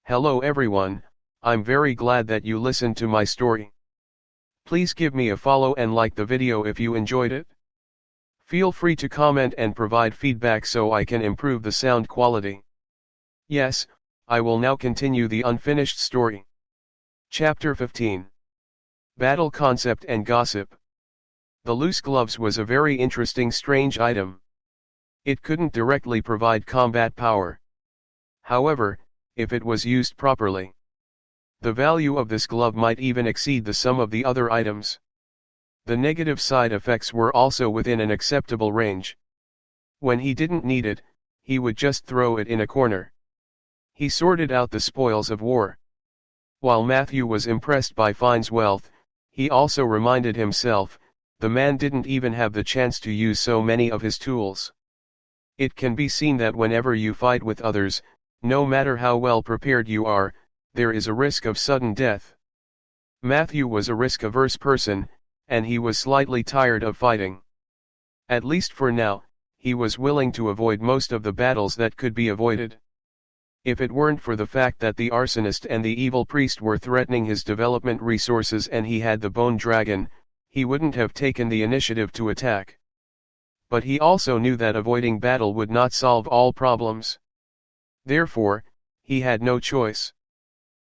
Hello everyone, I'm very glad that you listened to my story. Please give me a follow and like the video if you enjoyed it. Feel free to comment and provide feedback so I can improve the sound quality. Yes, I will now continue the unfinished story. Chapter 15. Battle Concept and Gossip. The loose gloves was a very interesting strange item. It couldn't directly provide combat power. However, if it was used properly, the value of this glove might even exceed the sum of the other items. The negative side effects were also within an acceptable range. When he didn't need it, he would just throw it in a corner. He sorted out the spoils of war. While Matthew was impressed by Fine's wealth, he also reminded himself, the man didn't even have the chance to use so many of his tools. It can be seen that whenever you fight with others, no matter how well prepared you are, there is a risk of sudden death. Matthew was a risk-averse person, and he was slightly tired of fighting. At least for now, he was willing to avoid most of the battles that could be avoided. If it weren't for the fact that the arsonist and the evil priest were threatening his development resources and he had the bone dragon, he wouldn't have taken the initiative to attack. But he also knew that avoiding battle would not solve all problems. Therefore, he had no choice.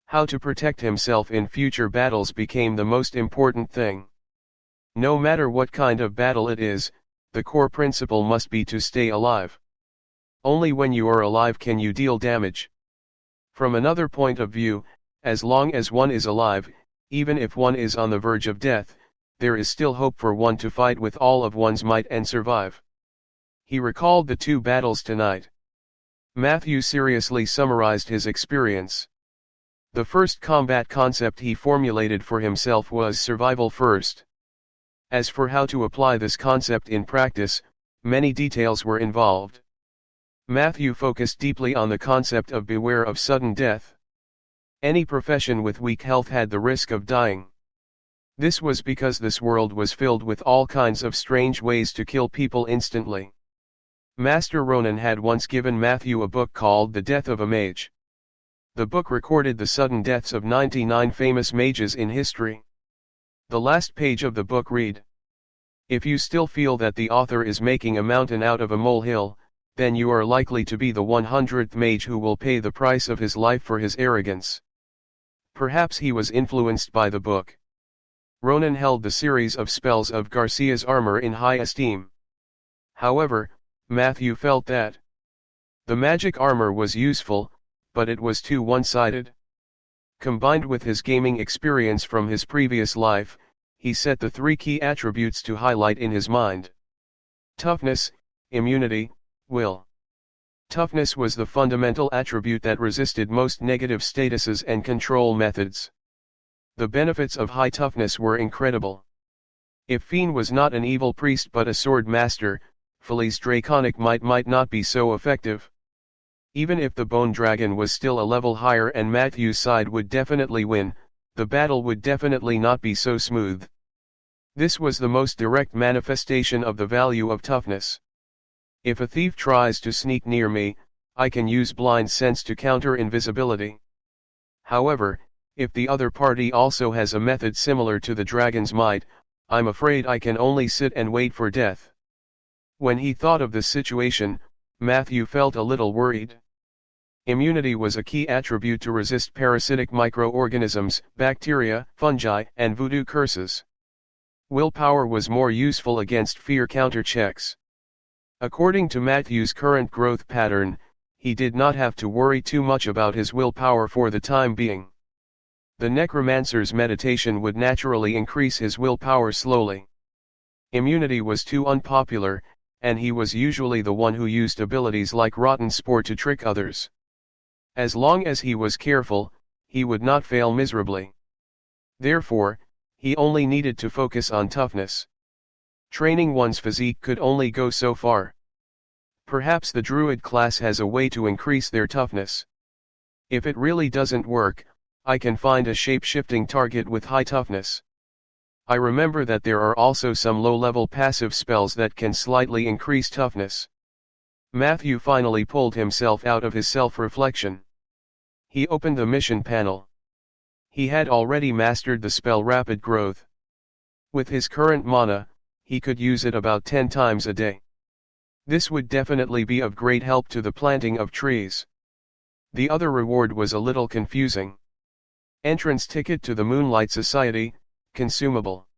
How to protect himself in future battles became the most important thing. No matter what kind of battle it is, the core principle must be to stay alive. Only when you are alive can you deal damage. From another point of view, as long as one is alive, even if one is on the verge of death, there is still hope for one to fight with all of one's might and survive. He recalled the 2 battles tonight. Matthew seriously summarized his experience. The first combat concept he formulated for himself was survival first. As for how to apply this concept in practice, many details were involved. Matthew focused deeply on the concept of beware of sudden death. Any profession with weak health had the risk of dying. This was because this world was filled with all kinds of strange ways to kill people instantly. Master Ronan had once given Matthew a book called The Death of a Mage. The book recorded the sudden deaths of 99 famous mages in history. The last page of the book read, "If you still feel that the author is making a mountain out of a molehill, then you are likely to be the 100th mage who will pay the price of his life for his arrogance." Perhaps he was influenced by the book. Ronan held the series of spells of Garcia's armor in high esteem. However, Matthew felt that the magic armor was useful, but it was too one-sided. Combined with his gaming experience from his previous life, he set the 3 key attributes to highlight in his mind: toughness, immunity, will. Toughness was the fundamental attribute that resisted most negative statuses and control methods. The benefits of high toughness were incredible. If Fiend was not an evil priest but a sword master, Feli's draconic might not be so effective. Even if the bone dragon was still a level higher and Matthew's side would definitely win, the battle would definitely not be so smooth. This was the most direct manifestation of the value of toughness. If a thief tries to sneak near me, I can use blind sense to counter invisibility. However, if the other party also has a method similar to the dragon's might, I'm afraid I can only sit and wait for death. When he thought of this situation, Matthew felt a little worried. Immunity was a key attribute to resist parasitic microorganisms, bacteria, fungi, and voodoo curses. Willpower was more useful against fear counter checks. According to Matthew's current growth pattern, he did not have to worry too much about his willpower for the time being. The necromancer's meditation would naturally increase his willpower slowly. Immunity was too unpopular, and he was usually the one who used abilities like Rotten Spore to trick others. As long as he was careful, he would not fail miserably. Therefore, he only needed to focus on toughness. Training one's physique could only go so far. Perhaps the druid class has a way to increase their toughness. If it really doesn't work, I can find a shape-shifting target with high toughness. I remember that there are also some low-level passive spells that can slightly increase toughness. Matthew finally pulled himself out of his self-reflection. He opened the mission panel. He had already mastered the spell Rapid Growth. With his current mana, he could use it about 10 times a day. This would definitely be of great help to the planting of trees. The other reward was a little confusing. Entrance ticket to the Moonlight Society, consumable.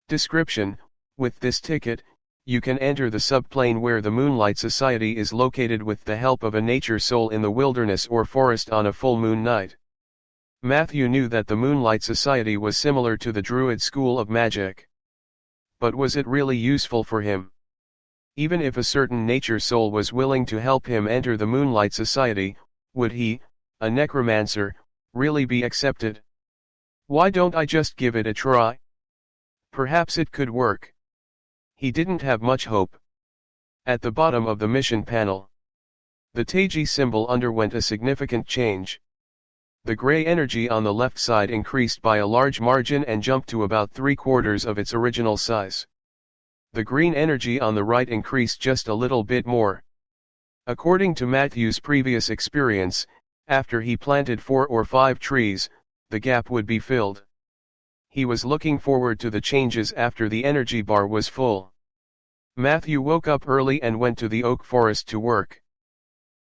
Description: with this ticket, you can enter the subplane where the Moonlight Society is located with the help of a nature soul in the wilderness or forest on a full moon night. Matthew knew that the Moonlight Society was similar to the Druid school of magic. But was it really useful for him? Even if a certain nature soul was willing to help him enter the Moonlight Society, would he, a necromancer, really be accepted? Why don't I just give it a try? Perhaps it could work. He didn't have much hope. At the bottom of the mission panel, the Taiji symbol underwent a significant change. The gray energy on the left side increased by a large margin and jumped to about 3/4 of its original size. The green energy on the right increased just a little bit more. According to Matthew's previous experience, after he planted 4 or 5 trees, the gap would be filled. He was looking forward to the changes after the energy bar was full. Matthew woke up early and went to the oak forest to work.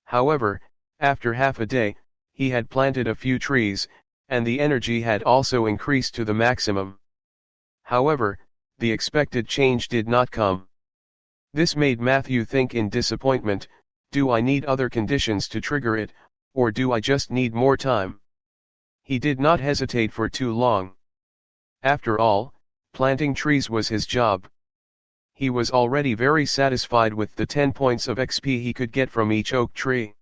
However, after half a day, he had planted a few trees, and the energy had also increased to the maximum. However, the expected change did not come. This made Matthew think in disappointment, do I need other conditions to trigger it, or do I just need more time? He did not hesitate for too long. After all, planting trees was his job. He was already very satisfied with the 10 points of XP he could get from each oak tree.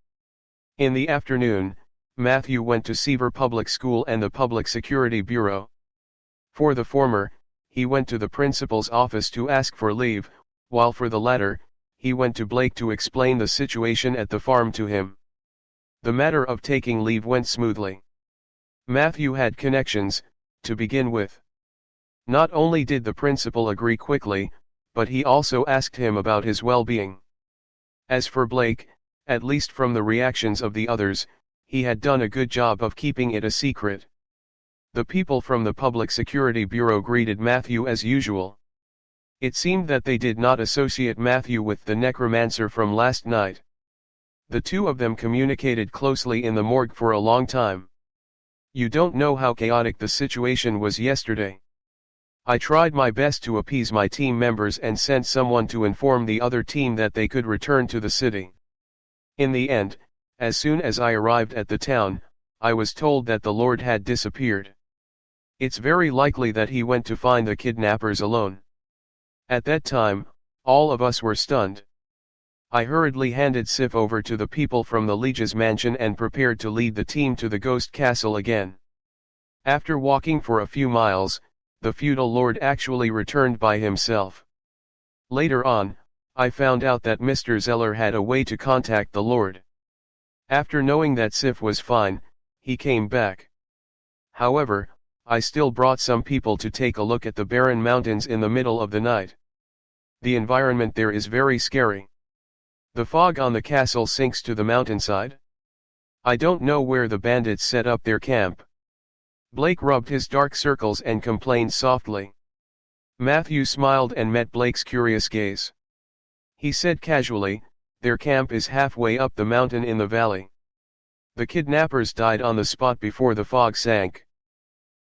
In the afternoon, Matthew went to Seaver Public School and the Public Security Bureau. For the former, he went to the principal's office to ask for leave, while for the latter, he went to Blake to explain the situation at the farm to him. The matter of taking leave went smoothly. Matthew had connections, to begin with. Not only did the principal agree quickly, but he also asked him about his well-being. As for Blake, at least from the reactions of the others, he had done a good job of keeping it a secret. The people from the Public Security Bureau greeted Matthew as usual. It seemed that they did not associate Matthew with the necromancer from last night. The two of them communicated closely in the morgue for a long time. You don't know how chaotic the situation was yesterday. I tried my best to appease my team members and sent someone to inform the other team that they could return to the city. In the end, as soon as I arrived at the town, I was told that the Lord had disappeared. It's very likely that he went to find the kidnappers alone. At that time, all of us were stunned. I hurriedly handed Sif over to the people from the Liege's mansion and prepared to lead the team to the ghost castle again. After walking for a few miles, the feudal lord actually returned by himself. Later on, I found out that Mr. Zeller had a way to contact the lord. After knowing that Sif was fine, he came back. However, I still brought some people to take a look at the barren mountains in the middle of the night. The environment there is very scary. The fog on the castle sinks to the mountainside. I don't know where the bandits set up their camp. Blake rubbed his dark circles and complained softly. Matthew smiled and met Blake's curious gaze. He said casually, their camp is halfway up the mountain in the valley. The kidnappers died on the spot before the fog sank.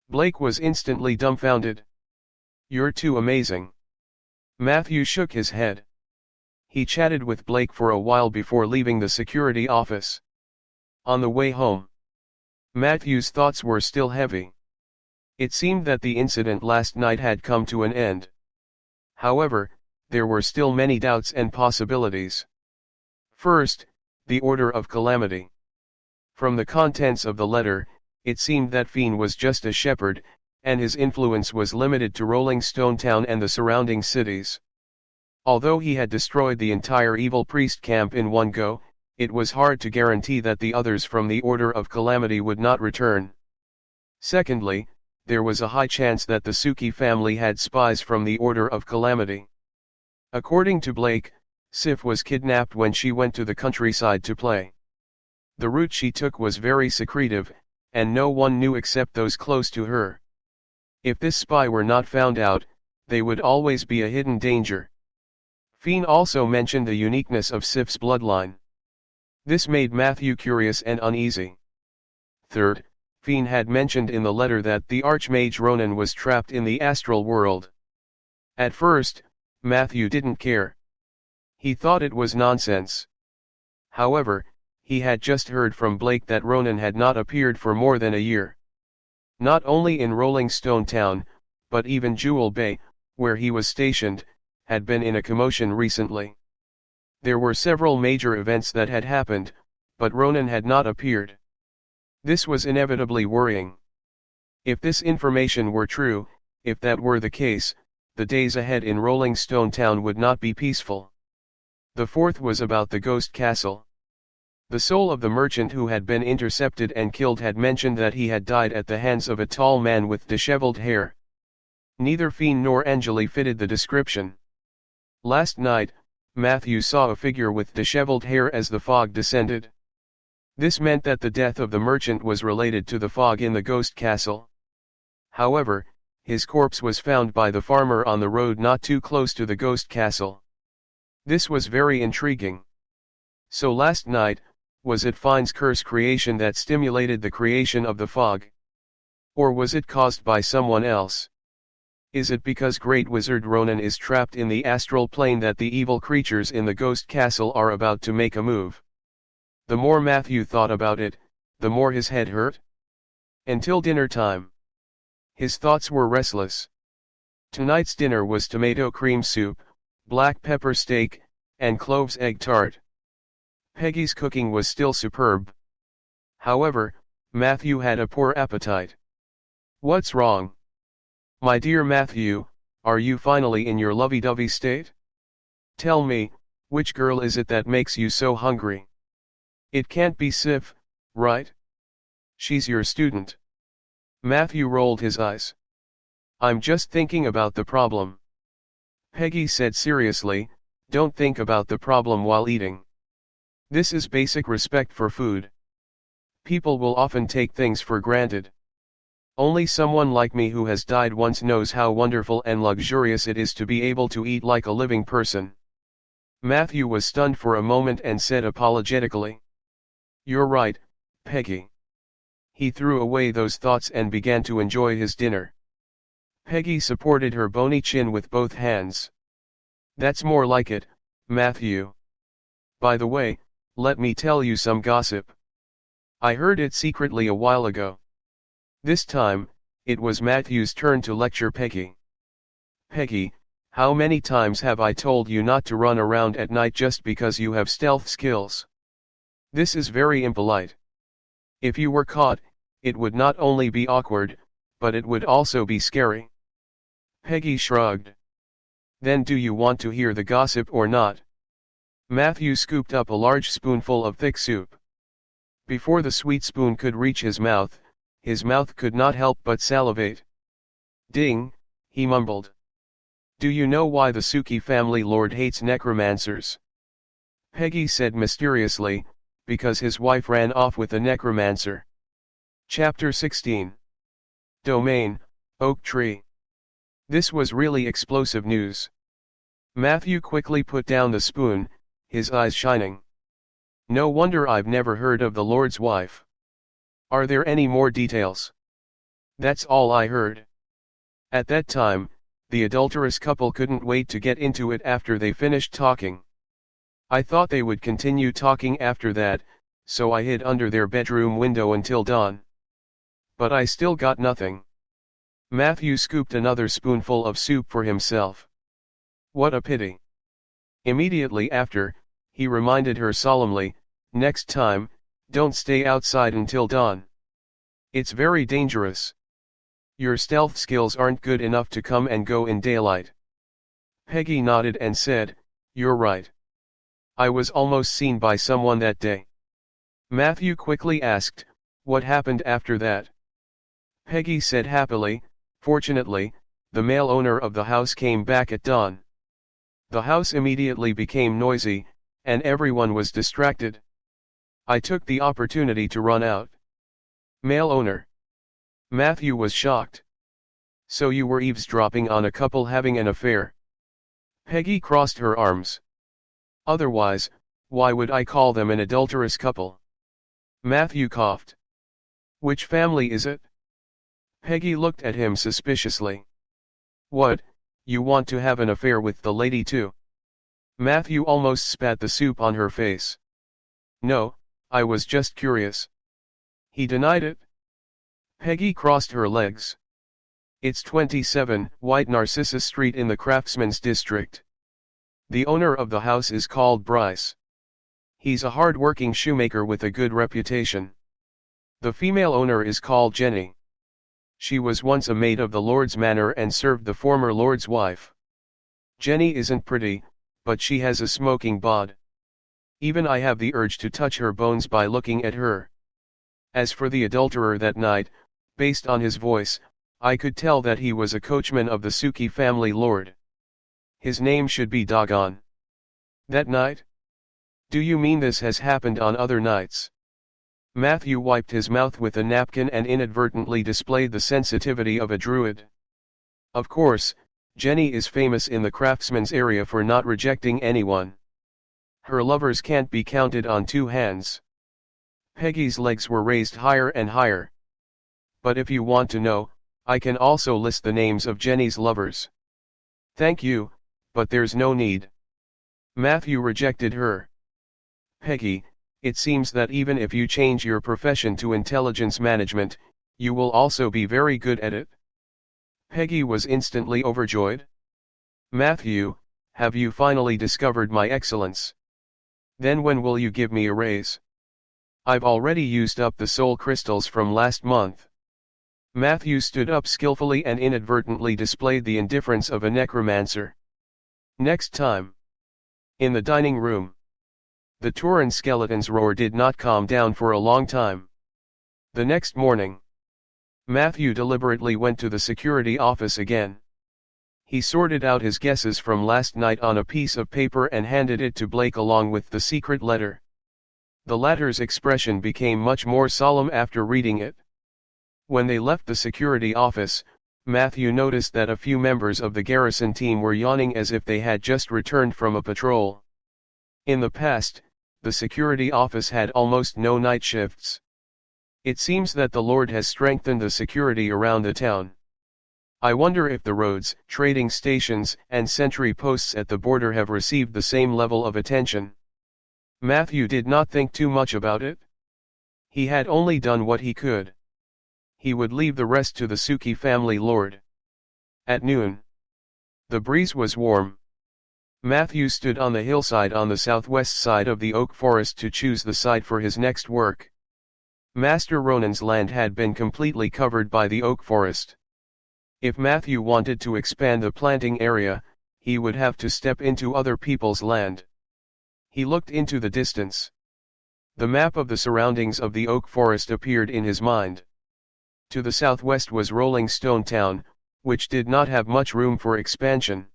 Blake was instantly dumbfounded. You're too amazing. Matthew shook his head. He chatted with Blake for a while before leaving the security office. On the way home, Matthew's thoughts were still heavy. It seemed that the incident last night had come to an end. However, there were still many doubts and possibilities. First, the order of calamity. From the contents of the letter, it seemed that Fiend was just a shepherd, and his influence was limited to Rolling Stone Town and the surrounding cities. Although he had destroyed the entire evil priest camp in one go, it was hard to guarantee that the others from the Order of Calamity would not return. Secondly, there was a high chance that the Suki family had spies from the Order of Calamity. According to Blake, Sif was kidnapped when she went to the countryside to play. The route she took was very secretive, and no one knew except those close to her. If this spy were not found out, they would always be a hidden danger. Fiend also mentioned the uniqueness of Sif's bloodline. This made Matthew curious and uneasy. Third, Fiend had mentioned in the letter that the Archmage Ronan was trapped in the astral world. At first, Matthew didn't care. He thought it was nonsense. However, he had just heard from Blake that Ronan had not appeared for more than a year. Not only in Rolling Stone Town, but even Jewel Bay, where he was stationed, had been in a commotion recently. There were several major events that had happened, but Ronan had not appeared. This was inevitably worrying. If this information were true, if that were the case, the days ahead in Rolling Stone Town would not be peaceful. The fourth was about the ghost castle. The soul of the merchant who had been intercepted and killed had mentioned that he had died at the hands of a tall man with disheveled hair. Neither Fiend nor Angeli fitted the description. Last night, Matthew saw a figure with disheveled hair as the fog descended. This meant that the death of the merchant was related to the fog in the ghost castle. However, his corpse was found by the farmer on the road not too close to the ghost castle. This was very intriguing. So last night, was it Fiend's curse creation that stimulated the creation of the fog? Or was it caused by someone else? Is it because Great Wizard Ronan is trapped in the astral plane that the evil creatures in the ghost castle are about to make a move? The more Matthew thought about it, the more his head hurt. Until dinner time. His thoughts were restless. Tonight's dinner was tomato cream soup, black pepper steak, and cloves egg tart. Peggy's cooking was still superb. However, Matthew had a poor appetite. What's wrong? My dear Matthew, are you finally in your lovey-dovey state? Tell me, which girl is it that makes you so hungry? It can't be Sif, right? She's your student. Matthew rolled his eyes. I'm just thinking about the problem. Peggy said seriously, don't think about the problem while eating. This is basic respect for food. People will often take things for granted. Only someone like me who has died once knows how wonderful and luxurious it is to be able to eat like a living person. Matthew was stunned for a moment and said apologetically, "You're right, Peggy." He threw away those thoughts and began to enjoy his dinner. Peggy supported her bony chin with both hands. That's more like it, Matthew. By the way, let me tell you some gossip. I heard it secretly a while ago. This time, it was Matthew's turn to lecture Peggy. Peggy, how many times have I told you not to run around at night just because you have stealth skills? This is very impolite. If you were caught, it would not only be awkward, but it would also be scary. Peggy shrugged. Then do you want to hear the gossip or not? Matthew scooped up a large spoonful of thick soup. Before the sweet spoon could reach his mouth could not help but salivate. Ding, he mumbled. Do you know why the Suki family lord hates necromancers? Peggy said mysteriously, because his wife ran off with a necromancer. Chapter 16. Domain, Oak Tree. This was really explosive news. Matthew quickly put down the spoon, his eyes shining. No wonder I've never heard of the Lord's wife. Are there any more details? That's all I heard. At that time, the adulterous couple couldn't wait to get into it after they finished talking. I thought they would continue talking after that, so I hid under their bedroom window until dawn. But I still got nothing. Matthew scooped another spoonful of soup for himself. What a pity. Immediately after, he reminded her solemnly, next time, don't stay outside until dawn. It's very dangerous. Your stealth skills aren't good enough to come and go in daylight. Peggy nodded and said, you're right. I was almost seen by someone that day. Matthew quickly asked, what happened after that? Peggy said happily, fortunately, the male owner of the house came back at dawn. The house immediately became noisy, and everyone was distracted. I took the opportunity to run out. Male owner. Matthew was shocked. So you were eavesdropping on a couple having an affair? Peggy crossed her arms. Otherwise, why would I call them an adulterous couple? Matthew coughed. Which family is it? Peggy looked at him suspiciously. What, you want to have an affair with the lady too? Matthew almost spat the soup on her face. No, I was just curious. He denied it. Peggy crossed her legs. It's 27 White Narcissus Street in the Craftsman's District. The owner of the house is called Bryce. He's a hard-working shoemaker with a good reputation. The female owner is called Jenny. She was once a maid of the Lord's manor and served the former Lord's wife. Jenny isn't pretty, but she has a smoking bod. Even I have the urge to touch her bones by looking at her. As for the adulterer that night, based on his voice, I could tell that he was a coachman of the Suki family lord. His name should be Dagon. That night? Do you mean this has happened on other nights? Matthew wiped his mouth with a napkin and inadvertently displayed the sensitivity of a druid. Of course, Jenny is famous in the craftsman's area for not rejecting anyone. Her lovers can't be counted on two hands. Peggy's legs were raised higher and higher. But if you want to know, I can also list the names of Jenny's lovers. Thank you, but there's no need. Matthew rejected her. Peggy, it seems that even if you change your profession to intelligence management, you will also be very good at it. Peggy was instantly overjoyed. Matthew, have you finally discovered my excellence? Then when will you give me a raise? I've already used up the soul crystals from last month. Matthew stood up skillfully and inadvertently displayed the indifference of a necromancer. Next time. In the dining room. The Tauren skeleton's roar did not calm down for a long time. The next morning, Matthew deliberately went to the security office again. He sorted out his guesses from last night on a piece of paper and handed it to Blake along with the secret letter. The latter's expression became much more solemn after reading it. When they left the security office, Matthew noticed that a few members of the garrison team were yawning as if they had just returned from a patrol. In the past, the security office had almost no night shifts. It seems that the Lord has strengthened the security around the town. I wonder if the roads, trading stations, and sentry posts at the border have received the same level of attention. Matthew did not think too much about it. He had only done what he could. He would leave the rest to the Suki family lord. At noon. The breeze was warm. Matthew stood on the hillside on the southwest side of the oak forest to choose the site for his next work. Master Ronan's land had been completely covered by the oak forest. If Matthew wanted to expand the planting area, he would have to step into other people's land. He looked into the distance. The map of the surroundings of the oak forest appeared in his mind. To the southwest was Rolling Stone Town, which did not have much room for expansion.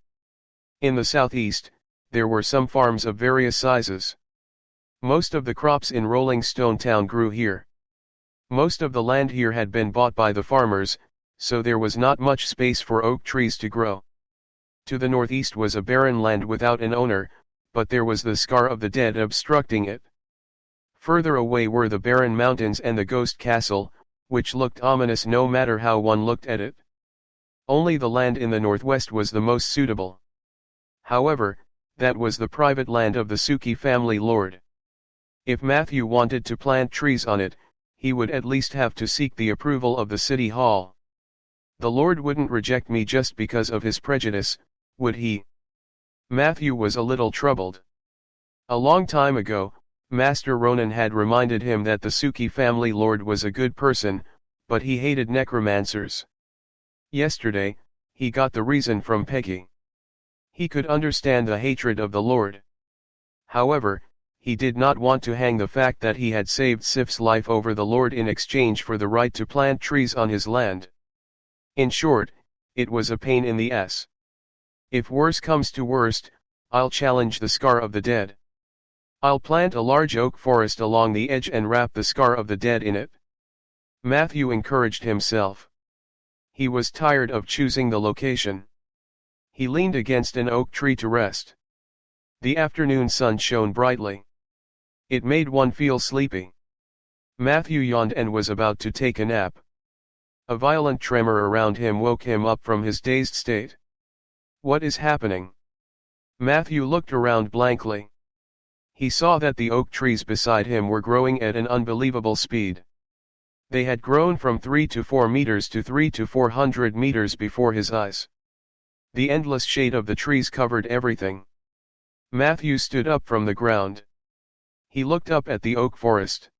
In the southeast, there were some farms of various sizes. Most of the crops in Rolling Stone Town grew here. Most of the land here had been bought by the farmers, so there was not much space for oak trees to grow. To the northeast was a barren land without an owner, but there was the scar of the dead obstructing it. Further away were the barren mountains and the ghost castle, which looked ominous no matter how one looked at it. Only the land in the northwest was the most suitable. However, that was the private land of the Suki family lord. If Matthew wanted to plant trees on it, he would at least have to seek the approval of the city hall. The Lord wouldn't reject me just because of his prejudice, would he? Matthew was a little troubled. A long time ago, Master Ronan had reminded him that the Suki family lord was a good person, but he hated necromancers. Yesterday, he got the reason from Peggy. He could understand the hatred of the Lord. However, he did not want to hang the fact that he had saved Sif's life over the Lord in exchange for the right to plant trees on his land. In short, it was a pain in the ass. If worse comes to worst, I'll challenge the scar of the dead. I'll plant a large oak forest along the edge and wrap the scar of the dead in it. Matthew encouraged himself. He was tired of choosing the location. He leaned against an oak tree to rest. The afternoon sun shone brightly. It made one feel sleepy. Matthew yawned and was about to take a nap. A violent tremor around him woke him up from his dazed state. What is happening? Matthew looked around blankly. He saw that the oak trees beside him were growing at an unbelievable speed. They had grown from 3 to 4 meters to 3 to 400 meters before his eyes. The endless shade of the trees covered everything. Matthew stood up from the ground. He looked up at the oak forest.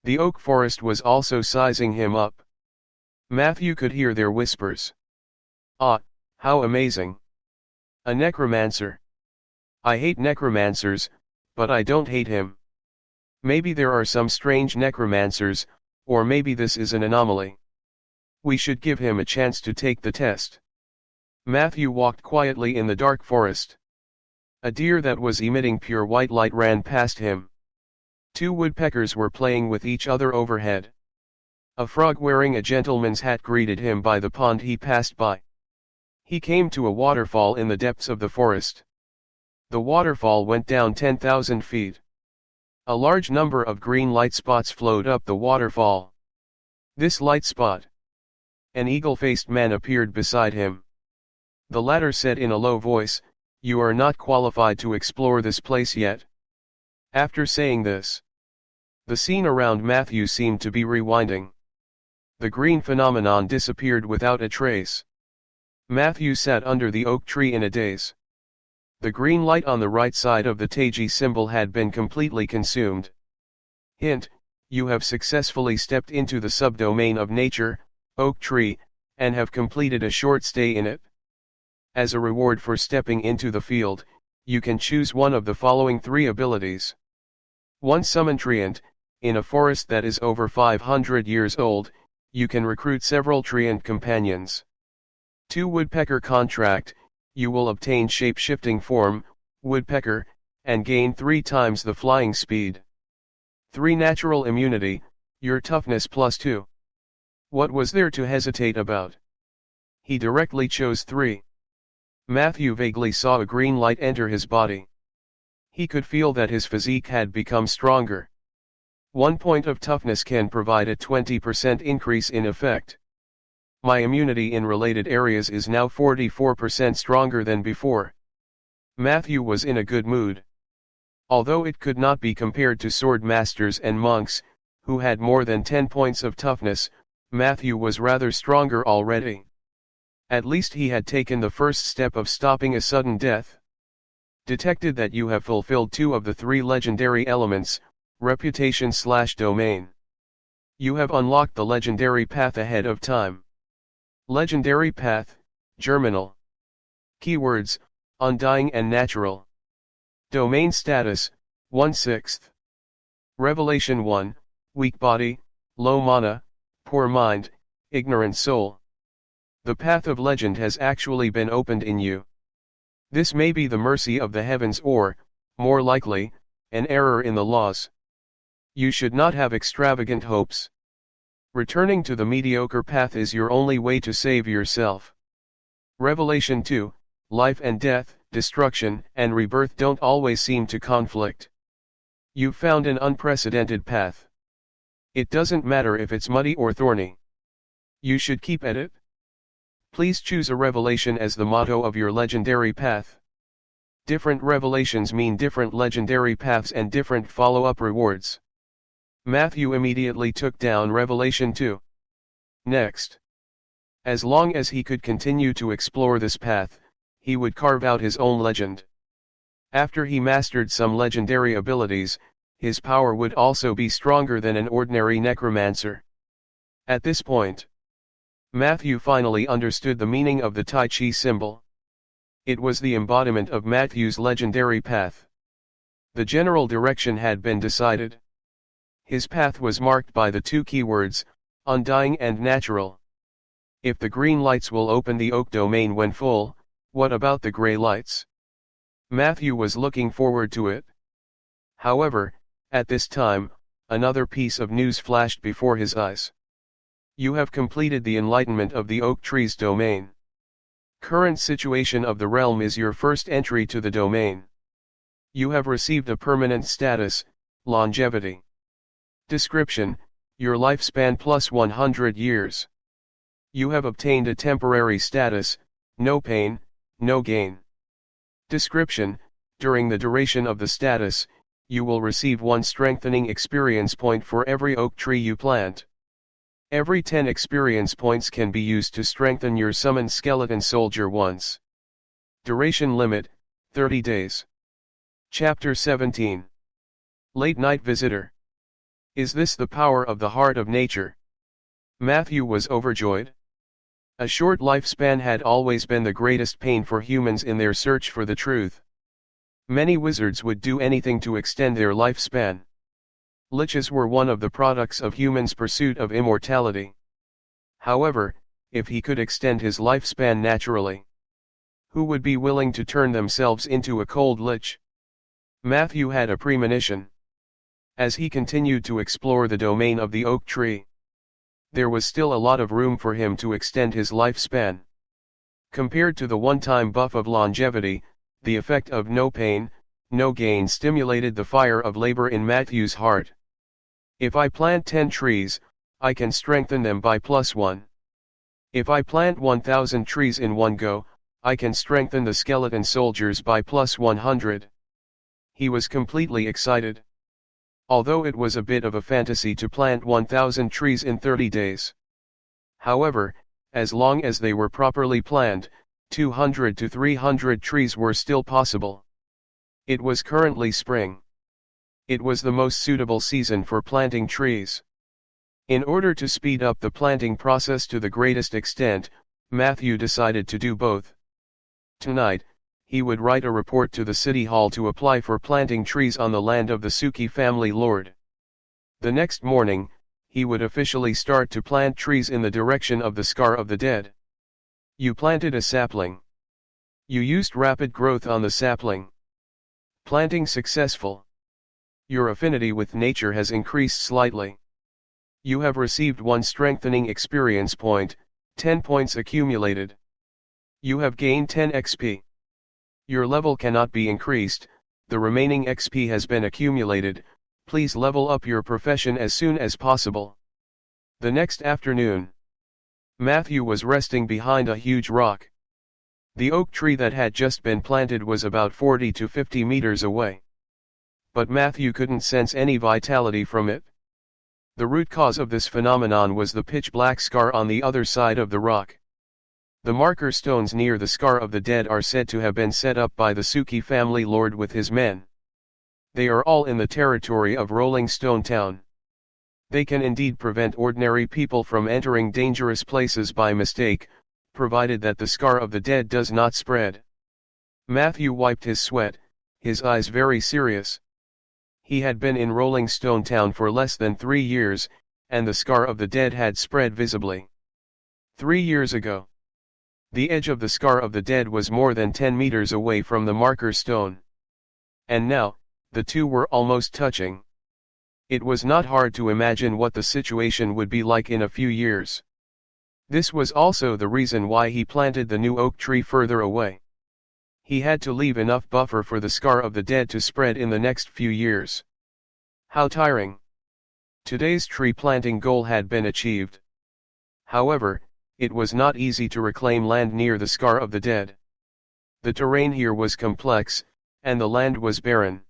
The oak forest was also sizing him up. Matthew could hear their whispers. Ah, how amazing! A necromancer. I hate necromancers, but I don't hate him. Maybe there are some strange necromancers, or maybe this is an anomaly. We should give him a chance to take the test. Matthew walked quietly in the dark forest. A deer that was emitting pure white light ran past him. 2 woodpeckers were playing with each other overhead. A frog wearing a gentleman's hat greeted him by the pond he passed by. He came to a waterfall in the depths of the forest. The waterfall went down 10,000 feet. A large number of green light spots flowed up the waterfall. This light spot. An eagle-faced man appeared beside him. The latter said in a low voice, "You are not qualified to explore this place yet." After saying this, the scene around Matthew seemed to be rewinding. The green phenomenon disappeared without a trace. Matthew sat under the oak tree in a daze. The green light on the right side of the Taiji symbol had been completely consumed. Hint: you have successfully stepped into the subdomain of nature, oak tree, and have completed a short stay in it. As a reward for stepping into the field, you can choose one of the following 3 abilities. 1. Summon treant. In a forest that is over 500 years old, you can recruit several treant companions. 2. Woodpecker contract. You will obtain shape-shifting form, woodpecker, and gain 3 times the flying speed. 3. Natural immunity, your toughness +2. What was there to hesitate about? He directly chose 3. Matthew vaguely saw a green light enter his body. He could feel that his physique had become stronger. 1 point of toughness can provide a 20% increase in effect. My immunity in related areas is now 44% stronger than before. Matthew was in a good mood. Although it could not be compared to sword masters and monks, who had more than 10 points of toughness, Matthew was rather stronger already. At least he had taken the first step of stopping a sudden death. Detected that you have fulfilled 2 of the 3 legendary elements, reputation/domain. You have unlocked the legendary path ahead of time. Legendary path, germinal. Keywords, undying and natural. Domain status, 1/6. Revelation 1, weak body, low mana, poor mind, ignorant soul. The path of legend has actually been opened in you. This may be the mercy of the heavens or, more likely, an error in the laws. You should not have extravagant hopes. Returning to the mediocre path is your only way to save yourself. Revelation 2, life and death, destruction and rebirth don't always seem to conflict. You've found an unprecedented path. It doesn't matter if it's muddy or thorny. You should keep at it. Please choose a revelation as the motto of your legendary path. Different revelations mean different legendary paths and different follow-up rewards. Matthew immediately took down Revelation 2. Next. As long as he could continue to explore this path, he would carve out his own legend. After he mastered some legendary abilities, his power would also be stronger than an ordinary necromancer. At this point, Matthew finally understood the meaning of the Tai Chi symbol. It was the embodiment of Matthew's legendary path. The general direction had been decided. His path was marked by the 2 keywords, undying and natural. If the green lights will open the oak domain when full, what about the gray lights? Matthew was looking forward to it. However, at this time, another piece of news flashed before his eyes. You have completed the enlightenment of the oak tree's domain. Current situation of the realm is your first entry to the domain. You have received a permanent status, longevity. Description, your lifespan plus 100 years. You have obtained a temporary status, no pain, no gain. Description, during the duration of the status, you will receive 1 strengthening experience point for every oak tree you plant. Every 10 experience points can be used to strengthen your summoned skeleton soldier once. Duration limit, 30 days. Chapter 17. Late Night Visitor. Is this the power of the heart of nature? Matthew was overjoyed. A short lifespan had always been the greatest pain for humans in their search for the truth. Many wizards would do anything to extend their lifespan. Liches were one of the products of humans' pursuit of immortality. However, if he could extend his lifespan naturally, who would be willing to turn themselves into a cold lich? Matthew had a premonition. As he continued to explore the domain of the oak tree, there was still a lot of room for him to extend his lifespan. Compared to the one-time buff of longevity, the effect of no pain, no gain stimulated the fire of labor in Matthew's heart. If I plant 10 trees, I can strengthen them by +1. If I plant 1,000 trees in one go, I can strengthen the skeleton soldiers by +100. He was completely excited. Although it was a bit of a fantasy to plant 1,000 trees in 30 days. However, as long as they were properly planned, 200 to 300 trees were still possible. It was currently spring. It was the most suitable season for planting trees. In order to speed up the planting process to the greatest extent, Matthew decided to do both. Tonight, he would write a report to the city hall to apply for planting trees on the land of the Suki family lord. The next morning, he would officially start to plant trees in the direction of the Scar of the Dead. You planted a sapling. You used rapid growth on the sapling. Planting successful. Your affinity with nature has increased slightly. You have received 1 strengthening experience point, 10 points accumulated. You have gained 10 XP. Your level cannot be increased, the remaining XP has been accumulated, please level up your profession as soon as possible. The next afternoon, Matthew was resting behind a huge rock. The oak tree that had just been planted was about 40 to 50 meters away. But Matthew couldn't sense any vitality from it. The root cause of this phenomenon was the pitch-black scar on the other side of the rock. The marker stones near the Scar of the Dead are said to have been set up by the Suki family lord with his men. They are all in the territory of Rolling Stone Town. They can indeed prevent ordinary people from entering dangerous places by mistake, provided that the Scar of the Dead does not spread. Matthew wiped his sweat, his eyes very serious. He had been in Rolling Stone Town for less than 3 years, and the Scar of the Dead had spread visibly. 3 years ago. The edge of the Scar of the Dead was more than 10 meters away from the marker stone. And now, the two were almost touching. It was not hard to imagine what the situation would be like in a few years. This was also the reason why he planted the new oak tree further away. He had to leave enough buffer for the Scar of the Dead to spread in the next few years. How tiring! Today's tree planting goal had been achieved. However, it was not easy to reclaim land near the Scar of the Dead. The terrain here was complex, and the land was barren.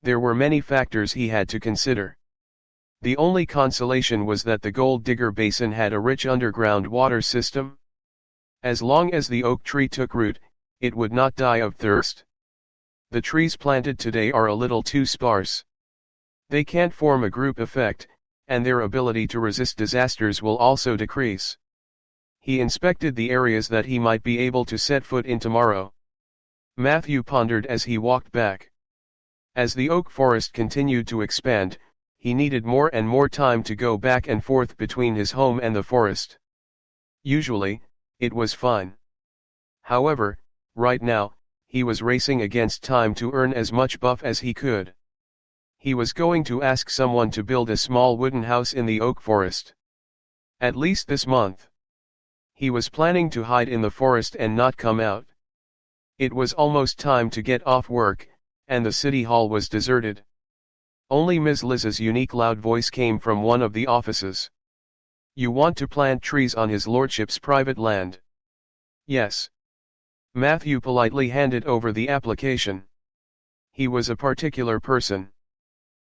There were many factors he had to consider. The only consolation was that the Gold Digger Basin had a rich underground water system. As long as the oak tree took root, it would not die of thirst. The trees planted today are a little too sparse. They can't form a group effect, and their ability to resist disasters will also decrease. He inspected the areas that he might be able to set foot in tomorrow. Matthew pondered as he walked back. As the oak forest continued to expand, he needed more and more time to go back and forth between his home and the forest. Usually, it was fine. However, right now, he was racing against time to earn as much buff as he could. He was going to ask someone to build a small wooden house in the oak forest. At least this month. He was planning to hide in the forest and not come out. It was almost time to get off work, and the city hall was deserted. Only Ms. Liz's unique loud voice came from one of the offices. "You want to plant trees on his lordship's private land?" "Yes." Matthew politely handed over the application. He was a particular person.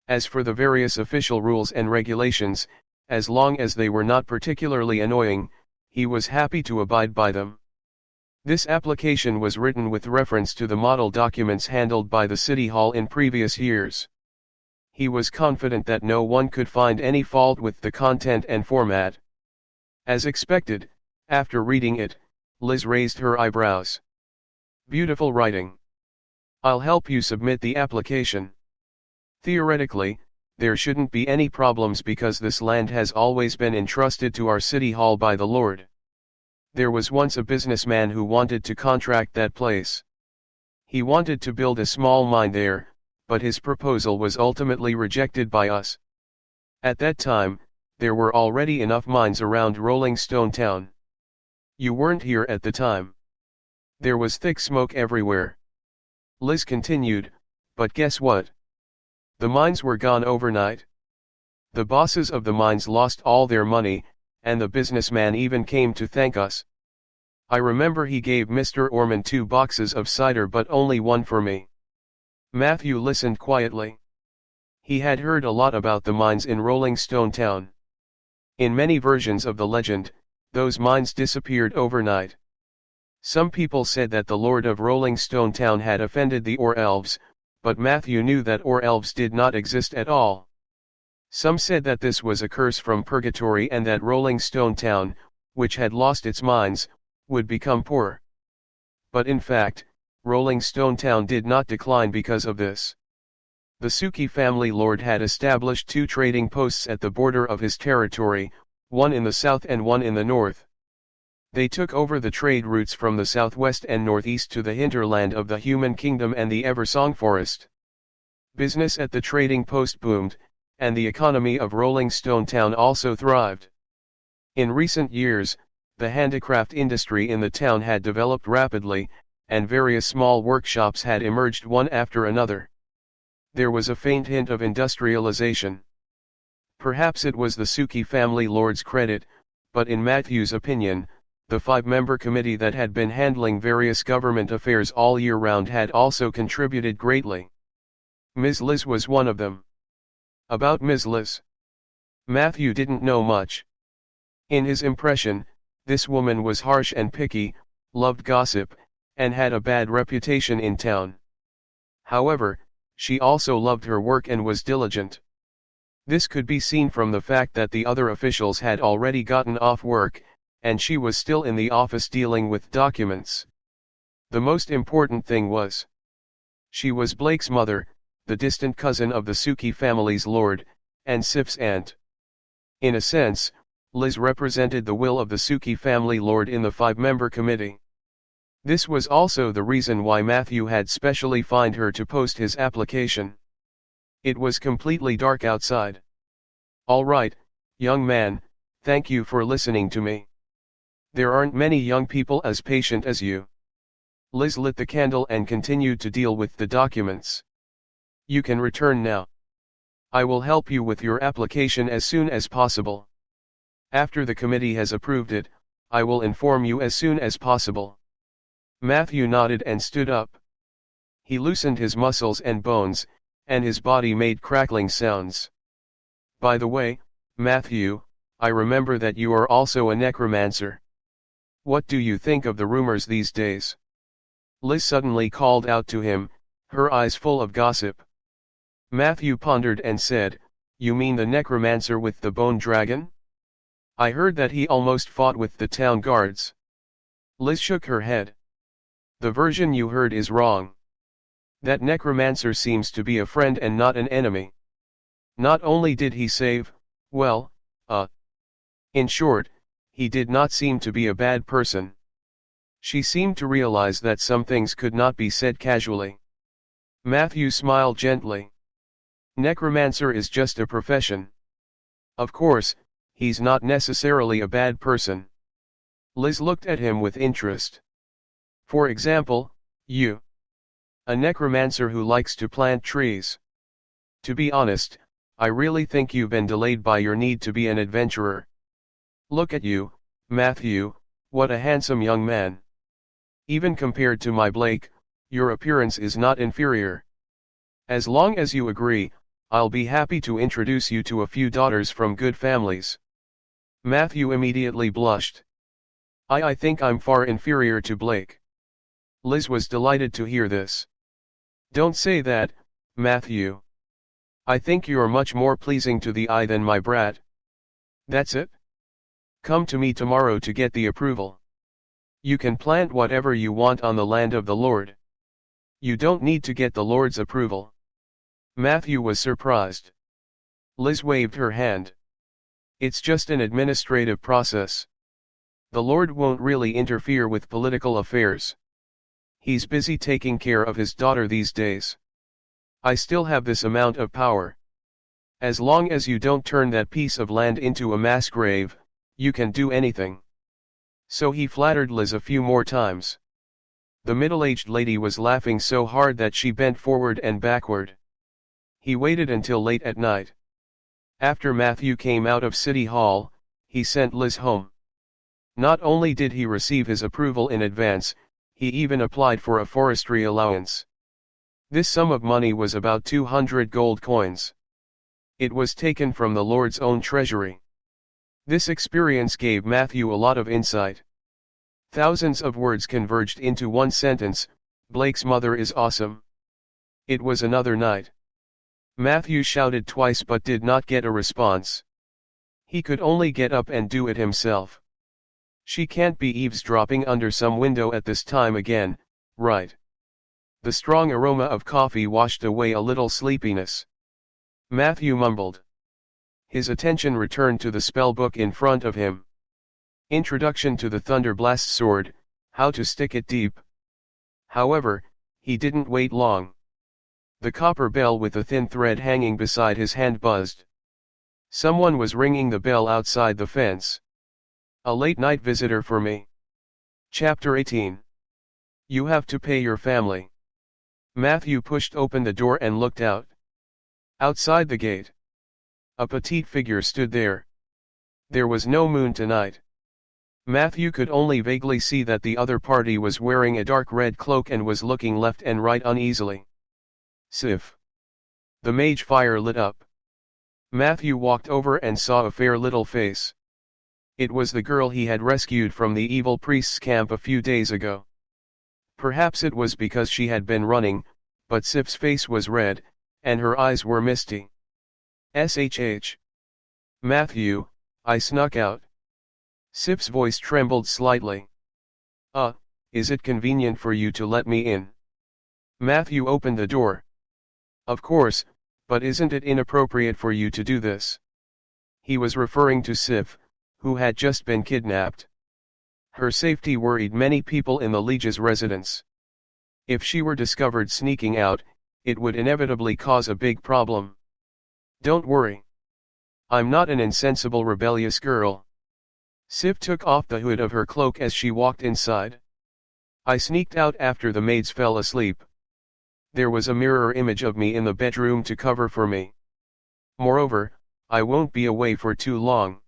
As for the various official rules and regulations, as long as they were not particularly annoying, he was happy to abide by them. This application was written with reference to the model documents handled by the City Hall in previous years. He was confident that no one could find any fault with the content and format. As expected, after reading it, Liz raised her eyebrows. "Beautiful writing. I'll help you submit the application. Theoretically, there shouldn't be any problems because this land has always been entrusted to our city hall by the Lord. There was once a businessman who wanted to contract that place. He wanted to build a small mine there, but his proposal was ultimately rejected by us. At that time, there were already enough mines around Rolling Stone Town. You weren't here at the time. There was thick smoke everywhere." Liz continued, "But guess what? The mines were gone overnight. The bosses of the mines lost all their money, and the businessman even came to thank us. I remember he gave Mr. Orman 2 boxes of cider but only one for me." Matthew listened quietly. He had heard a lot about the mines in Rolling Stone Town. In many versions of the legend, those mines disappeared overnight. Some people said that the Lord of Rolling Stone Town had offended the Or-Elves, but Matthew knew that Or-Elves did not exist at all. Some said that this was a curse from purgatory and that Rolling Stone Town, which had lost its mines, would become poor. But in fact, Rolling Stone Town did not decline because of this. The Suki family lord had established 2 trading posts at the border of his territory, one in the south and one in the north. They took over the trade routes from the southwest and northeast to the hinterland of the human kingdom and the Eversong forest. Business at the trading post boomed, and the economy of Rolling Stone Town also thrived. In recent years, the handicraft industry in the town had developed rapidly, and various small workshops had emerged one after another. There was a faint hint of industrialization. Perhaps it was the Suki family lord's credit, but in Matthew's opinion, the 5-member committee that had been handling various government affairs all year round had also contributed greatly. Ms. Liz was one of them. About Ms. Liz, Matthew didn't know much. In his impression, this woman was harsh and picky, loved gossip, and had a bad reputation in town. However, she also loved her work and was diligent. This could be seen from the fact that the other officials had already gotten off work, and she was still in the office dealing with documents. The most important thing was, she was Blake's mother, the distant cousin of the Suki family's lord, and Sif's aunt. In a sense, Liz represented the will of the Suki family lord in the 5-member committee. This was also the reason why Matthew had specially fined her to post his application. It was completely dark outside. "All right, young man, thank you for listening to me. There aren't many young people as patient as you." Liz lit the candle and continued to deal with the documents. "You can return now. I will help you with your application as soon as possible. After the committee has approved it, I will inform you as soon as possible." Matthew nodded and stood up. He loosened his muscles and bones, and his body made crackling sounds. "By the way, Matthew, I remember that you are also a necromancer. What do you think of the rumors these days?" Liz suddenly called out to him, her eyes full of gossip. Matthew pondered and said, "You mean the necromancer with the bone dragon? I heard that he almost fought with the town guards." Liz shook her head. "The version you heard is wrong. That necromancer seems to be a friend and not an enemy. Not only did he save, well, in short, he did not seem to be a bad person." She seemed to realize that some things could not be said casually. Matthew smiled gently. Necromancer is just a profession. Of course, he's not necessarily a bad person. Liz looked at him with interest. For example, you. A necromancer who likes to plant trees. To be honest, I really think you've been delayed by your need to be an adventurer. Look at you, Matthew, what a handsome young man. Even compared to my Blake, your appearance is not inferior. As long as you agree, I'll be happy to introduce you to a few daughters from good families. Matthew immediately blushed. I think I'm far inferior to Blake. Liz was delighted to hear this. Don't say that, Matthew. I think you're much more pleasing to the eye than my brat. That's it? Come to me tomorrow to get the approval. You can plant whatever you want on the land of the Lord. You don't need to get the Lord's approval. Matthew was surprised. Liz waved her hand. It's just an administrative process. The Lord won't really interfere with political affairs. He's busy taking care of his daughter these days. I still have this amount of power. As long as you don't turn that piece of land into a mass grave, you can do anything. So he flattered Liz a few more times. The middle-aged lady was laughing so hard that she bent forward and backward. He waited until late at night. After Matthew came out of City Hall, he sent Liz home. Not only did he receive his approval in advance, he even applied for a forestry allowance. This sum of money was about 200 gold coins. It was taken from the Lord's own treasury. This experience gave Matthew a lot of insight. Thousands of words converged into one sentence: Blake's mother is awesome. It was another night. Matthew shouted twice but did not get a response. He could only get up and do it himself. She can't be eavesdropping under some window at this time again, right? The strong aroma of coffee washed away a little sleepiness. Matthew mumbled. His attention returned to the spell book in front of him. Introduction to the Thunderblast Sword, How to Stick It Deep. However, he didn't wait long. The copper bell with a thin thread hanging beside his hand buzzed. Someone was ringing the bell outside the fence. A late-night visitor for me. Chapter 18. You have to pay your family. Matthew pushed open the door and looked out. Outside the gate, a petite figure stood there. There was no moon tonight. Matthew could only vaguely see that the other party was wearing a dark red cloak and was looking left and right uneasily. Sif. The mage fire lit up. Matthew walked over and saw a fair little face. It was the girl he had rescued from the evil priest's camp a few days ago. Perhaps it was because she had been running, but Sif's face was red, and her eyes were misty. SHH. Matthew, I snuck out. Sif's voice trembled slightly. Is it convenient for you to let me in? Matthew opened the door. Of course, but isn't it inappropriate for you to do this? He was referring to Sif, who had just been kidnapped. Her safety worried many people in the Liege's residence. If she were discovered sneaking out, it would inevitably cause a big problem. Don't worry. I'm not an insensible rebellious girl. Sif took off the hood of her cloak as she walked inside. I sneaked out after the maids fell asleep. There was a mirror image of me in the bedroom to cover for me. Moreover, I won't be away for too long.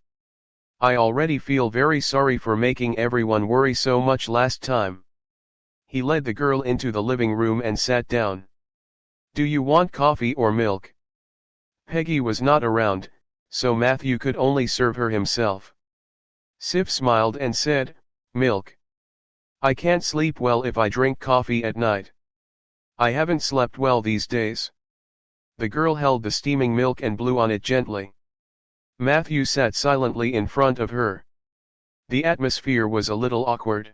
I already feel very sorry for making everyone worry so much last time. He led the girl into the living room and sat down. Do you want coffee or milk? Peggy was not around, so Matthew could only serve her himself. Sif smiled and said, milk. I can't sleep well if I drink coffee at night. I haven't slept well these days. The girl held the steaming milk and blew on it gently. Matthew sat silently in front of her. The atmosphere was a little awkward.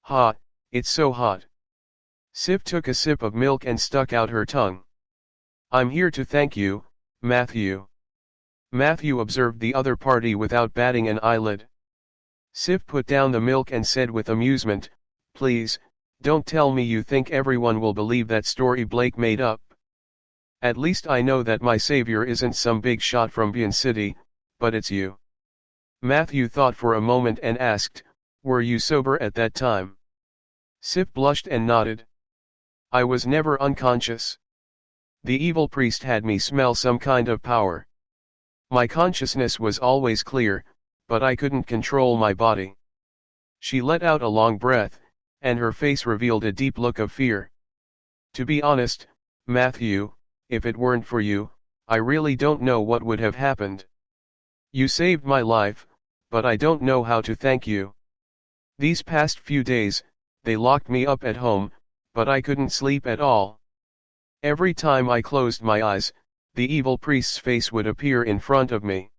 Hot, it's so hot. Sif took a sip of milk and stuck out her tongue. I'm here to thank you, Matthew. Matthew observed the other party without batting an eyelid. Sif put down the milk and said with amusement, please, don't tell me you think everyone will believe that story Blake made up. At least I know that my savior isn't some big shot from Bien City, but it's you. Matthew thought for a moment and asked, were you sober at that time? Sif blushed and nodded. I was never unconscious. The evil priest had me smell some kind of power. My consciousness was always clear, but I couldn't control my body. She let out a long breath, and her face revealed a deep look of fear. To be honest, Matthew, if it weren't for you, I really don't know what would have happened. You saved my life, but I don't know how to thank you. These past few days, they locked me up at home, but I couldn't sleep at all. Every time I closed my eyes, the evil priest's face would appear in front of me.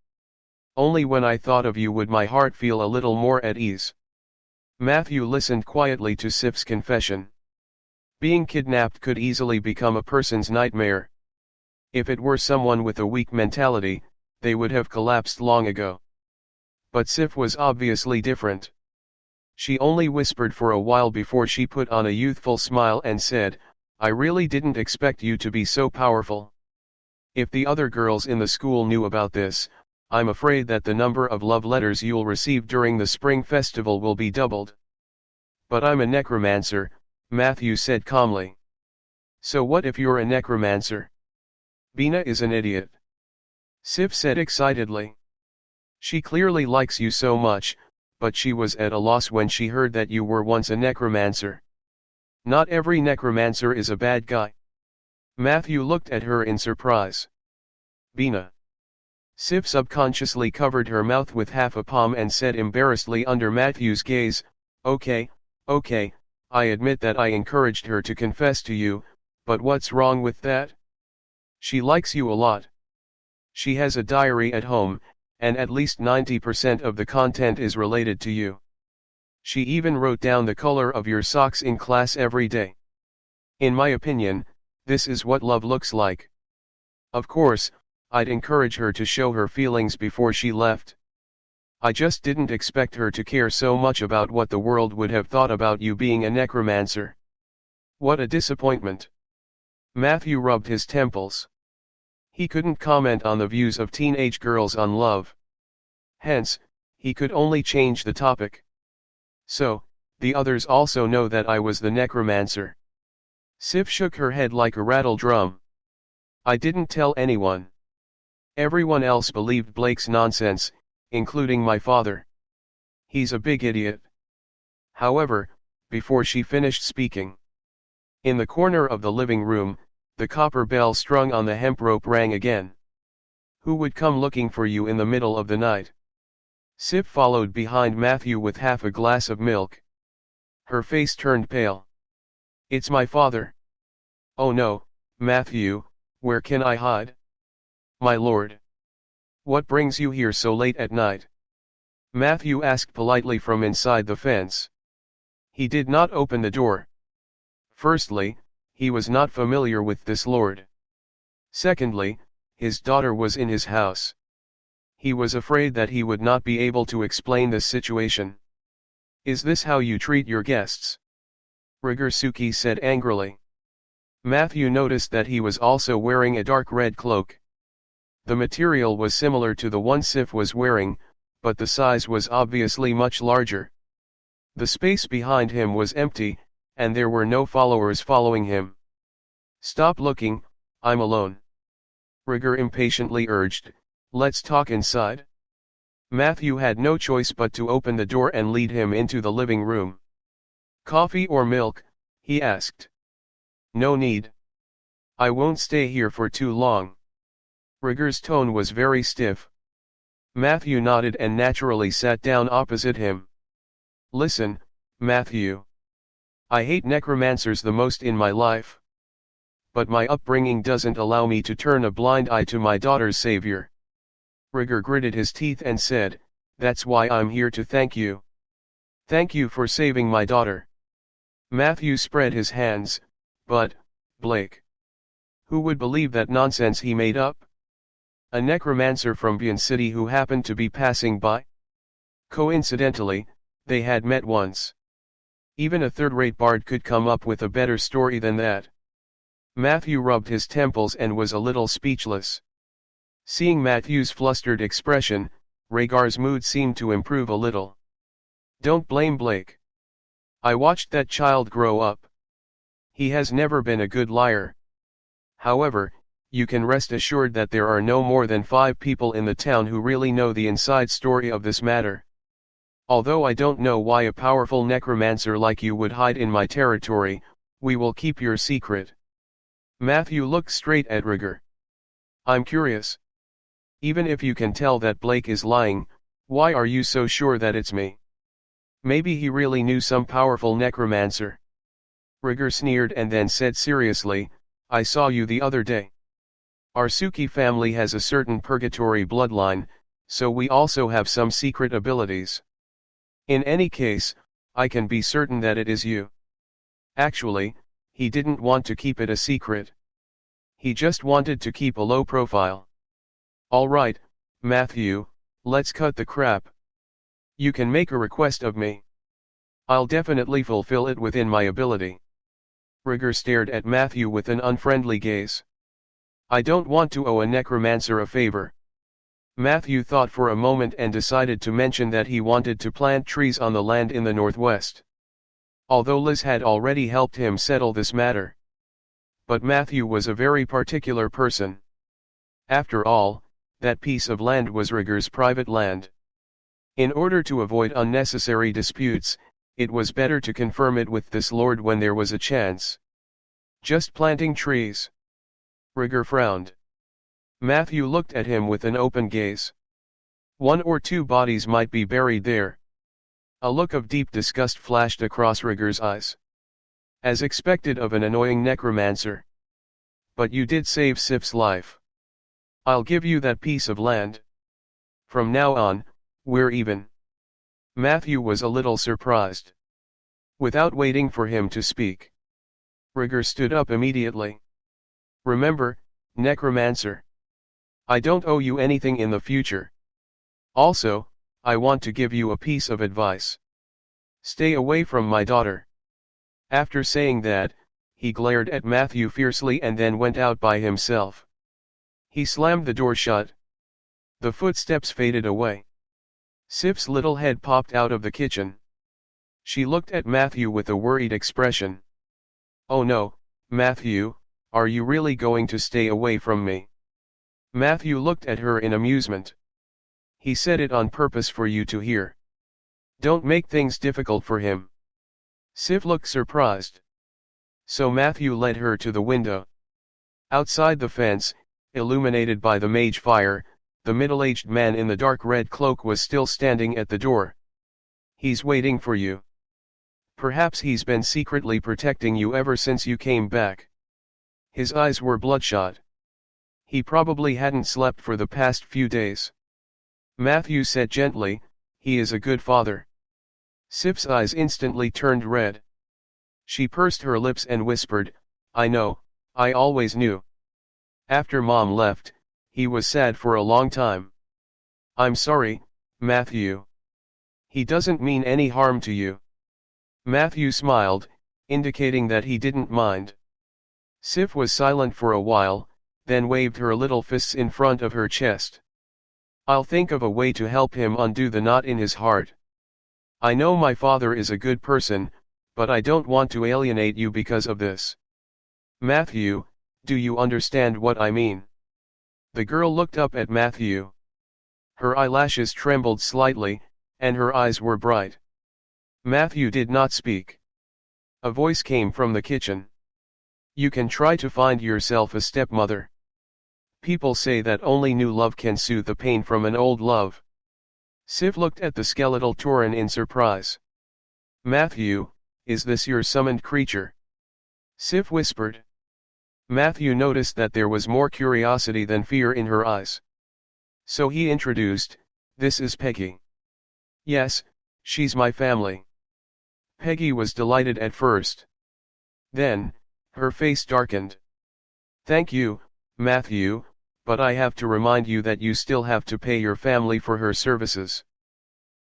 Only when I thought of you would my heart feel a little more at ease. Matthew listened quietly to Sif's confession. Being kidnapped could easily become a person's nightmare. If it were someone with a weak mentality, they would have collapsed long ago. But Sif was obviously different. She only whispered for a while before she put on a youthful smile and said, I really didn't expect you to be so powerful. If the other girls in the school knew about this, I'm afraid that the number of love letters you'll receive during the spring festival will be doubled. But I'm a necromancer, Matthew said calmly. So what if you're a necromancer? Bina is an idiot. Sif said excitedly. She clearly likes you so much, but she was at a loss when she heard that you were once a necromancer. Not every necromancer is a bad guy. Matthew looked at her in surprise. Bina. Sif subconsciously covered her mouth with half a palm and said embarrassedly under Matthew's gaze, okay, I admit that I encouraged her to confess to you, but what's wrong with that? She likes you a lot. She has a diary at home, and at least 90% of the content is related to you. She even wrote down the color of your socks in class every day. In my opinion, this is what love looks like. Of course, I'd encourage her to show her feelings before she left. I just didn't expect her to care so much about what the world would have thought about you being a necromancer. What a disappointment. Matthew rubbed his temples. He couldn't comment on the views of teenage girls on love. Hence, he could only change the topic. So, the others also know that I was the necromancer. Sif shook her head like a rattle drum. I didn't tell anyone. Everyone else believed Blake's nonsense, including my father. He's a big idiot. However, before she finished speaking, in the corner of the living room, the copper bell strung on the hemp rope rang again. Who would come looking for you in the middle of the night? Sif followed behind Matthew with half a glass of milk. Her face turned pale. It's my father. Oh no, Matthew, where can I hide? My lord. What brings you here so late at night? Matthew asked politely from inside the fence. He did not open the door. Firstly, he was not familiar with this lord. Secondly, his daughter was in his house. He was afraid that he would not be able to explain the situation. Is this how you treat your guests? Rigursuki said angrily. Matthew noticed that he was also wearing a dark red cloak. The material was similar to the one Sif was wearing, but the size was obviously much larger. The space behind him was empty, and there were no followers following him. Stop looking, I'm alone. Rigur impatiently urged, let's talk inside. Matthew had no choice but to open the door and lead him into the living room. Coffee or milk? He asked. No need. I won't stay here for too long. Rigur's tone was very stiff. Matthew nodded and naturally sat down opposite him. Listen, Matthew. I hate necromancers the most in my life. But my upbringing doesn't allow me to turn a blind eye to my daughter's savior. Rigur gritted his teeth and said, that's why I'm here to thank you. Thank you for saving my daughter. Matthew spread his hands, but, Blake. Who would believe that nonsense he made up? A necromancer from Bien City who happened to be passing by? Coincidentally, they had met once. Even a third-rate bard could come up with a better story than that. Matthew rubbed his temples and was a little speechless. Seeing Matthew's flustered expression, Rhaegar's mood seemed to improve a little. Don't blame Blake. I watched that child grow up. He has never been a good liar. However, you can rest assured that there are no more than 5 people in the town who really know the inside story of this matter. Although I don't know why a powerful necromancer like you would hide in my territory, we will keep your secret. Matthew looked straight at Rhaegar. I'm curious. Even if you can tell that Blake is lying, why are you so sure that it's me? Maybe he really knew some powerful necromancer. Rhaegar sneered and then said seriously, I saw you the other day. Our Suki family has a certain purgatory bloodline, so we also have some secret abilities. In any case, I can be certain that it is you. Actually, he didn't want to keep it a secret. He just wanted to keep a low profile. All right, Matthew, let's cut the crap. You can make a request of me. I'll definitely fulfill it within my ability. Rhaegar stared at Matthew with an unfriendly gaze. I don't want to owe a necromancer a favor. Matthew thought for a moment and decided to mention that he wanted to plant trees on the land in the northwest. Although Liz had already helped him settle this matter. But Matthew was a very particular person. After all, that piece of land was Rhaegar's private land. In order to avoid unnecessary disputes, it was better to confirm it with this lord when there was a chance. Just planting trees. Rhaegar frowned. Matthew looked at him with an open gaze. 1 or 2 bodies might be buried there. A look of deep disgust flashed across Rhaegar's eyes. As expected of an annoying necromancer. But you did save Sif's life. I'll give you that piece of land. From now on, we're even. Matthew was a little surprised. Without waiting for him to speak, Rhaegar stood up immediately. Remember, necromancer. I don't owe you anything in the future. Also, I want to give you a piece of advice. Stay away from my daughter. After saying that, he glared at Matthew fiercely and then went out by himself. He slammed the door shut. The footsteps faded away. Sif's little head popped out of the kitchen. She looked at Matthew with a worried expression. Oh no, Matthew, are you really going to stay away from me? Matthew looked at her in amusement. He said it on purpose for you to hear. Don't make things difficult for him. Sif looked surprised. So Matthew led her to the window. Outside the fence, illuminated by the mage fire, the middle-aged man in the dark red cloak was still standing at the door. He's waiting for you. Perhaps he's been secretly protecting you ever since you came back. His eyes were bloodshot. He probably hadn't slept for the past few days. Matthew said gently, he is a good father. Sif's eyes instantly turned red. She pursed her lips and whispered, I know, I always knew. After Mom left, he was sad for a long time. I'm sorry, Matthew. He doesn't mean any harm to you. Matthew smiled, indicating that he didn't mind. Sif was silent for a while, then waved her little fists in front of her chest. I'll think of a way to help him undo the knot in his heart. I know my father is a good person, but I don't want to alienate you because of this. Matthew, do you understand what I mean? The girl looked up at Matthew. Her eyelashes trembled slightly, and her eyes were bright. Matthew did not speak. A voice came from the kitchen. You can try to find yourself a stepmother. People say that only new love can soothe the pain from an old love. Sif looked at the skeletal Tauren in surprise. Matthew, is this your summoned creature? Sif whispered. Matthew noticed that there was more curiosity than fear in her eyes. So he introduced, this is Peggy. Yes, she's my family. Peggy was delighted at first. Then, her face darkened. Thank you, Matthew, but I have to remind you that you still have to pay your family for her services.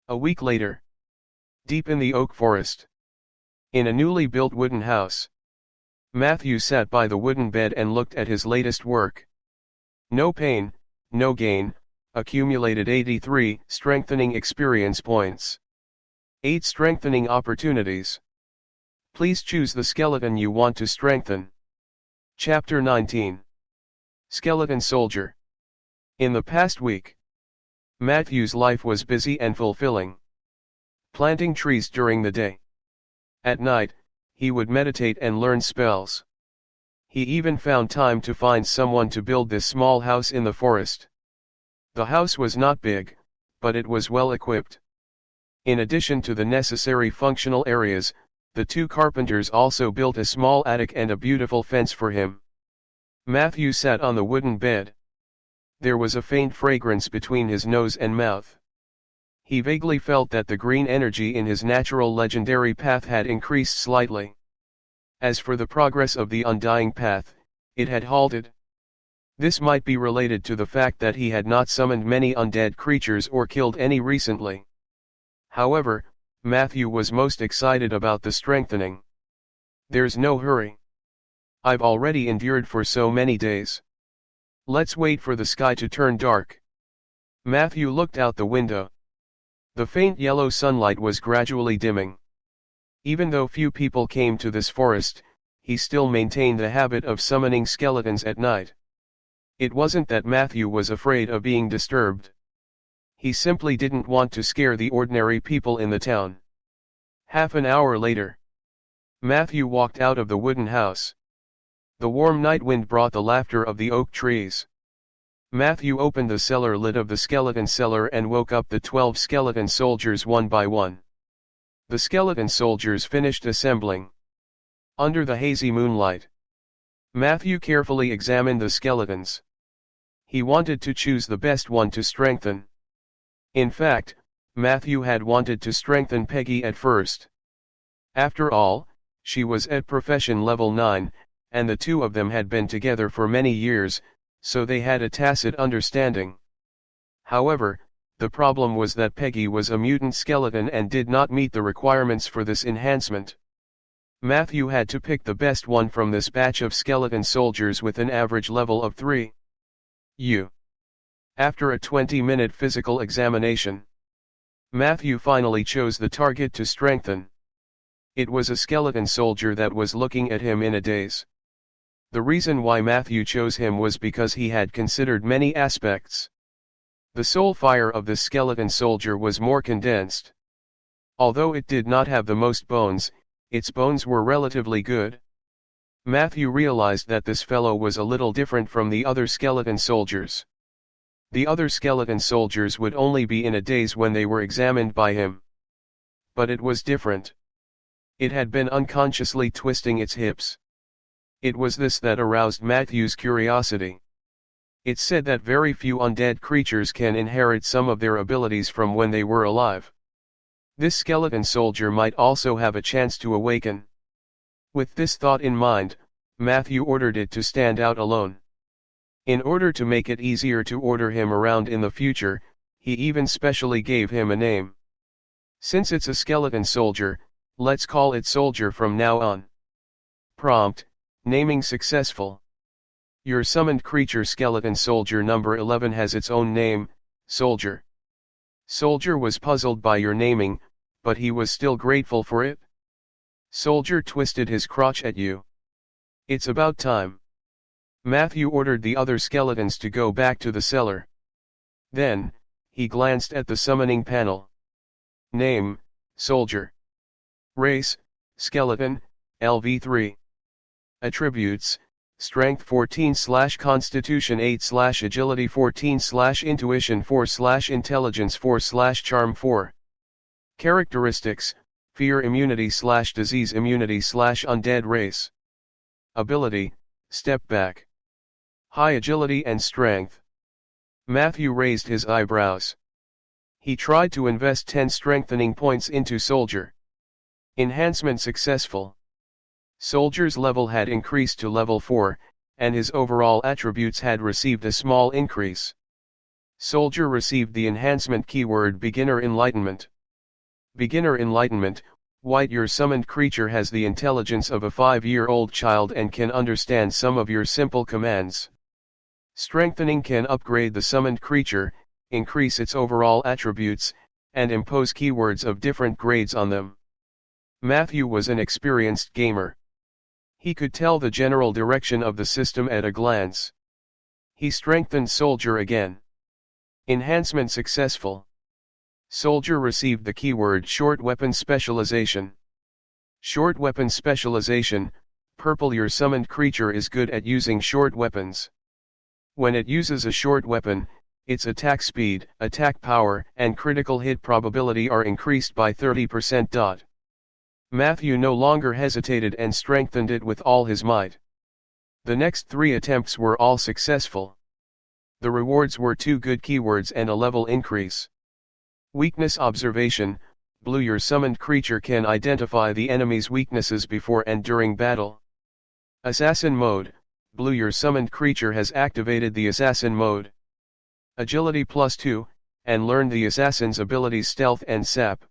A week later. Deep in the oak forest. In a newly built wooden house. Matthew sat by the wooden bed and looked at his latest work. No pain, no gain, accumulated 83 strengthening experience points. 8 strengthening opportunities. Please choose the skeleton you want to strengthen. Chapter 19. Skeleton Soldier. In the past week, Matthew's life was busy and fulfilling. Planting trees during the day. At night, he would meditate and learn spells. He even found time to find someone to build this small house in the forest. The house was not big, but it was well equipped. In addition to the necessary functional areas, the two carpenters also built a small attic and a beautiful fence for him. Matthew sat on the wooden bed. There was a faint fragrance between his nose and mouth. He vaguely felt that the green energy in his natural legendary path had increased slightly. As for the progress of the undying path, it had halted. This might be related to the fact that he had not summoned many undead creatures or killed any recently. However, Matthew was most excited about the strengthening. There's no hurry. I've already endured for so many days. Let's wait for the sky to turn dark. Matthew looked out the window. The faint yellow sunlight was gradually dimming. Even though few people came to this forest, he still maintained the habit of summoning skeletons at night. It wasn't that Matthew was afraid of being disturbed. He simply didn't want to scare the ordinary people in the town. Half an hour later, Matthew walked out of the wooden house. The warm night wind brought the laughter of the oak trees. Matthew opened the cellar lid of the skeleton cellar and woke up the 12 skeleton soldiers one by one. The skeleton soldiers finished assembling. Under the hazy moonlight, Matthew carefully examined the skeletons. He wanted to choose the best one to strengthen. In fact, Matthew had wanted to strengthen Peggy at first. After all, she was at profession level 9, and the two of them had been together for many years, so they had a tacit understanding. However, the problem was that Peggy was a mutant skeleton and did not meet the requirements for this enhancement. Matthew had to pick the best one from this batch of skeleton soldiers with an average level of 3. After a 20-minute physical examination, Matthew finally chose the target to strengthen. It was a skeleton soldier that was looking at him in a daze. The reason why Matthew chose him was because he had considered many aspects. The soul fire of this skeleton soldier was more condensed. Although it did not have the most bones, its bones were relatively good. Matthew realized that this fellow was a little different from the other skeleton soldiers. The other skeleton soldiers would only be in a daze when they were examined by him. But it was different. It had been unconsciously twisting its hips. It was this that aroused Matthew's curiosity. It said that very few undead creatures can inherit some of their abilities from when they were alive. This skeleton soldier might also have a chance to awaken. With this thought in mind, Matthew ordered it to stand out alone. In order to make it easier to order him around in the future, he even specially gave him a name. Since it's a skeleton soldier, let's call it Soldier from now on. Prompt: naming successful. Your summoned creature skeleton soldier number 11 has its own name, Soldier. Soldier was puzzled by your naming, but he was still grateful for it. Soldier twisted his crotch at you. It's about time. Matthew ordered the other skeletons to go back to the cellar. Then, he glanced at the summoning panel. Name: Soldier. Race: Skeleton, LV3. Attributes: Strength 14/Constitution 8/Agility 14/Intuition 4/Intelligence 4/Charm 4. Characteristics: Fear immunity / disease immunity / undead race. Ability: Step back. High agility and strength. Matthew raised his eyebrows. He tried to invest 10 strengthening points into Soldier. Enhancement successful. Soldier's level had increased to level 4, and his overall attributes had received a small increase. Soldier received the enhancement keyword Beginner Enlightenment. Beginner Enlightenment, White, your summoned creature has the intelligence of a 5-year-old child and can understand some of your simple commands. Strengthening can upgrade the summoned creature, increase its overall attributes, and impose keywords of different grades on them. Matthew was an experienced gamer. He could tell the general direction of the system at a glance. He strengthened Soldier again. Enhancement successful. Soldier received the keyword Short Weapon Specialization. Short Weapon Specialization, purple. Your summoned creature is good at using short weapons. When it uses a short weapon, its attack speed, attack power, and critical hit probability are increased by 30%. Matthew no longer hesitated and strengthened it with all his might. The next 3 attempts were all successful. The rewards were 2 good keywords and a level increase. Weakness Observation, blue. Your summoned creature can identify the enemy's weaknesses before and during battle. Assassin Mode, blue. Your summoned creature has activated the Assassin Mode. Agility +2, and learned the Assassin's abilities Stealth and Sap.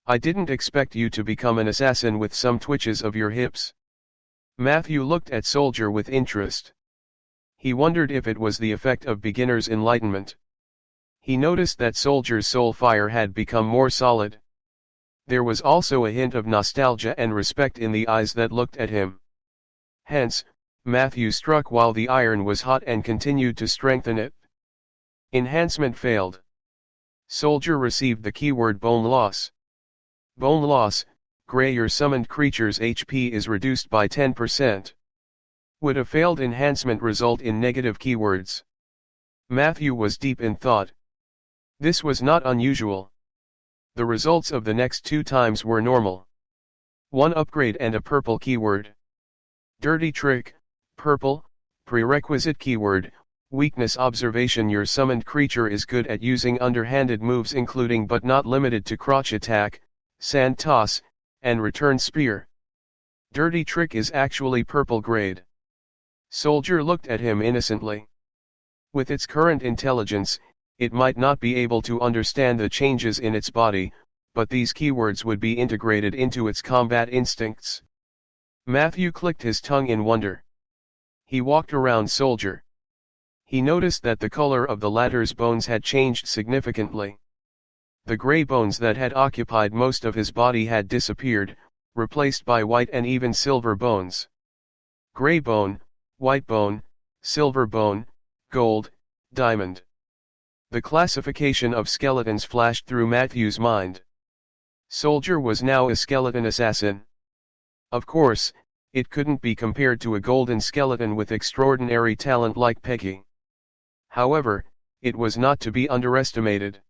I didn't expect you to become an assassin with some twitches of your hips. Matthew looked at Soldier with interest. He wondered if it was the effect of beginner's enlightenment. He noticed that Soldier's soul fire had become more solid. There was also a hint of nostalgia and respect in the eyes that looked at him. Hence, Matthew struck while the iron was hot and continued to strengthen it. Enhancement failed. Soldier received the keyword Bone Loss. Bone Loss, gray. Your summoned creature's HP is reduced by 10%. Would a failed enhancement result in negative keywords? Matthew was deep in thought. This was not unusual. The results of the next 2 times were normal. 1 upgrade and a purple keyword. Dirty Trick, purple, prerequisite keyword, Weakness Observation. Your summoned creature is good at using underhanded moves including but not limited to crotch attack, sand toss, and return spear. Dirty Trick is actually purple grade. Soldier looked at him innocently. With its current intelligence, it might not be able to understand the changes in its body, but these keywords would be integrated into its combat instincts. Matthew clicked his tongue in wonder. He walked around Soldier. He noticed that the color of the latter's bones had changed significantly. The gray bones that had occupied most of his body had disappeared, replaced by white and even silver bones. Gray bone, white bone, silver bone, gold, diamond. The classification of skeletons flashed through Matthew's mind. Soldier was now a skeleton assassin. Of course, it couldn't be compared to a golden skeleton with extraordinary talent like Peggy. However, it was not to be underestimated.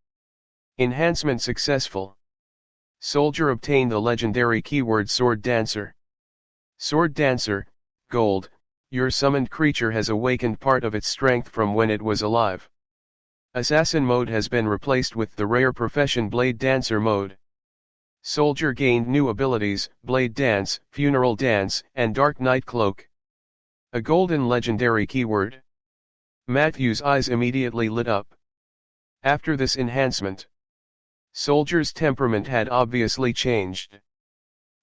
Enhancement successful. Soldier obtained the legendary keyword Sword Dancer. Sword Dancer, gold. Your summoned creature has awakened part of its strength from when it was alive. Assassin mode has been replaced with the rare profession Blade Dancer mode. Soldier gained new abilities, Blade Dance, Funeral Dance, and Dark Night Cloak. A golden legendary keyword. Matthew's eyes immediately lit up. After this enhancement, Soldier's temperament had obviously changed.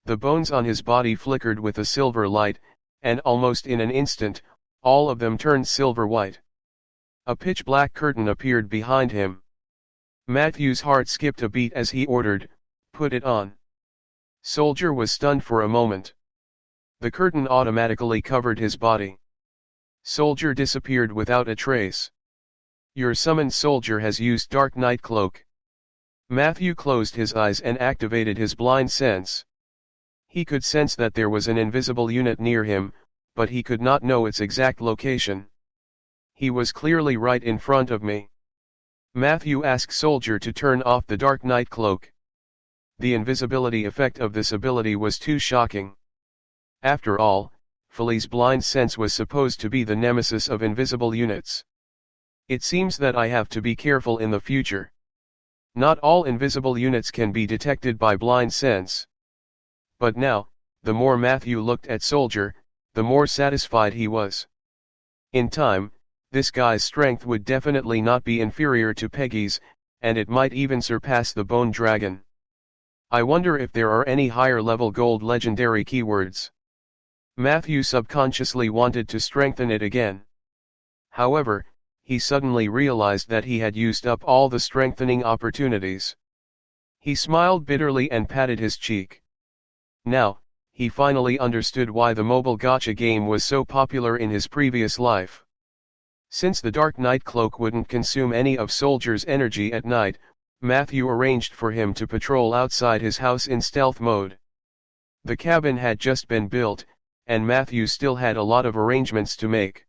The bones on his body flickered with a silver light, and almost in an instant, all of them turned silver white. A pitch-black curtain appeared behind him. Matthew's heart skipped a beat as he ordered, "Put it on." Soldier was stunned for a moment. The curtain automatically covered his body. Soldier disappeared without a trace. Your summoned soldier has used Dark Night Cloak. Matthew closed his eyes and activated his blind sense. He could sense that there was an invisible unit near him, but he could not know its exact location. He was clearly right in front of me. Matthew asked Soldier to turn off the Dark Night Cloak. The invisibility effect of this ability was too shocking. After all, Philly's blind sense was supposed to be the nemesis of invisible units. It seems that I have to be careful in the future. Not all invisible units can be detected by blind sense. But now, the more Matthew looked at Soldier, the more satisfied he was. In time, this guy's strength would definitely not be inferior to Peggy's, and it might even surpass the Bone Dragon. I wonder if there are any higher level gold legendary keywords. Matthew subconsciously wanted to strengthen it again. However, he suddenly realized that he had used up all the strengthening opportunities. He smiled bitterly and patted his cheek. Now, he finally understood why the mobile gacha game was so popular in his previous life. Since the Dark Knight cloak wouldn't consume any of Soldier's energy at night, Matthew arranged for him to patrol outside his house in stealth mode. The cabin had just been built, and Matthew still had a lot of arrangements to make.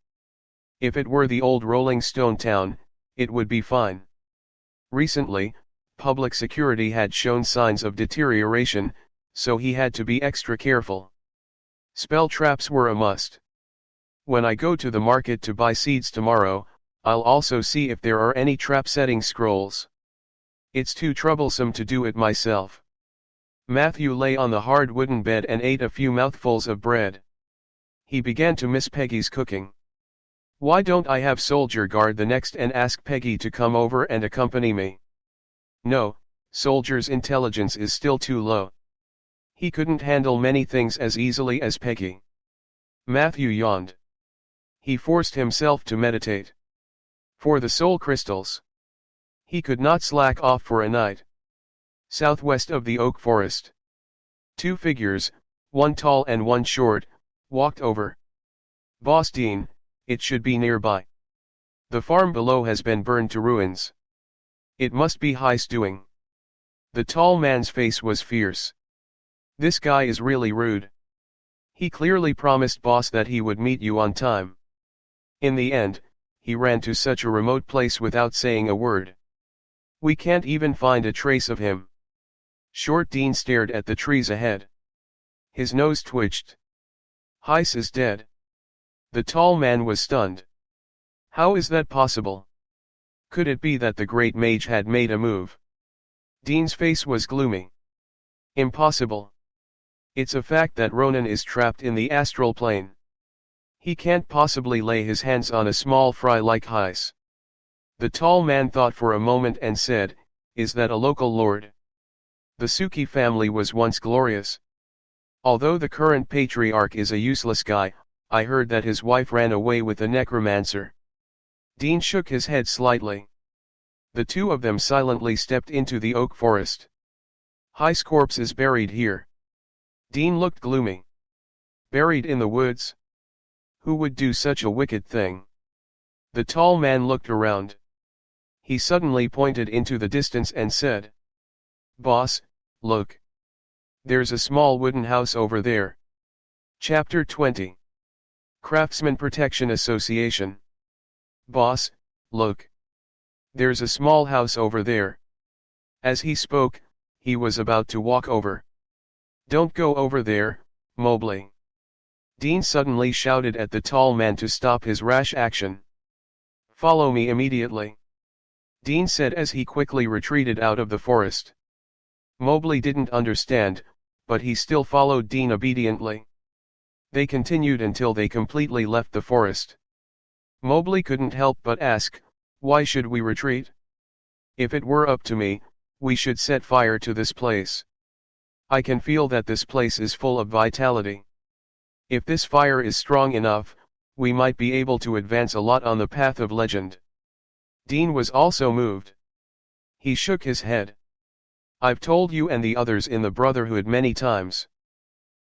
If it were the old Rolling Stone town, it would be fine. Recently, public security had shown signs of deterioration, so he had to be extra careful. Spell traps were a must. When I go to the market to buy seeds tomorrow, I'll also see if there are any trap-setting scrolls. It's too troublesome to do it myself. Matthew lay on the hard wooden bed and ate a few mouthfuls of bread. He began to miss Peggy's cooking. Why don't I have Soldier guard the next and ask Peggy to come over and accompany me? No, Soldier's intelligence is still too low. He couldn't handle many things as easily as Peggy. Matthew yawned. He forced himself to meditate. For the soul crystals. He could not slack off for a night. Southwest of the oak forest. Two figures, one tall and one short, walked over. Boss Dean, it should be nearby. The farm below has been burned to ruins. It must be Heist doing. The tall man's face was fierce. This guy is really rude. He clearly promised boss that he would meet you on time. In the end, he ran to such a remote place without saying a word. We can't even find a trace of him. Short Dean stared at the trees ahead. His nose twitched. Heist is dead. The tall man was stunned. How is that possible? Could it be that the great mage had made a move? Dean's face was gloomy. Impossible. It's a fact that Ronan is trapped in the astral plane. He can't possibly lay his hands on a small fry like Heist. The tall man thought for a moment and said, is that a local lord? The Suki family was once glorious. Although the current patriarch is a useless guy, I heard that his wife ran away with a necromancer. Dean shook his head slightly. The two of them silently stepped into the oak forest. Heist's corpse is buried here. Dean looked gloomy. Buried in the woods? Who would do such a wicked thing? The tall man looked around. He suddenly pointed into the distance and said, Boss, look. There's a small wooden house over there. Chapter 20. Craftsman Protection Association. Boss, look. There's a small house over there. As he spoke, he was about to walk over. Don't go over there, Mobley. Dean suddenly shouted at the tall man to stop his rash action. Follow me immediately. Dean said as he quickly retreated out of the forest. Mobley didn't understand, but he still followed Dean obediently. They continued until they completely left the forest. Mobley couldn't help but ask, why should we retreat? If it were up to me, we should set fire to this place. I can feel that this place is full of vitality. If this fire is strong enough, we might be able to advance a lot on the path of legend. Dean was also moved. He shook his head. I've told you and the others in the Brotherhood many times.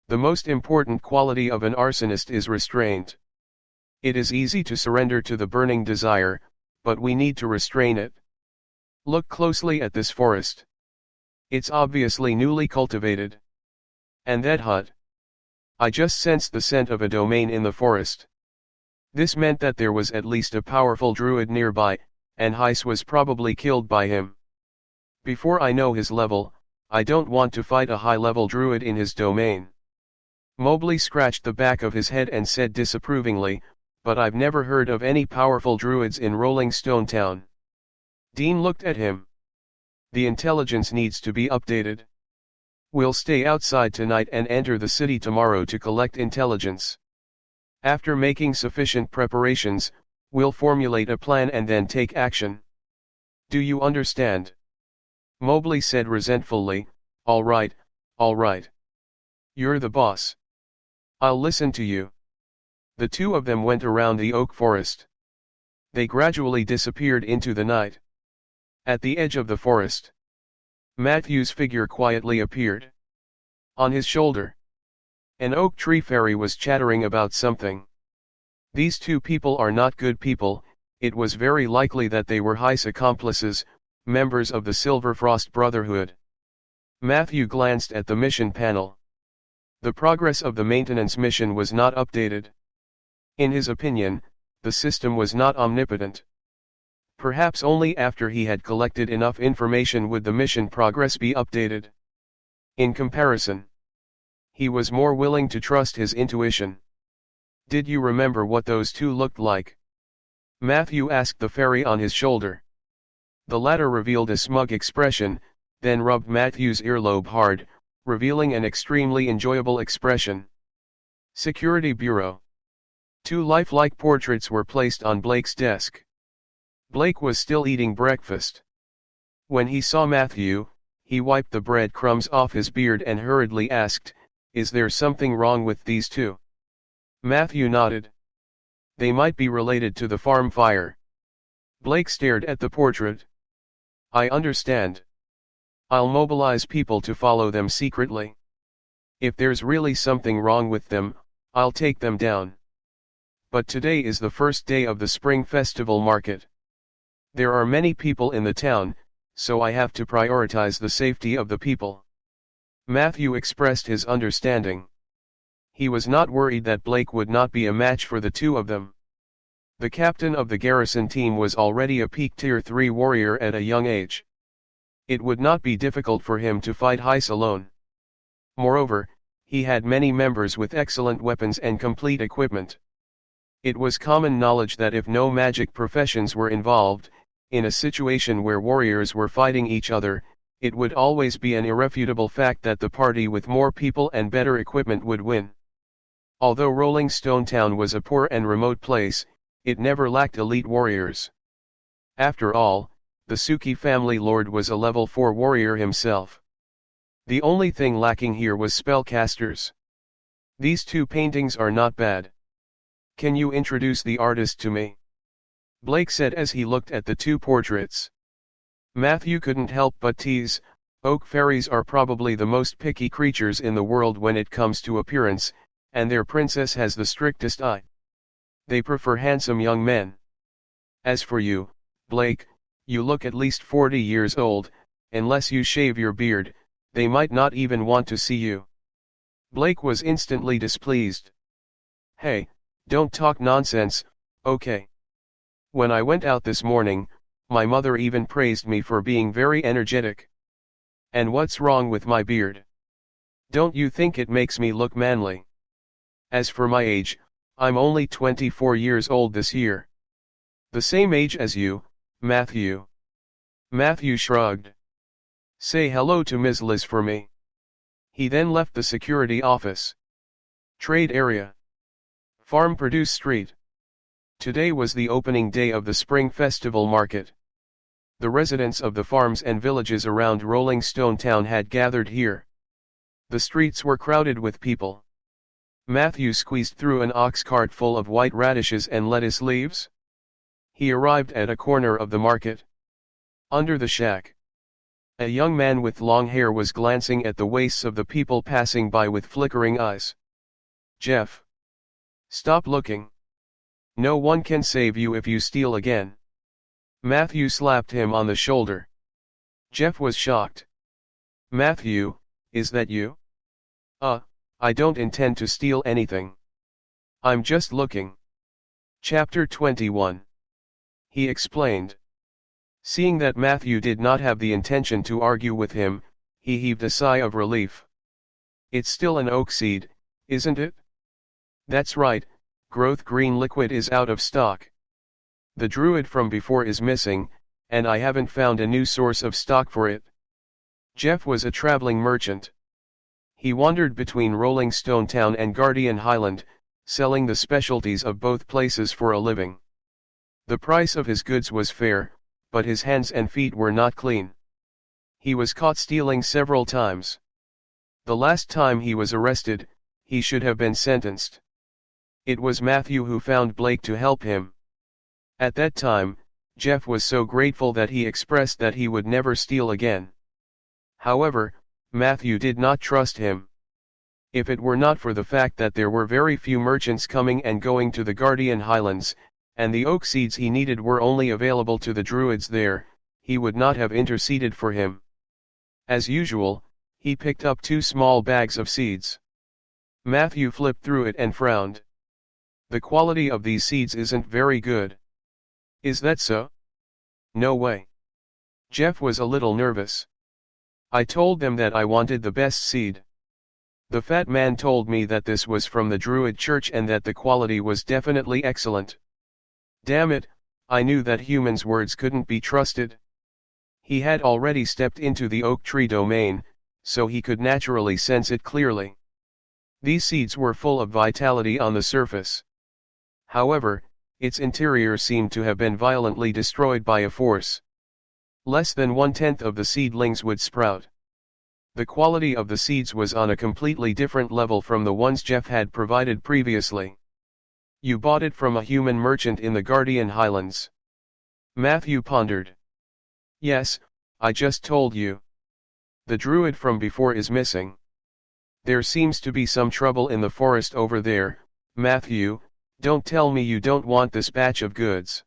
The most important quality of an arsonist is restraint. It is easy to surrender to the burning desire, but we need to restrain it. Look closely at this forest. It's obviously newly cultivated. And that hut. I just sensed the scent of a domain in the forest. This meant that there was at least a powerful druid nearby, and Heist was probably killed by him. Before I know his level, I don't want to fight a high-level druid in his domain. Mobley scratched the back of his head and said disapprovingly, but I've never heard of any powerful druids in Rolling Stone Town. Dean looked at him. The intelligence needs to be updated. We'll stay outside tonight and enter the city tomorrow to collect intelligence. After making sufficient preparations, we'll formulate a plan and then take action. Do you understand? Mobley said resentfully, Alright, alright. You're the boss. I'll listen to you. The two of them went around the oak forest. They gradually disappeared into the night. At the edge of the forest, Matthew's figure quietly appeared. On his shoulder, an oak tree fairy was chattering about something. These two people are not good people. It was very likely that they were Heist accomplices, members of the Silverfrost Brotherhood. Matthew glanced at the mission panel. The progress of the maintenance mission was not updated. In his opinion, the system was not omnipotent. Perhaps only after he had collected enough information would the mission progress be updated. In comparison, he was more willing to trust his intuition. Did you remember what those two looked like? Matthew asked the fairy on his shoulder. The latter revealed a smug expression, then rubbed Matthew's earlobe hard, revealing an extremely enjoyable expression. Security Bureau. Two lifelike portraits were placed on Blake's desk. Blake was still eating breakfast. When he saw Matthew, he wiped the breadcrumbs off his beard and hurriedly asked, "Is there something wrong with these two?" Matthew nodded. "They might be related to the farm fire." Blake stared at the portrait. "I understand. I'll mobilize people to follow them secretly. If there's really something wrong with them, I'll take them down. But today is the first day of the spring festival market. There are many people in the town, so I have to prioritize the safety of the people." Matthew expressed his understanding. He was not worried that Blake would not be a match for the two of them. The captain of the garrison team was already a peak tier 3 warrior at a young age. It would not be difficult for him to fight Heist alone. Moreover, he had many members with excellent weapons and complete equipment. It was common knowledge that if no magic professions were involved, in a situation where warriors were fighting each other, it would always be an irrefutable fact that the party with more people and better equipment would win. Although Rolling Stone Town was a poor and remote place, it never lacked elite warriors. After all, the Suki family lord was a level 4 warrior himself. The only thing lacking here was spellcasters. These two paintings are not bad. Can you introduce the artist to me? Blake said as he looked at the two portraits. Matthew couldn't help but tease. Oak fairies are probably the most picky creatures in the world when it comes to appearance, and their princess has the strictest eye. They prefer handsome young men. As for you, Blake, you look at least 40 years old. Unless you shave your beard, they might not even want to see you. Blake was instantly displeased. Hey, don't talk nonsense, okay? When I went out this morning, my mother even praised me for being very energetic. And what's wrong with my beard? Don't you think it makes me look manly? As for my age, I'm only 24 years old this year. The same age as you, Matthew. Matthew shrugged. Say hello to Ms. Liz for me. He then left the security office. Trade area. Farm Produce Street. Today was the opening day of the Spring Festival Market. The residents of the farms and villages around Rolling Stone Town had gathered here. The streets were crowded with people. Matthew squeezed through an ox cart full of white radishes and lettuce leaves. He arrived at a corner of the market. Under the shack, a young man with long hair was glancing at the waists of the people passing by with flickering eyes. Jeff. Stop looking. No one can save you if you steal again. Matthew slapped him on the shoulder. Jeff was shocked. Matthew, is that you? I don't intend to steal anything. I'm just looking. Chapter 21. He explained. Seeing that Matthew did not have the intention to argue with him, he heaved a sigh of relief. It's still an oak seed, isn't it? That's right, growth green liquid is out of stock. The druid from before is missing, and I haven't found a new source of stock for it. Jeff was a traveling merchant. He wandered between Rolling Stone Town and Guardian Highland, selling the specialties of both places for a living. The price of his goods was fair, but his hands and feet were not clean. He was caught stealing several times. The last time he was arrested, he should have been sentenced. It was Matthew who found Blake to help him. At that time, Jeff was so grateful that he expressed that he would never steal again. However, Matthew did not trust him. If it were not for the fact that there were very few merchants coming and going to the Guardian Highlands, and the oak seeds he needed were only available to the Druids there, he would not have interceded for him. As usual, he picked up 2 small bags of seeds. Matthew flipped through it and frowned. The quality of these seeds isn't very good. Is that so? No way. Jeff was a little nervous. I told them that I wanted the best seed. The fat man told me that this was from the Druid Church and that the quality was definitely excellent. Damn it, I knew that humans' words couldn't be trusted. He had already stepped into the oak tree domain, so he could naturally sense it clearly. These seeds were full of vitality on the surface. However, its interior seemed to have been violently destroyed by a force. Less than 1/10 of the seedlings would sprout. The quality of the seeds was on a completely different level from the ones Jeff had provided previously. You bought it from a human merchant in the Guardian Highlands. Matthew pondered. Yes, I just told you. The druid from before is missing. There seems to be some trouble in the forest over there. Matthew, don't tell me you don't want this batch of goods.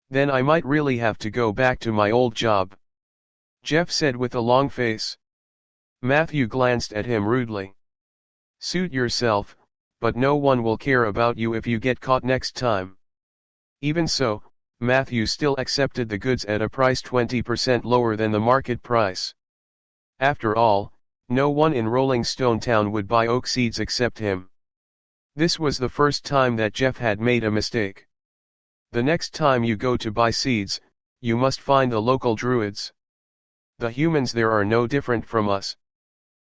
Then I might really have to go back to my old job. Jeff said with a long face. Matthew glanced at him rudely. Suit yourself, but no one will care about you if you get caught next time. Even so, Matthew still accepted the goods at a price 20% lower than the market price. After all, no one in Rolling Stone Town would buy oak seeds except him. This was the first time that Jeff had made a mistake. The next time you go to buy seeds, you must find the local druids. The humans there are no different from us.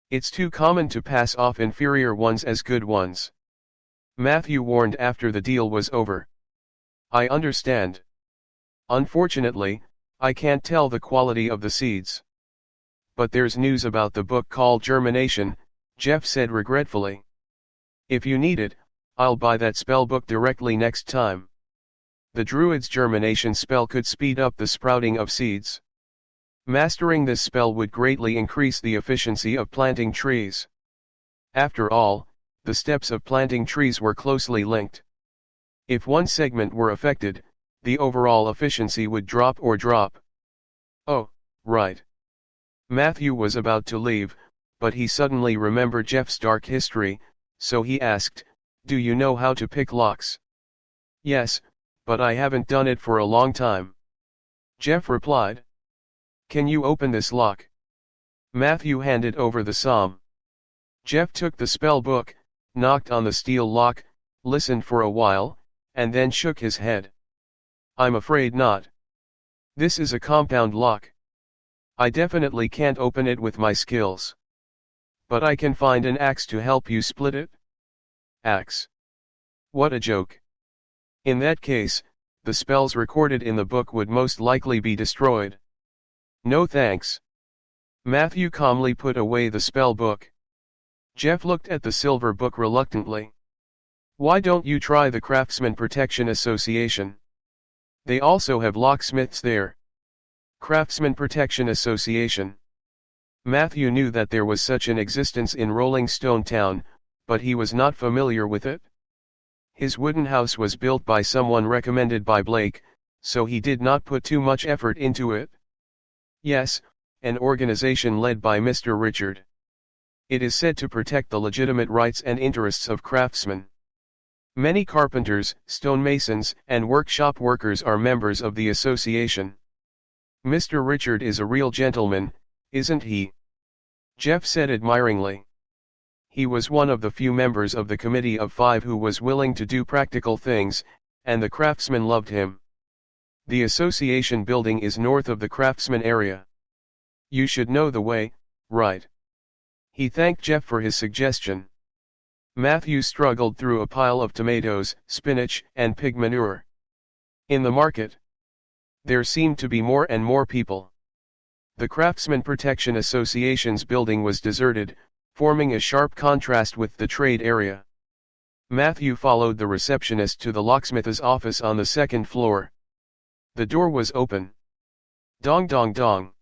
It's too common to pass off inferior ones as good ones. Matthew warned after the deal was over. I understand. Unfortunately, I can't tell the quality of the seeds. But there's news about the book called Germination, Jeff said regretfully. If you need it, I'll buy that spell book directly next time. The druid's germination spell could speed up the sprouting of seeds. Mastering this spell would greatly increase the efficiency of planting trees. After all, the steps of planting trees were closely linked. If one segment were affected, the overall efficiency would drop. Oh, right. Matthew was about to leave, but he suddenly remembered Jeff's dark history, so he asked, "Do you know how to pick locks?" "Yes, but I haven't done it for a long time." Jeff replied. "Can you open this lock?" Matthew handed over the psalm. Jeff took the spell book, knocked on the steel lock, listened for a while, and then shook his head. "I'm afraid not. This is a compound lock. I definitely can't open it with my skills. But I can find an axe to help you split it." Axe? What a joke. In that case, the spells recorded in the book would most likely be destroyed. No thanks. Matthew calmly put away the spell book. Jeff looked at the silver book reluctantly. "Why don't you try the Craftsman Protection Association? They also have locksmiths there." Craftsman Protection Association. Matthew knew that there was such an existence in Rolling Stone Town, but he was not familiar with it. His wooden house was built by someone recommended by Blake, so he did not put too much effort into it. Yes, an organization led by Mr. Richard. It is said to protect the legitimate rights and interests of craftsmen. Many carpenters, stonemasons, and workshop workers are members of the association. Mr. Richard is a real gentleman, isn't he? Jeff said admiringly. He was one of the few members of the committee of 5 who was willing to do practical things, and the craftsmen loved him. The association building is north of the craftsman area. You should know the way, right? He thanked Jeff for his suggestion. Matthew struggled through a pile of tomatoes, spinach, and pig manure. In the market, there seemed to be more and more people. The Craftsman Protection Association's building was deserted, forming a sharp contrast with the trade area. Matthew followed the receptionist to the locksmith's office on the second floor. The door was open. Dong dong dong.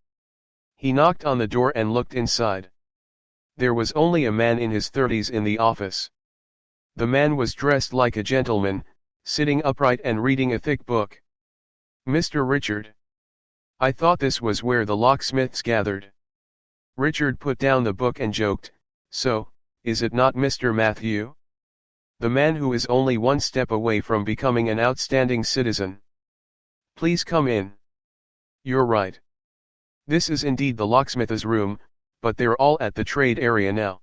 He knocked on the door and looked inside. There was only a man in his 30s in the office. The man was dressed like a gentleman, sitting upright and reading a thick book. "Mr. Richard. I thought this was where the locksmiths gathered." Richard put down the book and joked, "So, is it not Mr. Matthew? The man who is only one step away from becoming an outstanding citizen. Please come in." "You're right. This is indeed the locksmith's room, but they're all at the trade area now.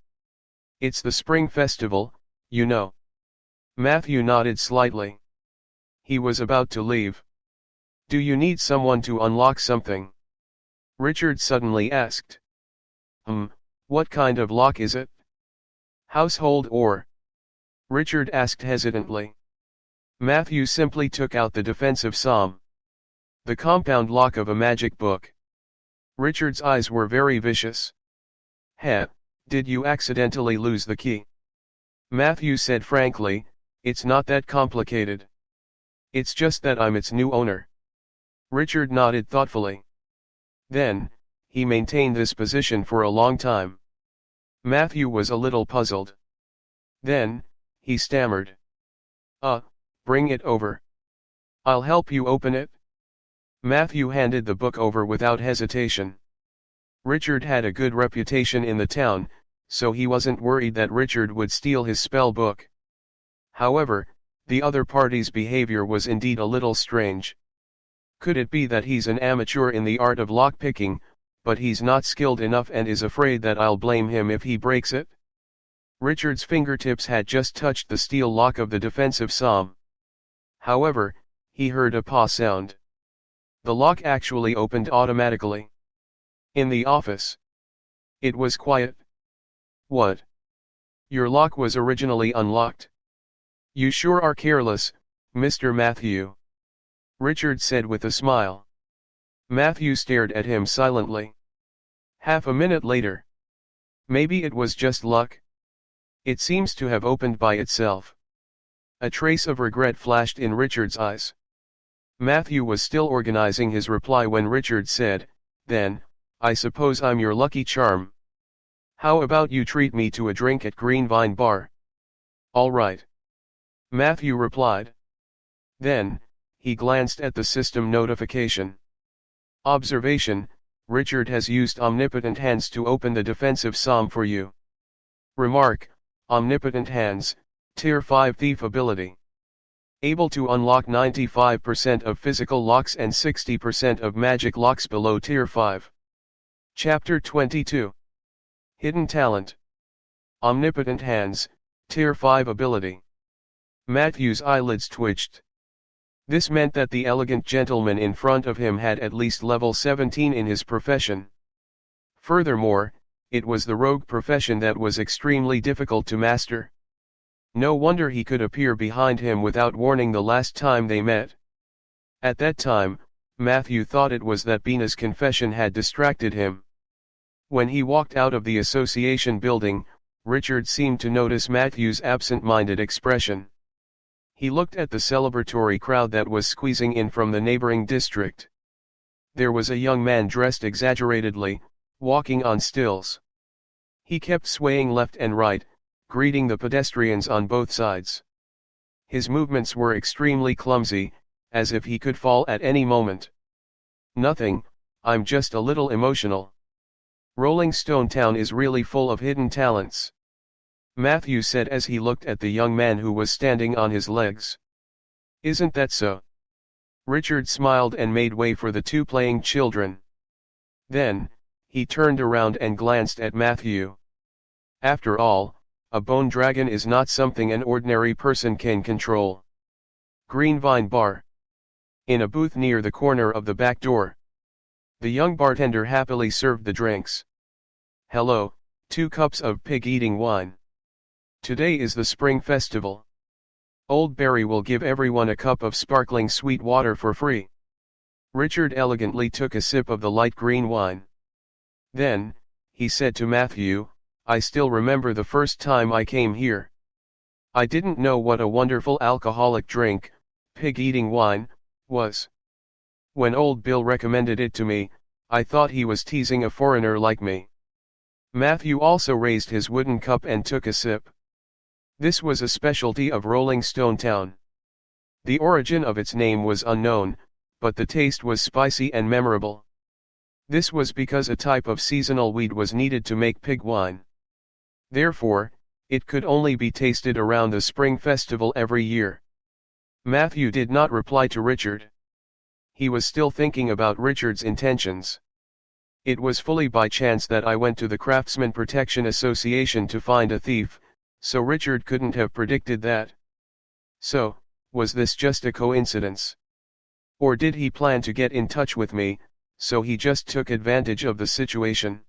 It's the spring festival, you know." Matthew nodded slightly. He was about to leave. "Do you need someone to unlock something?" Richard suddenly asked. What kind of lock is it? Household or?" Richard asked hesitantly. Matthew simply took out the defensive psalm. The compound lock of a magic book. Richard's eyes were very vicious. "Heh, did you accidentally lose the key?" Matthew said frankly, "It's not that complicated. It's just that I'm its new owner." Richard nodded thoughtfully. Then, he maintained this position for a long time. Matthew was a little puzzled. Then, he stammered. Bring it over. I'll help you open it." Matthew handed the book over without hesitation. Richard had a good reputation in the town, so he wasn't worried that Richard would steal his spell book. However, the other party's behavior was indeed a little strange. Could it be that he's an amateur in the art of lockpicking, but he's not skilled enough and is afraid that I'll blame him if he breaks it? Richard's fingertips had just touched the steel lock of the defensive psalm. However, he heard a paw sound. The lock actually opened automatically. In the office. It was quiet. "What? Your lock was originally unlocked? You sure are careless, Mr. Matthew," Richard said with a smile. Matthew stared at him silently. Half a minute later. "Maybe it was just luck. It seems to have opened by itself." A trace of regret flashed in Richard's eyes. Matthew was still organizing his reply when Richard said, "Then, I suppose I'm your lucky charm. How about you treat me to a drink at Green Vine Bar?" "All right," Matthew replied. Then, he glanced at the system notification. Observation: Richard has used Omnipotent Hands to open the defensive psalm for you. Remark: Omnipotent Hands, Tier 5 Thief ability. Able to unlock 95% of physical locks and 60% of magic locks below Tier 5. Chapter 22. Hidden Talent. Omnipotent Hands, Tier 5 ability. Matthew's eyelids twitched. This meant that the elegant gentleman in front of him had at least level 17 in his profession. Furthermore, it was the rogue profession that was extremely difficult to master. No wonder he could appear behind him without warning the last time they met. At that time, Matthew thought it was that Bina's confession had distracted him. When he walked out of the association building, Richard seemed to notice Matthew's absent-minded expression. He looked at the celebratory crowd that was squeezing in from the neighboring district. There was a young man dressed exaggeratedly, walking on stilts. He kept swaying left and right, greeting the pedestrians on both sides. His movements were extremely clumsy, as if he could fall at any moment. "Nothing, I'm just a little emotional. Rolling Stone Town is really full of hidden talents," Matthew said as he looked at the young man who was standing on his legs. "Isn't that so?" Richard smiled and made way for the two playing children. Then, he turned around and glanced at Matthew. After all, a bone dragon is not something an ordinary person can control. Green Vine Bar. In a booth near the corner of the back door. The young bartender happily served the drinks. "Hello, 2 cups of pig-eating wine. Today is the spring festival. Old Barry will give everyone a cup of sparkling sweet water for free." Richard elegantly took a sip of the light green wine. Then, he said to Matthew, I still remember the first time I came here. I didn't know what a wonderful alcoholic drink, pig-eating wine, was. When old Bill recommended it to me, I thought he was teasing a foreigner like me. Matthew also raised his wooden cup and took a sip. This was a specialty of Rolling Stone Town. The origin of its name was unknown, but the taste was spicy and memorable. This was because a type of seasonal weed was needed to make pig wine. Therefore, it could only be tasted around the spring festival every year. Matthew did not reply to Richard. He was still thinking about Richard's intentions. It was fully by chance that I went to the Craftsman Protection Association to find a thief, so Richard couldn't have predicted that. So, was this just a coincidence? Or did he plan to get in touch with me, so he just took advantage of the situation?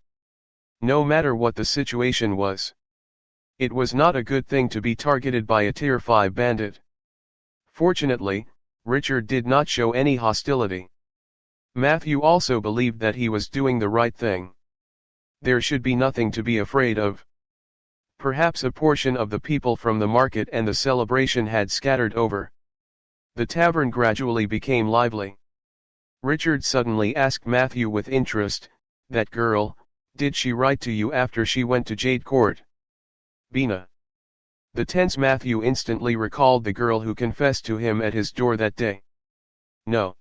No matter what the situation was, it was not a good thing to be targeted by a Tier 5 bandit. Fortunately, Richard did not show any hostility. Matthew also believed that he was doing the right thing. There should be nothing to be afraid of. Perhaps a portion of the people from the market and the celebration had scattered over. The tavern gradually became lively. Richard suddenly asked Matthew with interest, that girl, did she write to you after she went to Jade Court? Bina. The tense Matthew instantly recalled the girl who confessed to him at his door that day. No.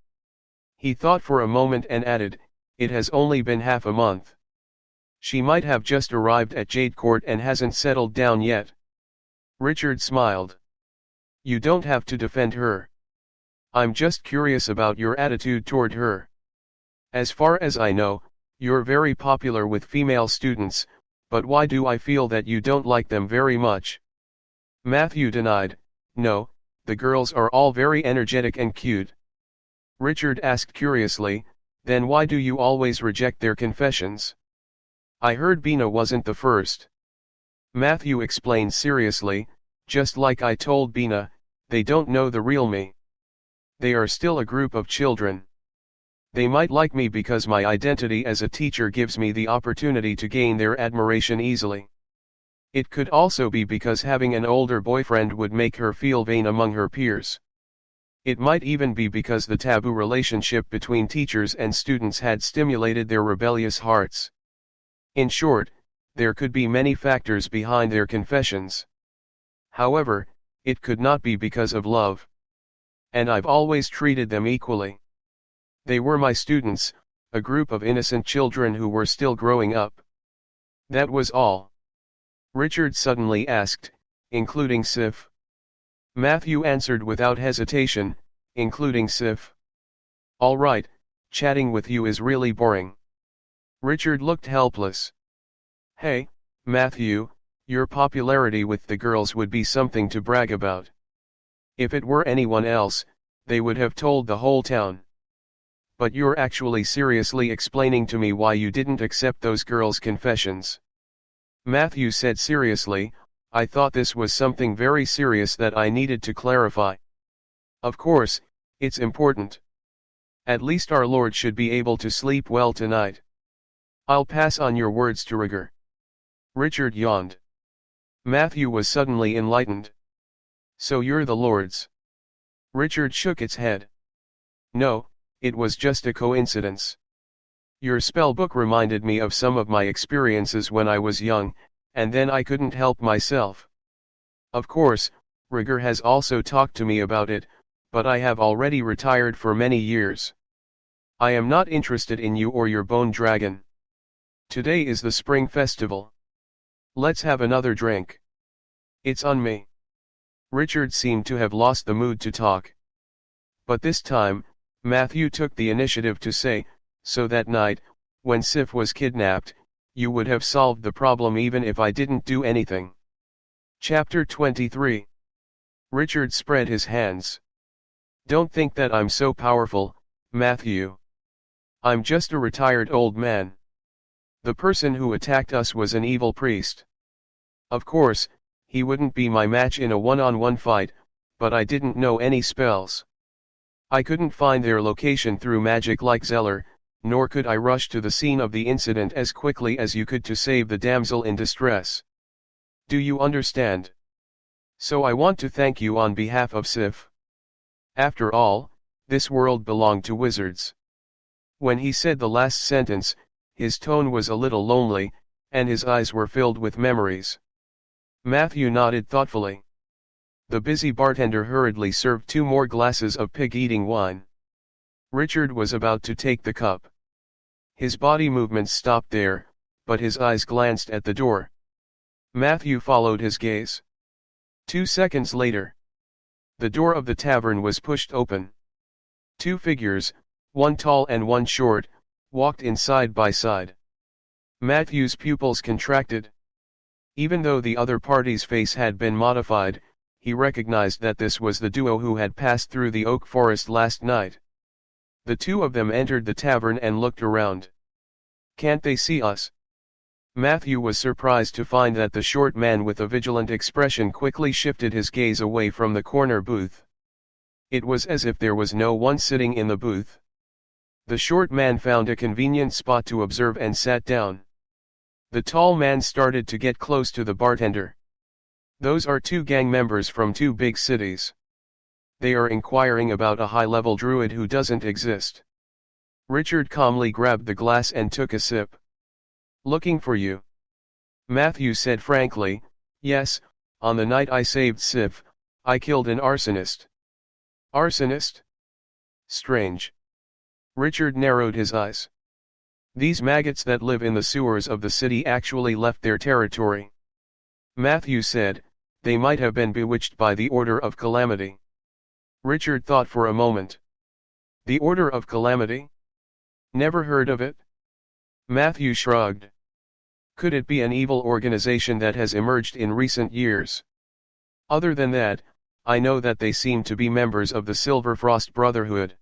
He thought for a moment and added, it has only been half a month. She might have just arrived at Jade Court and hasn't settled down yet. Richard smiled. You don't have to defend her. I'm just curious about your attitude toward her. As far as I know, you're very popular with female students, but why do I feel that you don't like them very much? Matthew denied, no, the girls are all very energetic and cute. Richard asked curiously, then why do you always reject their confessions? I heard Bina wasn't the first. Matthew explained seriously, just like I told Bina, they don't know the real me. They are still a group of children. They might like me because my identity as a teacher gives me the opportunity to gain their admiration easily. It could also be because having an older boyfriend would make her feel vain among her peers. It might even be because the taboo relationship between teachers and students had stimulated their rebellious hearts. In short, there could be many factors behind their confessions. However, it could not be because of love. And I've always treated them equally. They were my students, a group of innocent children who were still growing up. That was all. Richard suddenly asked, including Sif? Matthew answered without hesitation, including Sif. All right, chatting with you is really boring. Richard looked helpless. Hey, Matthew, your popularity with the girls would be something to brag about. If it were anyone else, they would have told the whole town. But you're actually seriously explaining to me why you didn't accept those girls' confessions. Matthew said seriously, I thought this was something very serious that I needed to clarify. Of course, it's important. At least our Lord should be able to sleep well tonight. I'll pass on your words to Rigor. Richard yawned. Matthew was suddenly enlightened. So you're the Lord's. Richard shook its head. No, it was just a coincidence. Your spellbook reminded me of some of my experiences when I was young, and then I couldn't help myself. Of course, Rigor has also talked to me about it, but I have already retired for many years. I am not interested in you or your bone dragon. Today is the spring festival. Let's have another drink. It's on me. Richard seemed to have lost the mood to talk. But this time, Matthew took the initiative to say, so that night, when Sif was kidnapped, you would have solved the problem even if I didn't do anything. Chapter 23. Richard spread his hands. Don't think that I'm so powerful, Matthew. I'm just a retired old man. The person who attacked us was an evil priest. Of course, he wouldn't be my match in a one-on-one fight, but I didn't know any spells. I couldn't find their location through magic like Zeller, nor could I rush to the scene of the incident as quickly as you could to save the damsel in distress. Do you understand? So I want to thank you on behalf of Sif. After all, this world belonged to wizards. When he said the last sentence, his tone was a little lonely, and his eyes were filled with memories. Matthew nodded thoughtfully. The busy bartender hurriedly served 2 more glasses of pig-eating wine. Richard was about to take the cup. His body movements stopped there, but his eyes glanced at the door. Matthew followed his gaze. 2 seconds later, the door of the tavern was pushed open. 2 figures, one tall and one short, walked in side by side. Matthew's pupils contracted. Even though the other party's face had been modified, he recognized that this was the duo who had passed through the oak forest last night. The 2 of them entered the tavern and looked around. Can't they see us? Matthew was surprised to find that the short man with a vigilant expression quickly shifted his gaze away from the corner booth. It was as if there was no one sitting in the booth. The short man found a convenient spot to observe and sat down. The tall man started to get close to the bartender. Those are 2 gang members from 2 big cities. They are inquiring about a high-level druid who doesn't exist. Richard calmly grabbed the glass and took a sip. Looking for you. Matthew said frankly, yes, on the night I saved Sif, I killed an arsonist. Arsonist? Strange. Richard narrowed his eyes. These maggots that live in the sewers of the city actually left their territory. Matthew said, they might have been bewitched by the Order of Calamity. Richard thought for a moment. The Order of Calamity? Never heard of it? Matthew shrugged. Could it be an evil organization that has emerged in recent years? Other than that, I know that they seem to be members of the Silverfrost Brotherhood.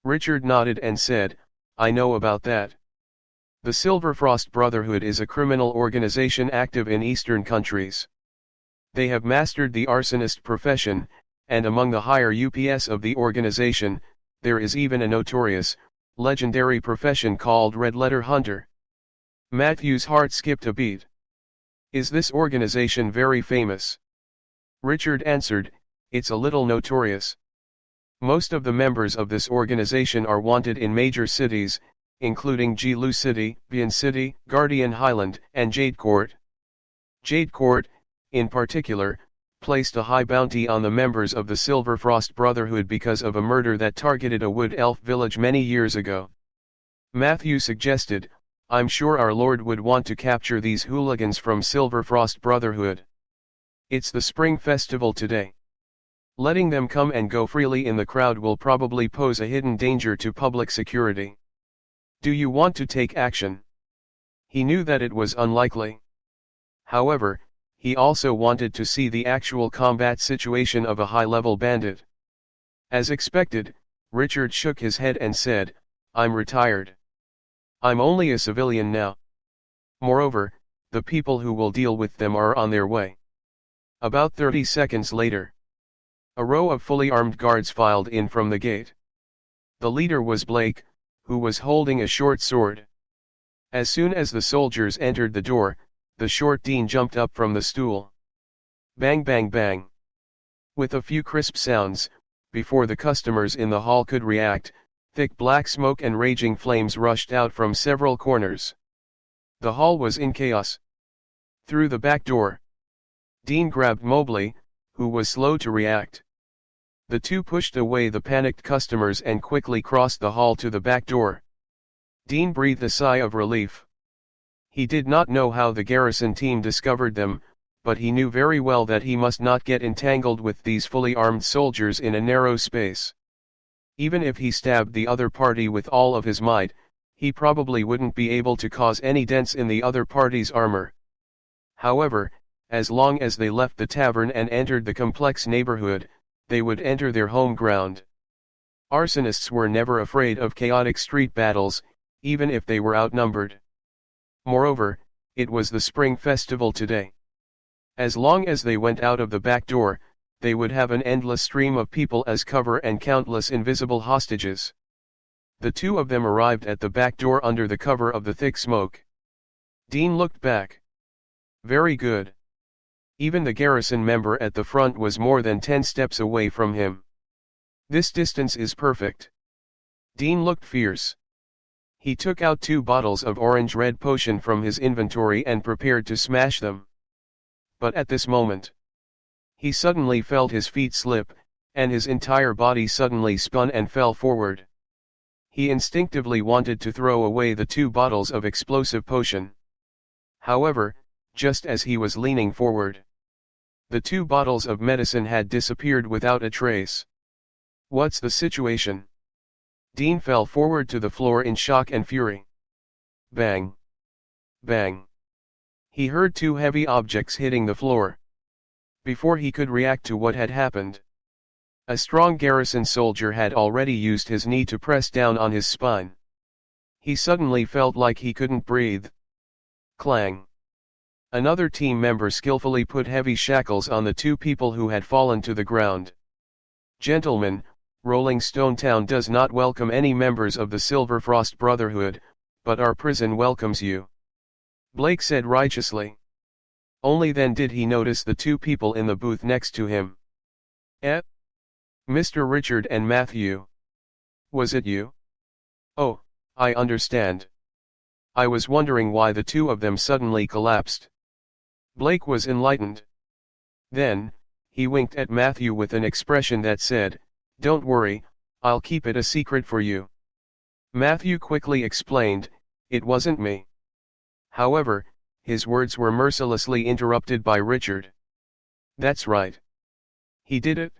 Richard nodded and said, I know about that. The Silverfrost Brotherhood is a criminal organization active in Eastern countries. They have mastered the arsonist profession, and among the higher UPS of the organization, there is even a notorious, legendary profession called Red Letter Hunter. Matthew's heart skipped a beat. Is this organization very famous? Richard answered, it's a little notorious. Most of the members of this organization are wanted in major cities, including Jilu City, Bien City, Guardian Highland, and Jade Court. Jade Court, in particular, placed a high bounty on the members of the Silverfrost Brotherhood because of a murder that targeted a wood elf village many years ago. Matthew suggested, I'm sure our Lord would want to capture these hooligans from Silverfrost Brotherhood. It's the spring festival today. Letting them come and go freely in the crowd will probably pose a hidden danger to public security. Do you want to take action? He knew that it was unlikely. However, he also wanted to see the actual combat situation of a high-level bandit. As expected, Richard shook his head and said, I'm retired. I'm only a civilian now. Moreover, the people who will deal with them are on their way. About 30 seconds later, a row of fully armed guards filed in from the gate. The leader was Blake, who was holding a short sword. As soon as the soldiers entered the door, the short dean jumped up from the stool. Bang bang bang. With a few crisp sounds, before the customers in the hall could react, thick black smoke and raging flames rushed out from several corners. The hall was in chaos. Through the back door, Dean grabbed Mobley, who was slow to react. The 2 pushed away the panicked customers and quickly crossed the hall to the back door. Dean breathed a sigh of relief. He did not know how the garrison team discovered them, but he knew very well that he must not get entangled with these fully armed soldiers in a narrow space. Even if he stabbed the other party with all of his might, he probably wouldn't be able to cause any dents in the other party's armor. However, as long as they left the tavern and entered the complex neighborhood, they would enter their home ground. Arsonists were never afraid of chaotic street battles, even if they were outnumbered. Moreover, it was the spring festival today. As long as they went out of the back door, they would have an endless stream of people as cover and countless invisible hostages. The two of them arrived at the back door under the cover of the thick smoke. Dean looked back. Very good. Even the garrison member at the front was more than 10 steps away from him. This distance is perfect. Dean looked fierce. He took out 2 bottles of orange-red potion from his inventory and prepared to smash them. But at this moment, he suddenly felt his feet slip, and his entire body suddenly spun and fell forward. He instinctively wanted to throw away the 2 bottles of explosive potion. However, just as he was leaning forward, the 2 bottles of medicine had disappeared without a trace. What's the situation? Dean fell forward to the floor in shock and fury. Bang! Bang! He heard 2 heavy objects hitting the floor. Before he could react to what had happened, a strong garrison soldier had already used his knee to press down on his spine. He suddenly felt like he couldn't breathe. Clang! Another team member skillfully put heavy shackles on the 2 people who had fallen to the ground. Gentlemen, Rolling Stone Town does not welcome any members of the Silverfrost Brotherhood, but our prison welcomes you. Blake said righteously. Only then did he notice the 2 people in the booth next to him. Mr. Richard and Matthew. Was it you? Oh, I understand. I was wondering why the 2 of them suddenly collapsed. Blake was enlightened. Then, he winked at Matthew with an expression that said, "Don't worry, I'll keep it a secret for you." Matthew quickly explained, "It wasn't me." However, his words were mercilessly interrupted by Richard. "That's right. He did it?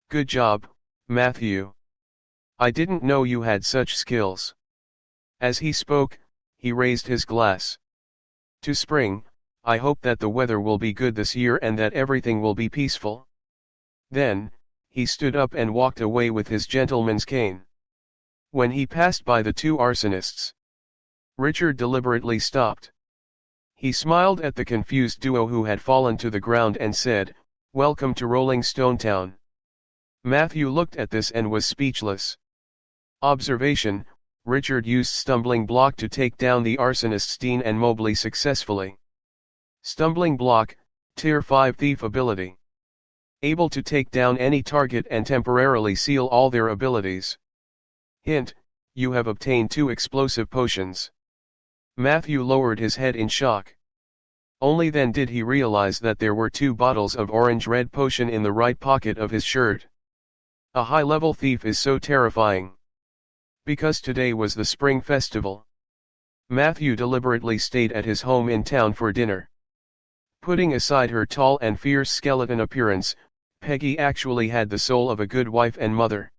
Good job, Matthew. I didn't know you had such skills." As he spoke, he raised his glass. "To spring, I hope that the weather will be good this year and that everything will be peaceful." Then, he stood up and walked away with his gentleman's cane. When he passed by the 2 arsonists, Richard deliberately stopped. He smiled at the confused duo who had fallen to the ground and said, "Welcome to Rolling Stone Town." Matthew looked at this and was speechless. Observation: Richard used Stumbling Block to take down the arsonists Dean and Mobley successfully. Stumbling Block, Tier 5 Thief ability. Able to take down any target and temporarily seal all their abilities. Hint: you have obtained 2 explosive potions. Matthew lowered his head in shock. Only then did he realize that there were 2 bottles of orange-red potion in the right pocket of his shirt. A high-level thief is so terrifying. Because today was the spring festival, Matthew deliberately stayed at his home in town for dinner. Putting aside her tall and fierce skeleton appearance, Peggy actually had the soul of a good wife and mother.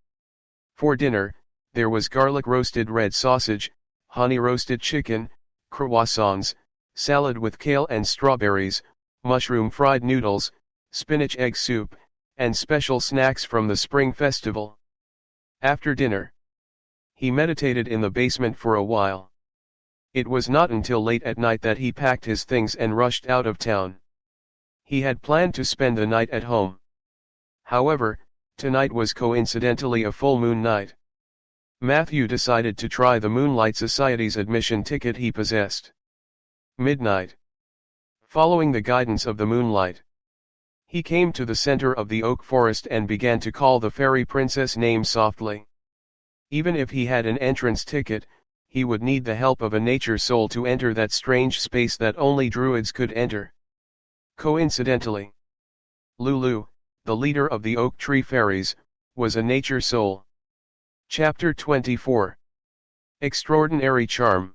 For dinner, there was garlic roasted red sausage, honey roasted chicken, croissants, salad with kale and strawberries, mushroom fried noodles, spinach egg soup, and special snacks from the spring festival. After dinner, he meditated in the basement for a while. It was not until late at night that he packed his things and rushed out of town. He had planned to spend the night at home. However, tonight was coincidentally a full moon night. Matthew decided to try the Moonlight Society's admission ticket he possessed. Midnight. Following the guidance of the moonlight, he came to the center of the oak forest and began to call the fairy princess name softly. Even if he had an entrance ticket, he would need the help of a nature soul to enter that strange space that only druids could enter. Coincidentally, Lulu, the leader of the Oak Tree Fairies, was a nature soul. Chapter 24. Extraordinary Charm.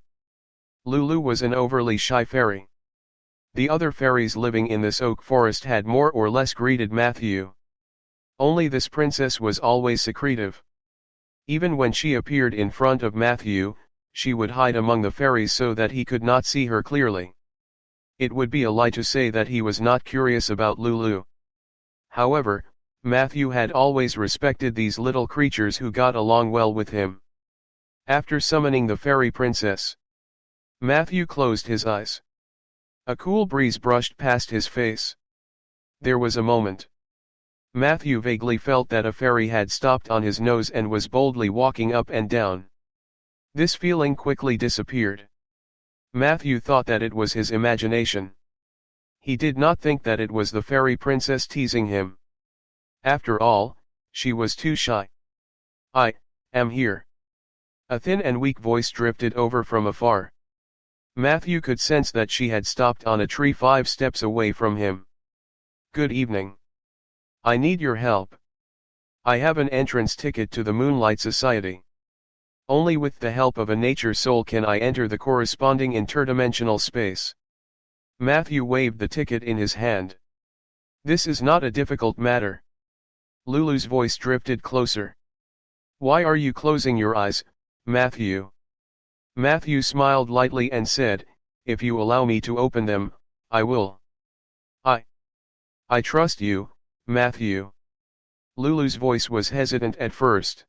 Lulu was an overly shy fairy. The other fairies living in this oak forest had more or less greeted Matthew. Only this princess was always secretive. Even when she appeared in front of Matthew, she would hide among the fairies so that he could not see her clearly. It would be a lie to say that he was not curious about Lulu. However, Matthew had always respected these little creatures who got along well with him. After summoning the fairy princess, Matthew closed his eyes. A cool breeze brushed past his face. There was a moment. Matthew vaguely felt that a fairy had stopped on his nose and was boldly walking up and down. This feeling quickly disappeared. Matthew thought that it was his imagination. He did not think that it was the fairy princess teasing him. After all, she was too shy. "I am here." A thin and weak voice drifted over from afar. Matthew could sense that she had stopped on a tree 5 steps away from him. "Good evening. I need your help. I have an entrance ticket to the Moonlight Society. Only with the help of a nature soul can I enter the corresponding interdimensional space." Matthew waved the ticket in his hand. "This is not a difficult matter." Lulu's voice drifted closer. "Why are you closing your eyes, Matthew?" Matthew smiled lightly and said, "If you allow me to open them, I will." I trust you, Matthew." Lulu's voice was hesitant at first.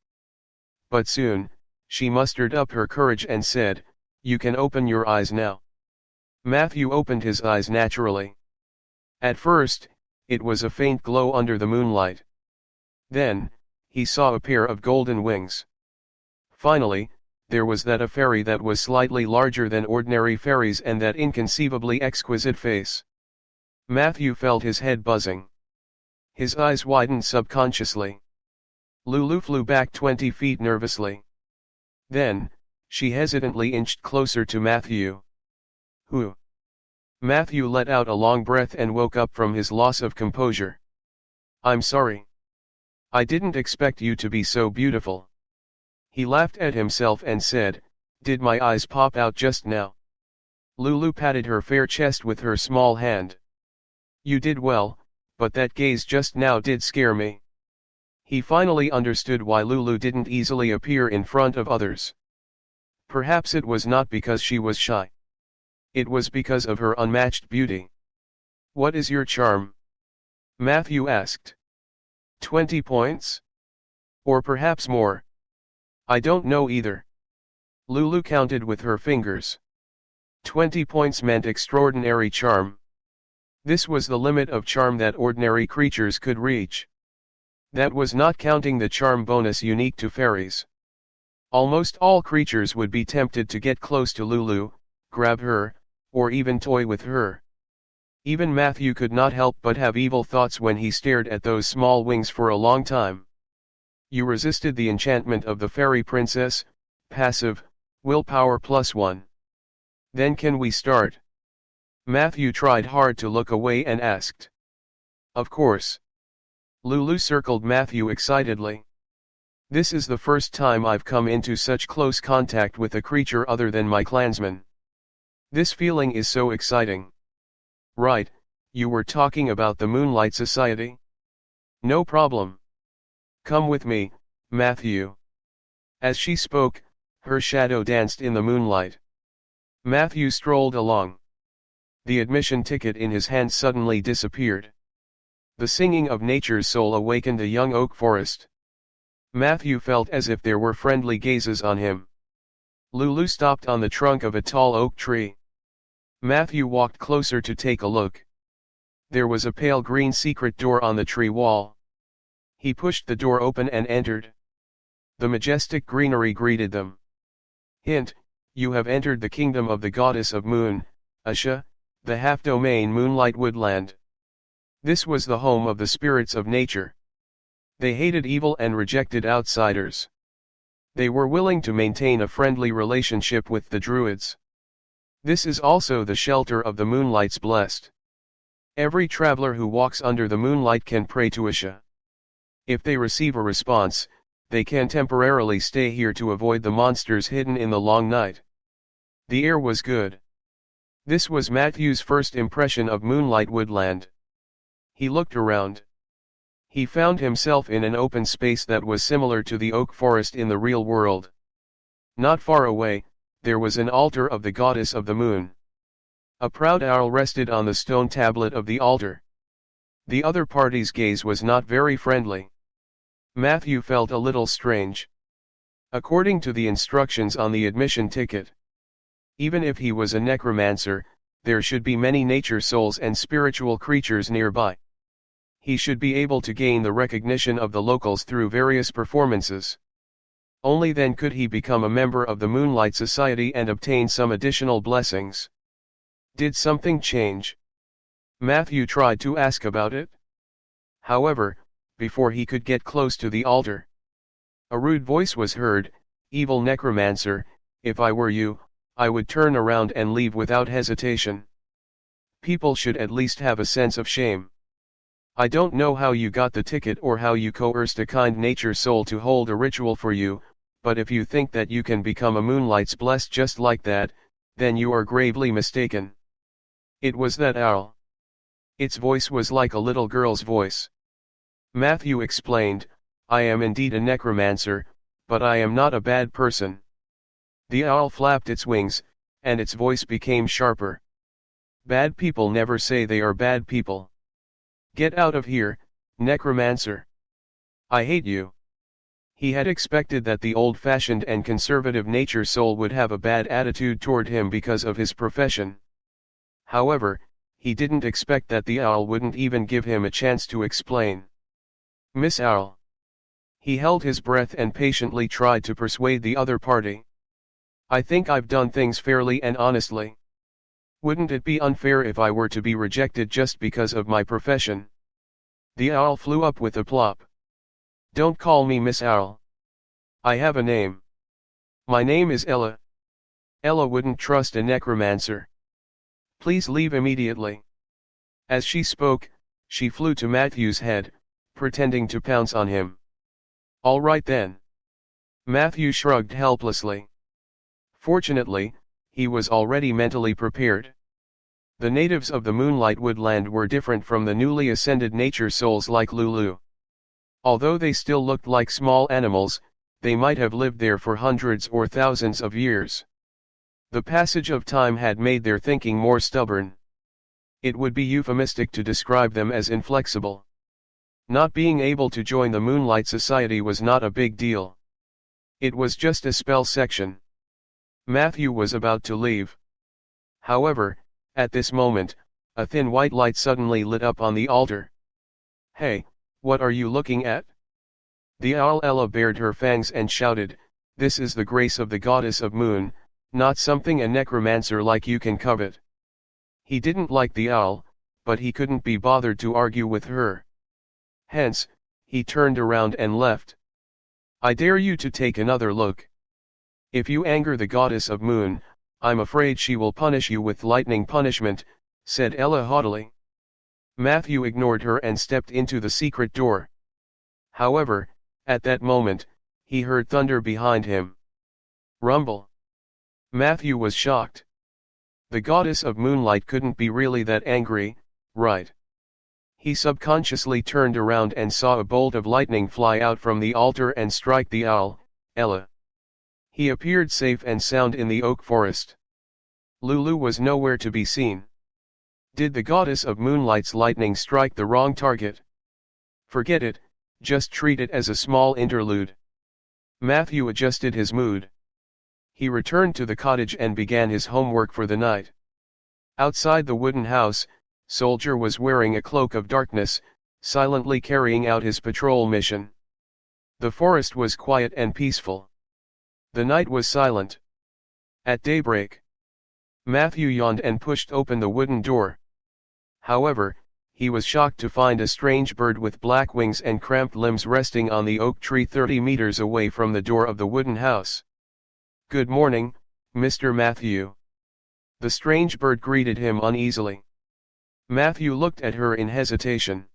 But soon, she mustered up her courage and said, "You can open your eyes now." Matthew opened his eyes naturally. At first, it was a faint glow under the moonlight. Then, he saw a pair of golden wings. Finally, there was that a fairy that was slightly larger than ordinary fairies and that inconceivably exquisite face. Matthew felt his head buzzing. His eyes widened subconsciously. Lulu flew back 20 feet nervously. Then, she hesitantly inched closer to Matthew. "Who?" Matthew let out a long breath and woke up from his loss of composure. "I'm sorry. I didn't expect you to be so beautiful." He laughed at himself and said, "Did my eyes pop out just now?" Lulu patted her fair chest with her small hand. "You did well, but that gaze just now did scare me." He finally understood why Lulu didn't easily appear in front of others. Perhaps it was not because she was shy. It was because of her unmatched beauty. "What is your charm?" Matthew asked. 20 points? Or perhaps more? I don't know either. Lulu counted with her fingers. 20 points meant extraordinary charm. This was the limit of charm that ordinary creatures could reach. That was not counting the charm bonus unique to fairies. Almost all creatures would be tempted to get close to Lulu, grab her, or even toy with her. Even Matthew could not help but have evil thoughts when he stared at those small wings for a long time. You resisted the enchantment of the fairy princess, passive, willpower +1. Then can we start? Matthew tried hard to look away and asked. Of course. Lulu circled Matthew excitedly. This is the first time I've come into such close contact with a creature other than my clansman. This feeling is so exciting. Right, you were talking about the Moonlight Society? No problem. Come with me, Matthew. As she spoke, her shadow danced in the moonlight. Matthew strolled along. The admission ticket in his hand suddenly disappeared. The singing of nature's soul awakened a young oak forest. Matthew felt as if there were friendly gazes on him. Lulu stopped on the trunk of a tall oak tree. Matthew walked closer to take a look. There was a pale green secret door on the tree wall. He pushed the door open and entered. The majestic greenery greeted them. Hint, you have entered the kingdom of the goddess of moon, Asha, the half-domain Moonlight Woodland. This was the home of the spirits of nature. They hated evil and rejected outsiders. They were willing to maintain a friendly relationship with the druids. This is also the shelter of the Moonlight's blessed. Every traveler who walks under the moonlight can pray to Asha. If they receive a response, they can temporarily stay here to avoid the monsters hidden in the long night. The air was good. This was Matthew's first impression of Moonlight Woodland. He looked around. He found himself in an open space that was similar to the oak forest in the real world. Not far away, there was an altar of the goddess of the moon. A proud owl rested on the stone tablet of the altar. The other party's gaze was not very friendly. Matthew felt a little strange. According to the instructions on the admission ticket, even if he was a necromancer, there should be many nature souls and spiritual creatures nearby. He should be able to gain the recognition of the locals through various performances. Only then could he become a member of the Moonlight Society and obtain some additional blessings. Did something change? Matthew tried to ask about it. However, before he could get close to the altar, a rude voice was heard. "Evil necromancer, if I were you, I would turn around and leave without hesitation. People should at least have a sense of shame. I don't know how you got the ticket or how you coerced a kind nature soul to hold a ritual for you, but if you think that you can become a Moonlight's blessed just like that, then you are gravely mistaken." It was that owl. Its voice was like a little girl's voice. Matthew explained, "I am indeed a necromancer, but I am not a bad person." The owl flapped its wings, and its voice became sharper. "Bad people never say they are bad people. Get out of here, necromancer. I hate you." He had expected that the old-fashioned and conservative nature soul would have a bad attitude toward him because of his profession. However, he didn't expect that the owl wouldn't even give him a chance to explain. "Miss Owl." He held his breath and patiently tried to persuade the other party. "I think I've done things fairly and honestly. Wouldn't it be unfair if I were to be rejected just because of my profession?" The owl flew up with a plop. "Don't call me Miss Owl. I have a name. My name is Ella. Ella wouldn't trust a necromancer. Please leave immediately." As she spoke, she flew to Matthew's head, pretending to pounce on him. "All right then." Matthew shrugged helplessly. Fortunately, he was already mentally prepared. The natives of the Moonlight Woodland were different from the newly ascended nature souls like Lulu. Although they still looked like small animals, they might have lived there for hundreds or thousands of years. The passage of time had made their thinking more stubborn. It would be euphemistic to describe them as inflexible. Not being able to join the Moonlight Society was not a big deal. It was just a spell section. Matthew was about to leave. However, at this moment, a thin white light suddenly lit up on the altar. "Hey, what are you looking at?" The owl Ella bared her fangs and shouted, "This is the grace of the goddess of moon, not something a necromancer like you can covet." He didn't like the owl, but he couldn't be bothered to argue with her. Hence, he turned around and left. "I dare you to take another look. If you anger the goddess of moon, I'm afraid she will punish you with lightning punishment," said Ella haughtily. Matthew ignored her and stepped into the secret door. However, at that moment, he heard thunder behind him. Rumble. Matthew was shocked. The goddess of moonlight couldn't be really that angry, right? He subconsciously turned around and saw a bolt of lightning fly out from the altar and strike the owl, Ella. He appeared safe and sound in the oak forest. Lulu was nowhere to be seen. Did the goddess of moonlight's lightning strike the wrong target? Forget it, just treat it as a small interlude. Matthew adjusted his mood. He returned to the cottage and began his homework for the night. Outside the wooden house, Soldier was wearing a cloak of darkness, silently carrying out his patrol mission. The forest was quiet and peaceful. The night was silent. At daybreak, Matthew yawned and pushed open the wooden door. However, he was shocked to find a strange bird with black wings and cramped limbs resting on the oak tree 30 meters away from the door of the wooden house. "Good morning, Mr. Matthew." The strange bird greeted him uneasily. Matthew looked at her in hesitation.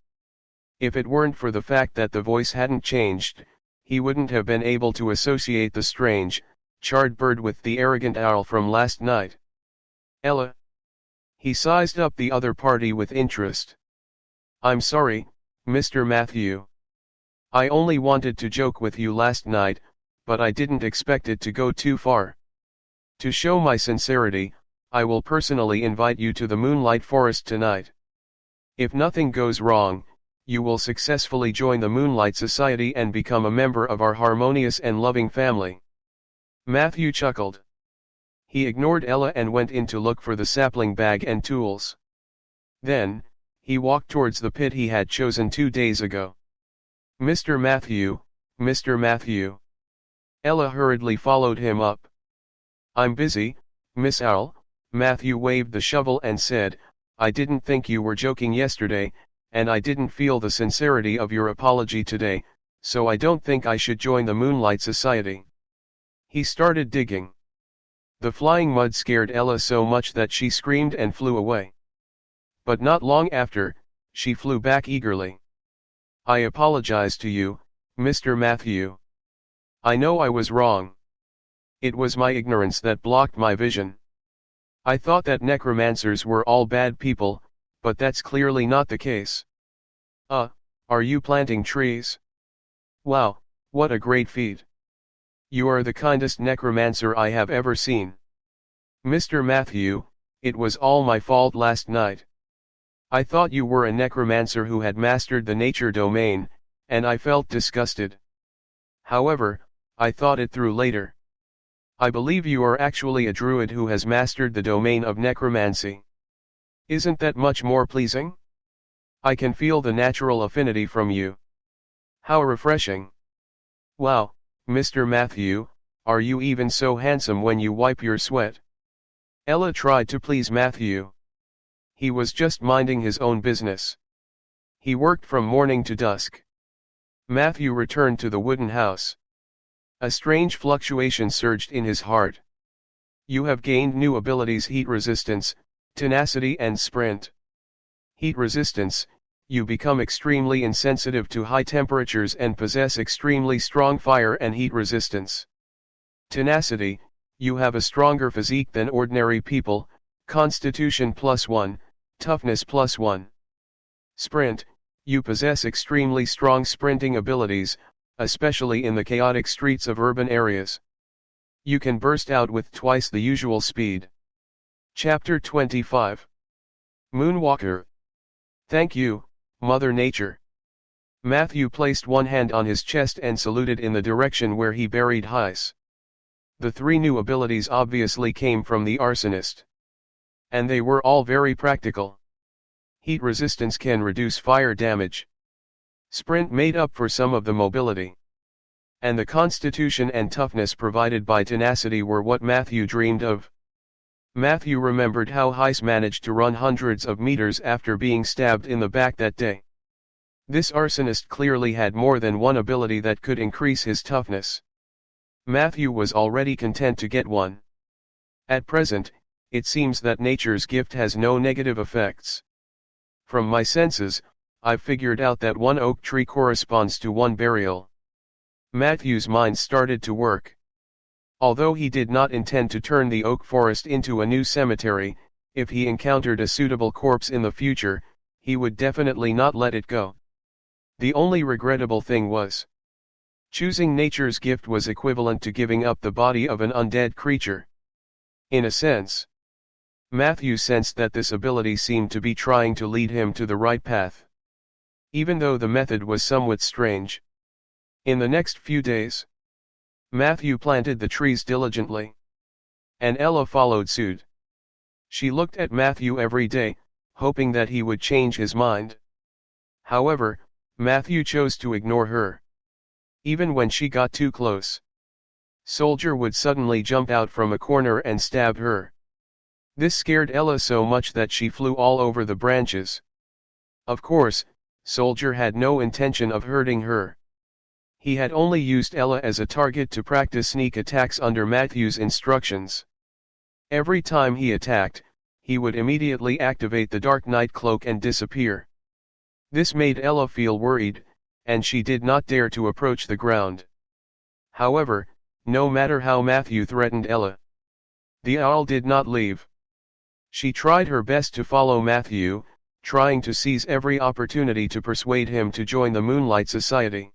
If it weren't for the fact that the voice hadn't changed, he wouldn't have been able to associate the strange, charred bird with the arrogant owl from last night. "Ella." He sized up the other party with interest. "I'm sorry, Mr. Matthew. I only wanted to joke with you last night, but I didn't expect it to go too far. To show my sincerity, I will personally invite you to the Moonlight Forest tonight. If nothing goes wrong, you will successfully join the Moonlight Society and become a member of our harmonious and loving family." Matthew chuckled. He ignored Ella and went in to look for the sapling bag and tools. Then, he walked towards the pit he had chosen 2 days ago. "Mr. Matthew, Mr. Matthew." Ella hurriedly followed him up. "I'm busy, Miss Owl." Matthew waved the shovel and said, "I didn't think you were joking yesterday, and I didn't feel the sincerity of your apology today, so I don't think I should join the Moonlight Society." He started digging. The flying mud scared Ella so much that she screamed and flew away. But not long after, she flew back eagerly. "I apologize to you, Mr. Matthew. I know I was wrong. It was my ignorance that blocked my vision. I thought that necromancers were all bad people, but that's clearly not the case." Are you planting trees? Wow, what a great feat. You are the kindest necromancer I have ever seen." "Mr. Matthew, it was all my fault last night. I thought you were a necromancer who had mastered the nature domain, and I felt disgusted. However, I thought it through later. I believe you are actually a druid who has mastered the domain of necromancy. Isn't that much more pleasing? I can feel the natural affinity from you. How refreshing. Wow, Mr. Matthew, are you even so handsome when you wipe your sweat?" Ella tried to please Matthew. He was just minding his own business. He worked from morning to dusk. Matthew returned to the wooden house. A strange fluctuation surged in his heart. "You have gained new abilities: heat resistance, tenacity and sprint. Heat resistance, you become extremely insensitive to high temperatures and possess extremely strong fire and heat resistance. Tenacity, you have a stronger physique than ordinary people, constitution +1, toughness +1. Sprint, you possess extremely strong sprinting abilities, especially in the chaotic streets of urban areas. You can burst out with twice the usual speed." Chapter 25. Moonwalker. "Thank you, Mother Nature." Matthew placed one hand on his chest and saluted in the direction where he buried Heis. The three new abilities obviously came from the arsonist. And they were all very practical. Heat resistance can reduce fire damage. Sprint made up for some of the mobility. And the constitution and toughness provided by tenacity were what Matthew dreamed of. Matthew remembered how Heis managed to run hundreds of meters after being stabbed in the back that day. This arsonist clearly had more than one ability that could increase his toughness. Matthew was already content to get one. At present, it seems that nature's gift has no negative effects. From my senses, I've figured out that one oak tree corresponds to one burial. Matthew's mind started to work. Although he did not intend to turn the oak forest into a new cemetery, if he encountered a suitable corpse in the future, he would definitely not let it go. The only regrettable thing was, choosing nature's gift was equivalent to giving up the body of an undead creature. In a sense, Matthew sensed that this ability seemed to be trying to lead him to the right path. Even though the method was somewhat strange. In the next few days, Matthew planted the trees diligently. And Ella followed suit. She looked at Matthew every day, hoping that he would change his mind. However, Matthew chose to ignore her. Even when she got too close, Soldier would suddenly jump out from a corner and stab her. This scared Ella so much that she flew all over the branches. Of course, Soldier had no intention of hurting her. He had only used Ella as a target to practice sneak attacks under Matthew's instructions. Every time he attacked, he would immediately activate the Dark Knight cloak and disappear. This made Ella feel worried, and she did not dare to approach the ground. However, no matter how Matthew threatened Ella, the owl did not leave. She tried her best to follow Matthew, trying to seize every opportunity to persuade him to join the Moonlight Society.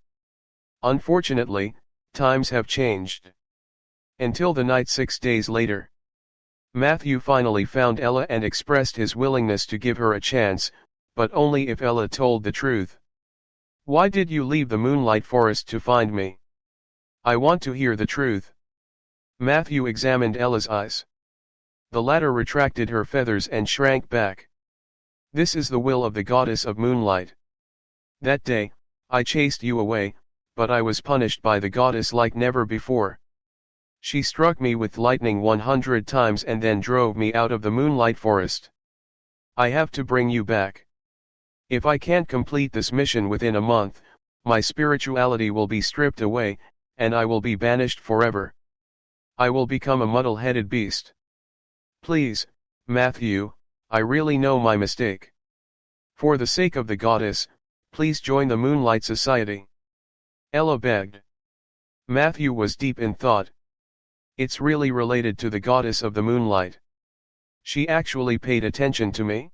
Unfortunately, times have changed. Until the night 6 days later, Matthew finally found Ella and expressed his willingness to give her a chance, but only if Ella told the truth. "Why did you leave the Moonlight Forest to find me? I want to hear the truth." Matthew examined Ella's eyes. The latter retracted her feathers and shrank back. "This is the will of the goddess of moonlight. That day, I chased you away, but I was punished by the goddess like never before. She struck me with lightning 100 times and then drove me out of the moonlight forest. I have to bring you back. If I can't complete this mission within a month, my spirituality will be stripped away, and I will be banished forever. I will become a muddle-headed beast. Please, Matthew, I really know my mistake. For the sake of the goddess, please join the Moonlight Society. Ella begged. Matthew was deep in thought. It's really related to the goddess of the moonlight. She actually paid attention to me?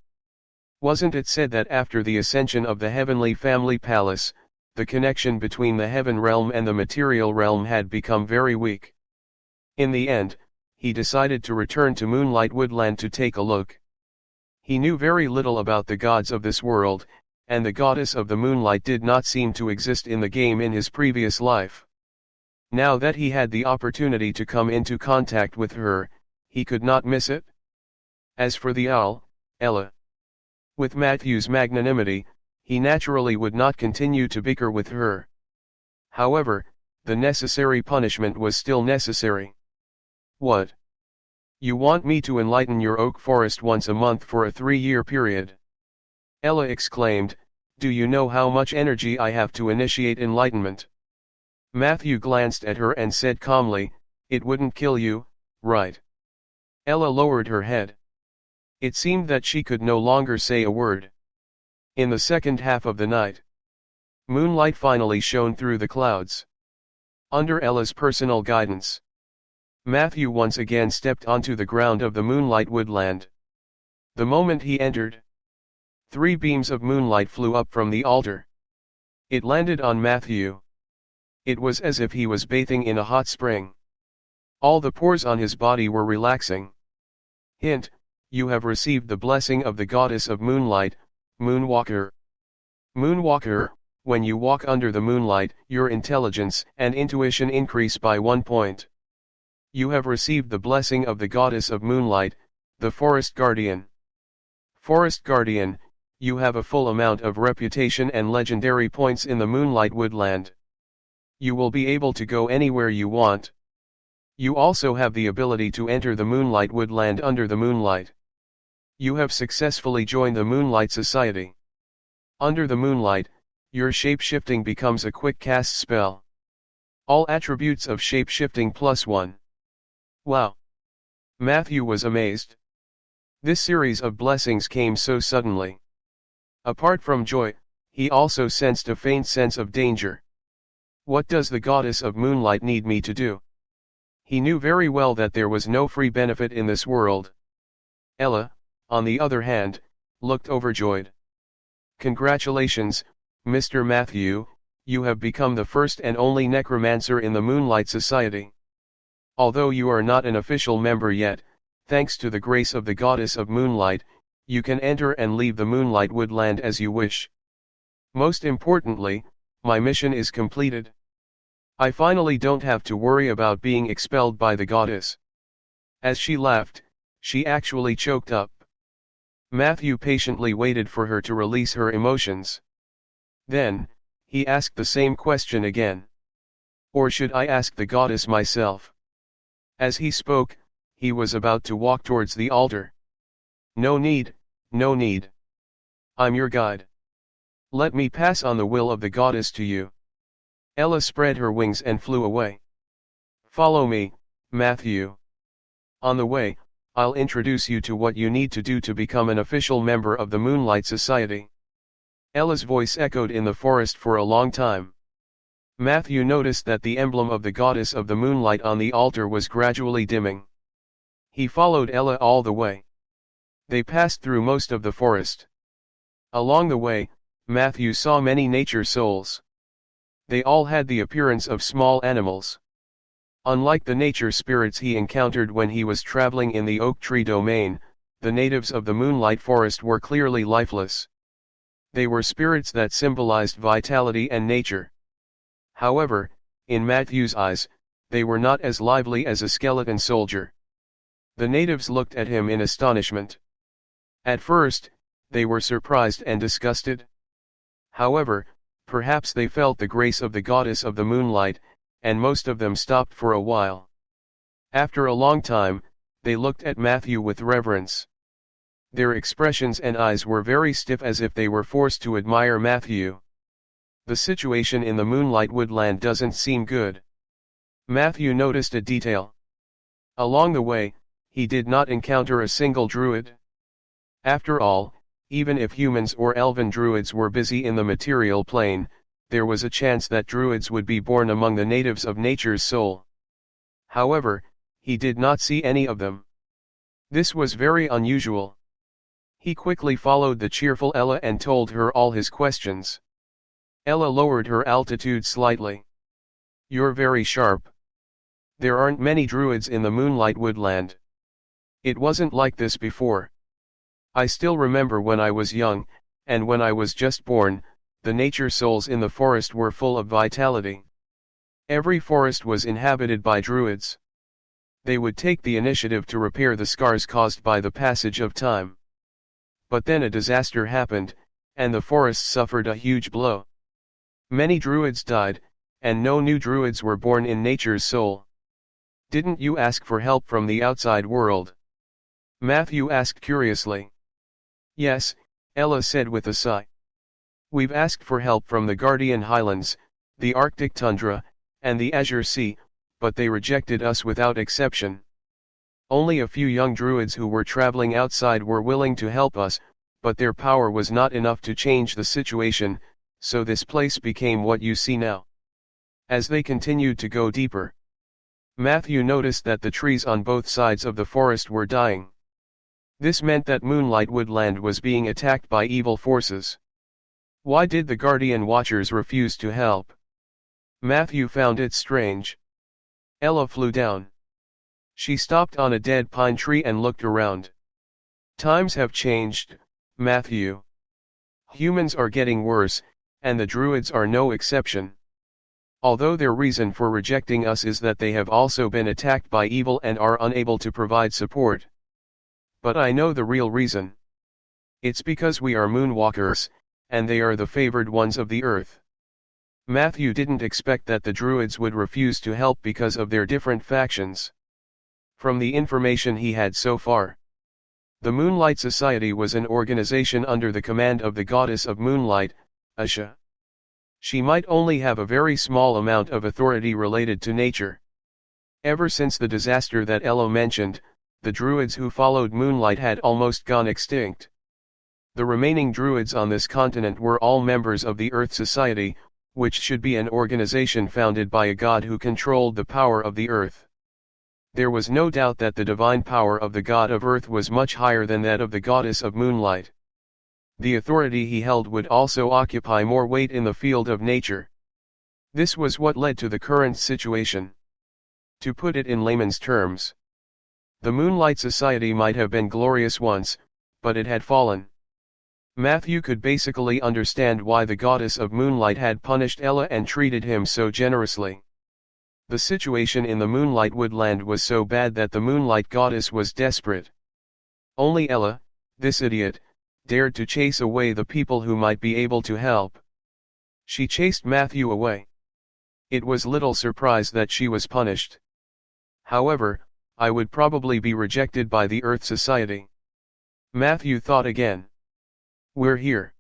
Wasn't it said that after the ascension of the heavenly family palace, the connection between the heaven realm and the material realm had become very weak? In the end, he decided to return to Moonlight Woodland to take a look. He knew very little about the gods of this world, and the goddess of the moonlight did not seem to exist in the game in his previous life. Now that he had the opportunity to come into contact with her, he could not miss it. As for the owl, Ella. With Matthew's magnanimity, he naturally would not continue to bicker with her. However, the necessary punishment was still necessary. What? You want me to enlighten your oak forest once a month for a 3-year period? Ella exclaimed, do you know how much energy I have to initiate enlightenment? Matthew glanced at her and said calmly, it wouldn't kill you, right? Ella lowered her head. It seemed that she could no longer say a word. In the second half of the night, moonlight finally shone through the clouds. Under Ella's personal guidance, Matthew once again stepped onto the ground of the Moonlight Woodland. The moment he entered, 3 beams of moonlight flew up from the altar. It landed on Matthew. It was as if he was bathing in a hot spring. All the pores on his body were relaxing. Hint, you have received the blessing of the goddess of moonlight, Moonwalker. Moonwalker, when you walk under the moonlight, your intelligence and intuition increase by 1 point. You have received the blessing of the goddess of moonlight, the Forest Guardian. Forest Guardian, you have a full amount of reputation and legendary points in the Moonlight Woodland. You will be able to go anywhere you want. You also have the ability to enter the Moonlight Woodland under the moonlight. You have successfully joined the Moonlight Society. Under the moonlight, your shape-shifting becomes a quick cast spell. All attributes of shape-shifting +1. Wow! Matthew was amazed. This series of blessings came so suddenly. Apart from joy, he also sensed a faint sense of danger. What does the goddess of moonlight need me to do? He knew very well that there was no free benefit in this world. Ella, on the other hand, looked overjoyed. Congratulations, Mr. Matthew, you have become the first and only necromancer in the Moonlight Society. Although you are not an official member yet, thanks to the grace of the goddess of moonlight, you can enter and leave the Moonlight Woodland as you wish. Most importantly, my mission is completed. I finally don't have to worry about being expelled by the goddess. As she laughed, she actually choked up. Matthew patiently waited for her to release her emotions. Then, he asked the same question again. Or should I ask the goddess myself? As he spoke, he was about to walk towards the altar. No need, no need. I'm your guide. Let me pass on the will of the goddess to you. Ella spread her wings and flew away. Follow me, Matthew. On the way, I'll introduce you to what you need to do to become an official member of the Moonlight Society. Ella's voice echoed in the forest for a long time. Matthew noticed that the emblem of the goddess of the moonlight on the altar was gradually dimming. He followed Ella all the way. They passed through most of the forest. Along the way, Matthew saw many nature souls. They all had the appearance of small animals. Unlike the nature spirits he encountered when he was traveling in the oak tree domain, the natives of the Moonlight Forest were clearly lifeless. They were spirits that symbolized vitality and nature. However, in Matthew's eyes, they were not as lively as a skeleton soldier. The natives looked at him in astonishment. At first, they were surprised and disgusted. However, Perhaps they felt the grace of the goddess of the moonlight, and most of them stopped for a while. After a long time, they looked at Matthew with reverence. Their expressions and eyes were very stiff as if they were forced to admire Matthew. The situation in the moonlight woodland doesn't seem good. Matthew noticed a detail. Along the way, he did not encounter a single druid. After all, even if humans or elven druids were busy in the material plane, there was a chance that druids would be born among the natives of nature's soul. However, he did not see any of them. This was very unusual. He quickly followed the cheerful Ella and told her all his questions. Ella lowered her altitude slightly. "You're very sharp. There aren't many druids in the moonlight woodland. It wasn't like this before. I still remember when I was young, and when I was just born, the nature souls in the forest were full of vitality. Every forest was inhabited by druids. They would take the initiative to repair the scars caused by the passage of time. But then a disaster happened, and the forest suffered a huge blow. Many druids died, and no new druids were born in nature's soul." "Didn't you ask for help from the outside world?" Matthew asked curiously. "Yes," Ella said with a sigh. "We've asked for help from the Guardian Highlands, the Arctic Tundra, and the Azure Sea, but they rejected us without exception. Only a few young druids who were traveling outside were willing to help us, but their power was not enough to change the situation, so this place became what you see now." As they continued to go deeper, Matthew noticed that the trees on both sides of the forest were dying. This meant that Moonlight Woodland was being attacked by evil forces. Why did the Guardian Watchers refuse to help? Matthew found it strange. Ella flew down. She stopped on a dead pine tree and looked around. "Times have changed, Matthew. Humans are getting worse, and the druids are no exception. Although their reason for rejecting us is that they have also been attacked by evil and are unable to provide support. But I know the real reason. It's because we are moonwalkers, and they are the favored ones of the earth." Matthew didn't expect that the druids would refuse to help because of their different factions. From the information he had so far, the Moonlight Society was an organization under the command of the goddess of moonlight, Asha. She might only have a very small amount of authority related to nature. Ever since the disaster that Ella mentioned, the druids who followed moonlight had almost gone extinct. The remaining druids on this continent were all members of the Earth Society, which should be an organization founded by a god who controlled the power of the earth. There was no doubt that the divine power of the god of earth was much higher than that of the goddess of moonlight. The authority he held would also occupy more weight in the field of nature. This was what led to the current situation. To put it in layman's terms, the Moonlight Society might have been glorious once, but it had fallen. Matthew could basically understand why the goddess of moonlight had punished Ella and treated him so generously. The situation in the Moonlight Woodland was so bad that the Moonlight Goddess was desperate. Only Ella, this idiot, dared to chase away the people who might be able to help. She chased Matthew away. It was little surprise that she was punished. However, I would probably be rejected by the Earth Society. Matthew thought again. "We're here."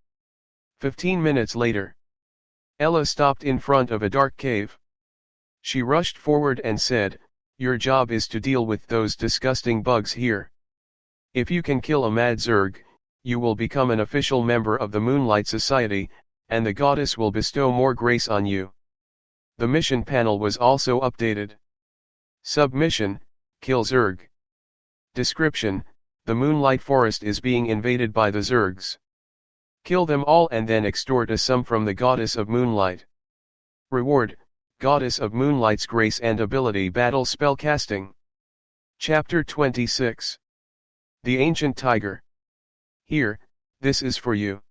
15 minutes later, Ella stopped in front of a dark cave. She rushed forward and said, "Your job is to deal with those disgusting bugs here. If you can kill a mad Zerg, you will become an official member of the Moonlight Society, and the goddess will bestow more grace on you." The mission panel was also updated. Submission: Kill Zerg. Description: The Moonlight Forest is being invaded by the Zergs. Kill them all and then extort a sum from the Goddess of Moonlight. Reward: Goddess of Moonlight's grace and ability battle spellcasting. Chapter 26. The Ancient Tiger. "Here, this is for you."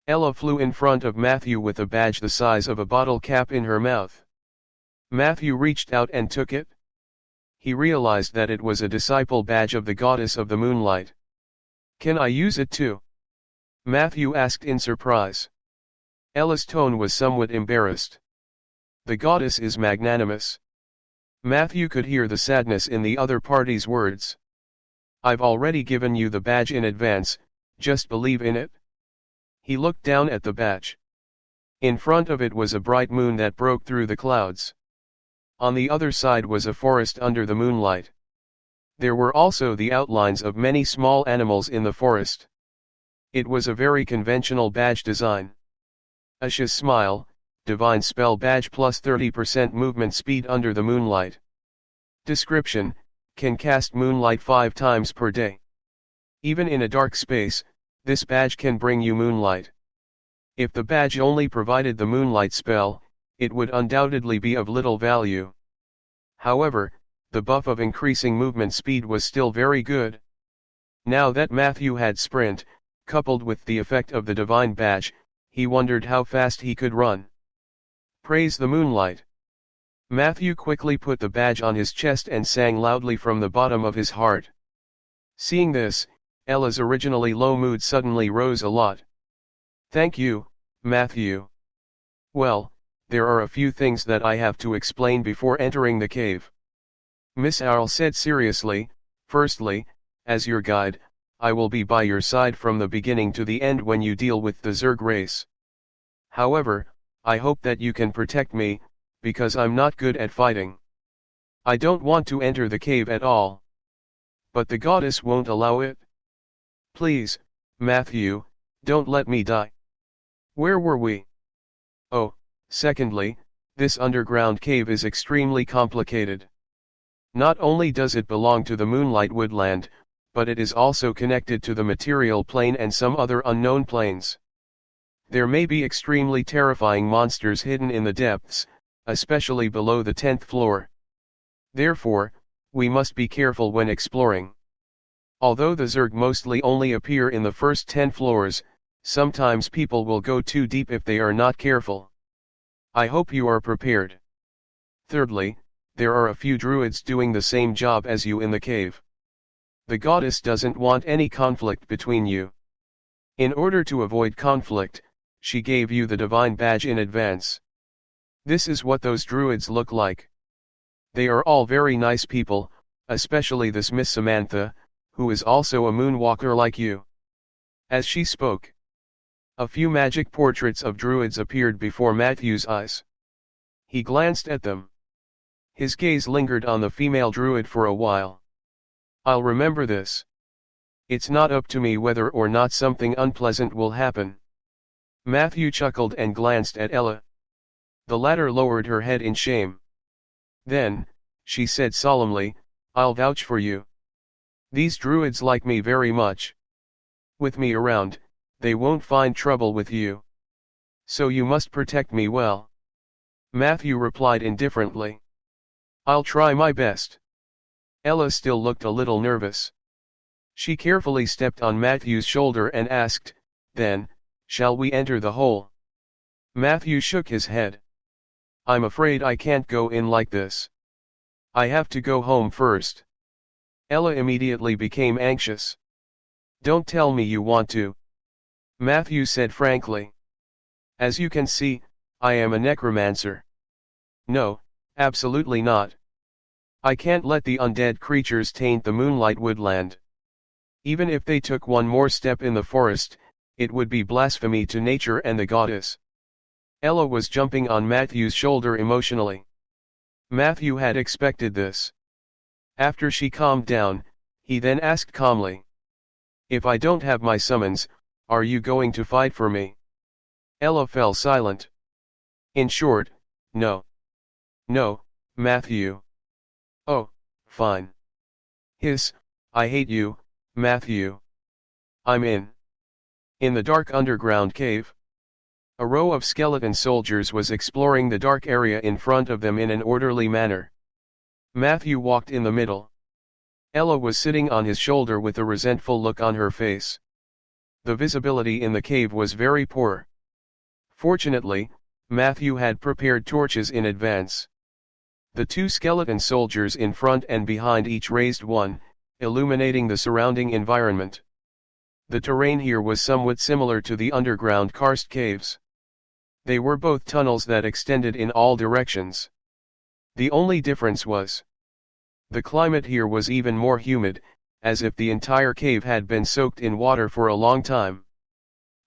Ella flew in front of Matthew with a badge the size of a bottle cap in her mouth. Matthew reached out and took it. He realized that it was a disciple badge of the Goddess of the Moonlight. "Can I use it too?" Matthew asked in surprise. Ella's tone was somewhat embarrassed. The goddess is magnanimous. Matthew could hear the sadness in the other party's words. I've already given you the badge in advance, just believe in it. He looked down at the badge. In front of it was a bright moon that broke through the clouds. On the other side was a forest under the moonlight. There were also the outlines of many small animals in the forest. It was a very conventional badge design. Asha's smile, divine spell badge plus 30% movement speed under the moonlight. Description, can cast moonlight 5 times per day. Even in a dark space, this badge can bring you moonlight. If the badge only provided the moonlight spell, it would undoubtedly be of little value. However, the buff of increasing movement speed was still very good. Now that Matthew had sprint, coupled with the effect of the divine badge, he wondered how fast he could run. Praise the moonlight. Matthew quickly put the badge on his chest and sang loudly from the bottom of his heart. Seeing this, Ella's originally low mood suddenly rose a lot. Thank you, Matthew. Well, there are a few things that I have to explain before entering the cave. Miss Owl said seriously. Firstly, as your guide, I will be by your side from the beginning to the end when you deal with the Zerg race. However, I hope that you can protect me, because I'm not good at fighting. I don't want to enter the cave at all. But the goddess won't allow it. Please, Matthew, don't let me die. Where were we? Oh, secondly, this underground cave is extremely complicated. Not only does it belong to the Moonlight Woodland, but it is also connected to the material plane and some other unknown planes. There may be extremely terrifying monsters hidden in the depths, especially below the 10th floor. Therefore, we must be careful when exploring. Although the Zerg mostly only appear in the first 10 floors, sometimes people will go too deep if they are not careful. I hope you are prepared. Thirdly, there are a few druids doing the same job as you in the cave. The goddess doesn't want any conflict between you. In order to avoid conflict, she gave you the divine badge in advance. This is what those druids look like. They are all very nice people, especially this Miss Samantha, who is also a moonwalker like you. As she spoke, a few magic portraits of druids appeared before Matthew's eyes. He glanced at them. His gaze lingered on the female druid for a while. I'll remember this. It's not up to me whether or not something unpleasant will happen. Matthew chuckled and glanced at Ella. The latter lowered her head in shame. Then, she said solemnly, I'll vouch for you. These druids like me very much. With me around, they won't find trouble with you. So you must protect me well. Matthew replied indifferently. I'll try my best. Ella still looked a little nervous. She carefully stepped on Matthew's shoulder and asked, then, shall we enter the hole? Matthew shook his head. I'm afraid I can't go in like this. I have to go home first. Ella immediately became anxious. Don't tell me you want to. Matthew said frankly. As you can see, I am a necromancer. No, absolutely not. I can't let the undead creatures taint the Moonlight Woodland. Even if they took one more step in the forest, it would be blasphemy to nature and the goddess. Ella was jumping on Matthew's shoulder emotionally. Matthew had expected this. After she calmed down, he then asked calmly. If I don't have my summons, are you going to fight for me? Ella fell silent. In short, no. No, Matthew. Oh, fine. Hiss, I hate you, Matthew. I'm in. In the dark underground cave, a row of skeleton soldiers was exploring the dark area in front of them in an orderly manner. Matthew walked in the middle. Ella was sitting on his shoulder with a resentful look on her face. The visibility in the cave was very poor. Fortunately, Matthew had prepared torches in advance. The two skeleton soldiers in front and behind each raised one, illuminating the surrounding environment. The terrain here was somewhat similar to the underground karst caves. They were both tunnels that extended in all directions. The only difference was the climate here was even more humid, as if the entire cave had been soaked in water for a long time.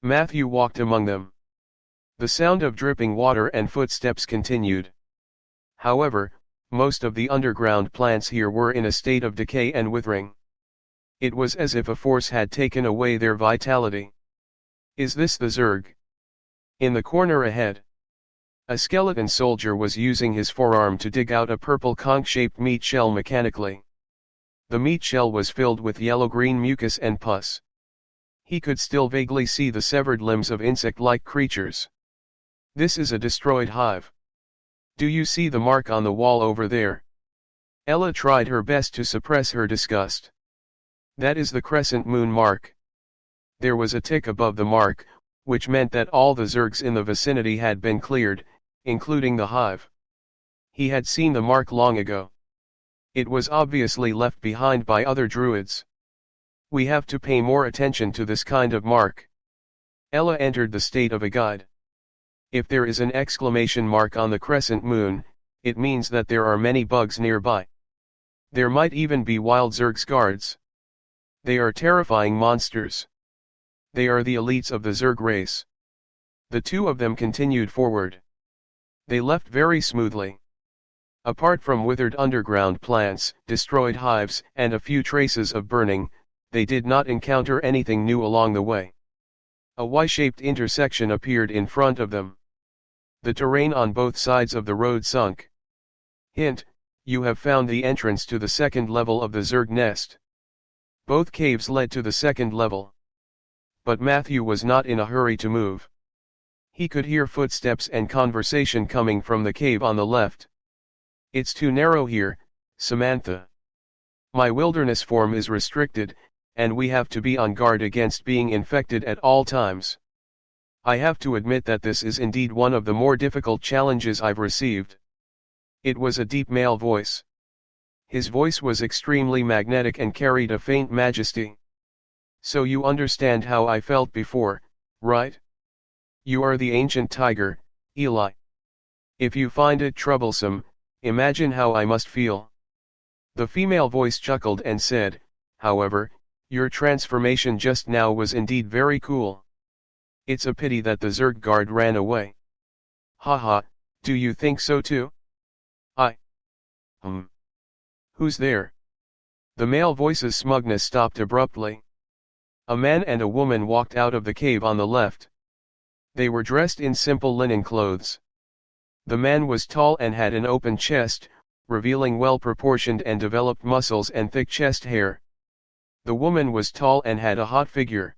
Matthew walked among them. The sound of dripping water and footsteps continued. However, most of the underground plants here were in a state of decay and withering. It was as if a force had taken away their vitality. Is this the Zerg? In the corner ahead, a skeleton soldier was using his forearm to dig out a purple conch-shaped meat shell mechanically. The meat shell was filled with yellow-green mucus and pus. He could still vaguely see the severed limbs of insect-like creatures. This is a destroyed hive. Do you see the mark on the wall over there? Ella tried her best to suppress her disgust. That is the crescent moon mark. There was a tick above the mark, which meant that all the Zergs in the vicinity had been cleared, including the hive. He had seen the mark long ago. It was obviously left behind by other druids. We have to pay more attention to this kind of mark. Ella entered the state of a guide. If there is an exclamation mark on the crescent moon, it means that there are many bugs nearby. There might even be wild Zergs guards. They are terrifying monsters. They are the elites of the Zerg race. The two of them continued forward. They left very smoothly. Apart from withered underground plants, destroyed hives, and a few traces of burning, they did not encounter anything new along the way. A Y-shaped intersection appeared in front of them. The terrain on both sides of the road sunk. Hint: you have found the entrance to the second level of the Zerg nest. Both caves led to the second level. But Matthew was not in a hurry to move. He could hear footsteps and conversation coming from the cave on the left. It's too narrow here, Samantha. My wilderness form is restricted, and we have to be on guard against being infected at all times. I have to admit that this is indeed one of the more difficult challenges I've received. It was a deep male voice. His voice was extremely magnetic and carried a faint majesty. So you understand how I felt before, right? You are the ancient tiger, Eli. If you find it troublesome, imagine how I must feel. The female voice chuckled and said, however, your transformation just now was indeed very cool. It's a pity that the Zerg guard ran away. Haha, do you think so too? Who's there? The male voice's smugness stopped abruptly. A man and a woman walked out of the cave on the left. They were dressed in simple linen clothes. The man was tall and had an open chest, revealing well-proportioned and developed muscles and thick chest hair. The woman was tall and had a hot figure.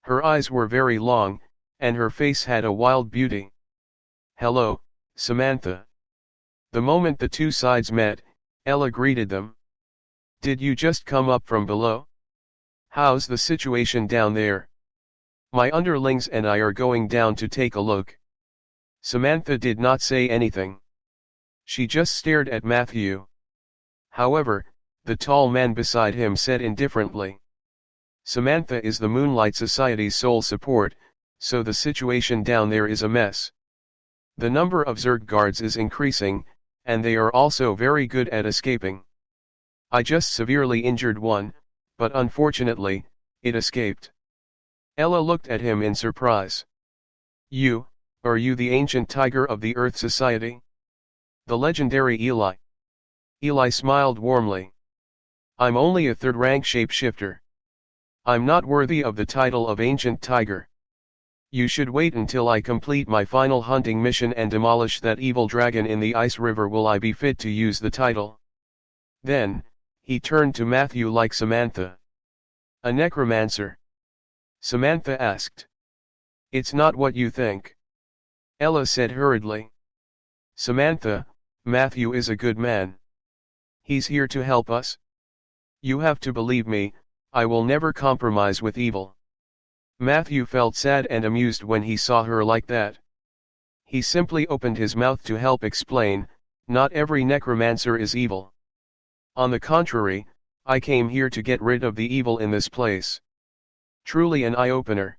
Her eyes were very long, and her face had a wild beauty. Hello, Samantha. The moment the two sides met, Ella greeted them. Did you just come up from below? How's the situation down there? My underlings and I are going down to take a look. Samantha did not say anything. She just stared at Matthew. However, the tall man beside him said indifferently. Samantha is the Moonlight Society's sole support, so the situation down there is a mess. The number of Zerg guards is increasing, and they are also very good at escaping. I just severely injured one, but unfortunately, it escaped. Ella looked at him in surprise. Are you the ancient tiger of the Earth Society? The legendary Eli. Eli smiled warmly. I'm only a third-rank shapeshifter. I'm not worthy of the title of ancient tiger. You should wait until I complete my final hunting mission and demolish that evil dragon in the ice river will I be fit to use the title. Then, he turned to Matthew like Samantha. A necromancer? Samantha asked. It's not what you think. Ella said hurriedly. Samantha, Matthew is a good man. He's here to help us. You have to believe me, I will never compromise with evil. Matthew felt sad and amused when he saw her like that. He simply opened his mouth to help explain, not every necromancer is evil. On the contrary, I came here to get rid of the evil in this place. Truly an eye-opener.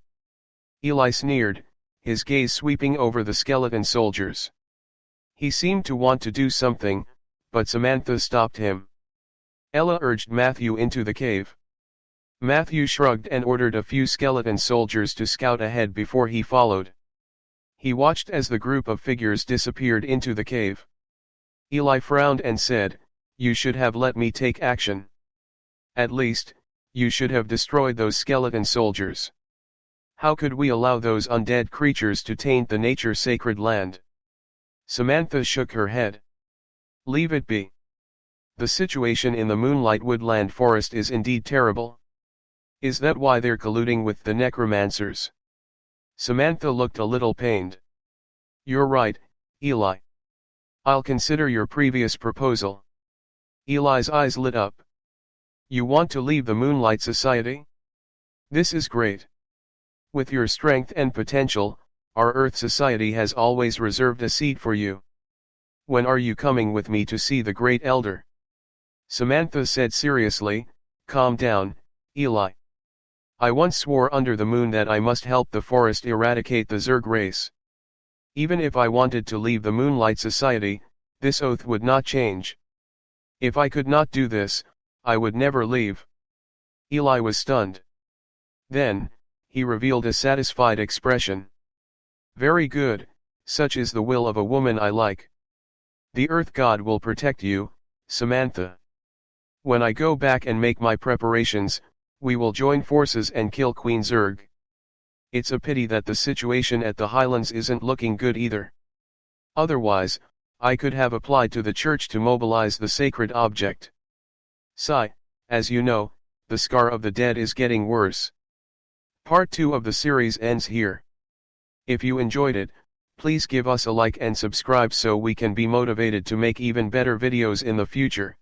Eli sneered, his gaze sweeping over the skeleton soldiers. He seemed to want to do something, but Samantha stopped him. Ella urged Matthew into the cave. Matthew shrugged and ordered a few skeleton soldiers to scout ahead before he followed. He watched as the group of figures disappeared into the cave. Eli frowned and said, "You should have let me take action. At least, you should have destroyed those skeleton soldiers. How could we allow those undead creatures to taint the nature-sacred land?" Samantha shook her head. "Leave it be. The situation in the Moonlight Woodland Forest is indeed terrible. Is that why they're colluding with the necromancers?" Samantha looked a little pained. "You're right, Eli. I'll consider your previous proposal." Eli's eyes lit up. "You want to leave the Moonlight Society? This is great. With your strength and potential, our Earth Society has always reserved a seat for you. When are you coming with me to see the Great Elder?" Samantha said seriously, "Calm down, Eli. I once swore under the moon that I must help the forest eradicate the Zerg race. Even if I wanted to leave the Moonlight Society, this oath would not change. If I could not do this, I would never leave." Eli was stunned. Then, he revealed a satisfied expression. "Very good, such is the will of a woman I like. The Earth God will protect you, Samantha. When I go back and make my preparations, we will join forces and kill Queen Zerg. It's a pity that the situation at the Highlands isn't looking good either. Otherwise, I could have applied to the church to mobilize the sacred object. Sigh, as you know, the scar of the dead is getting worse." Part 2 of the series ends here. If you enjoyed it, please give us a like and subscribe so we can be motivated to make even better videos in the future.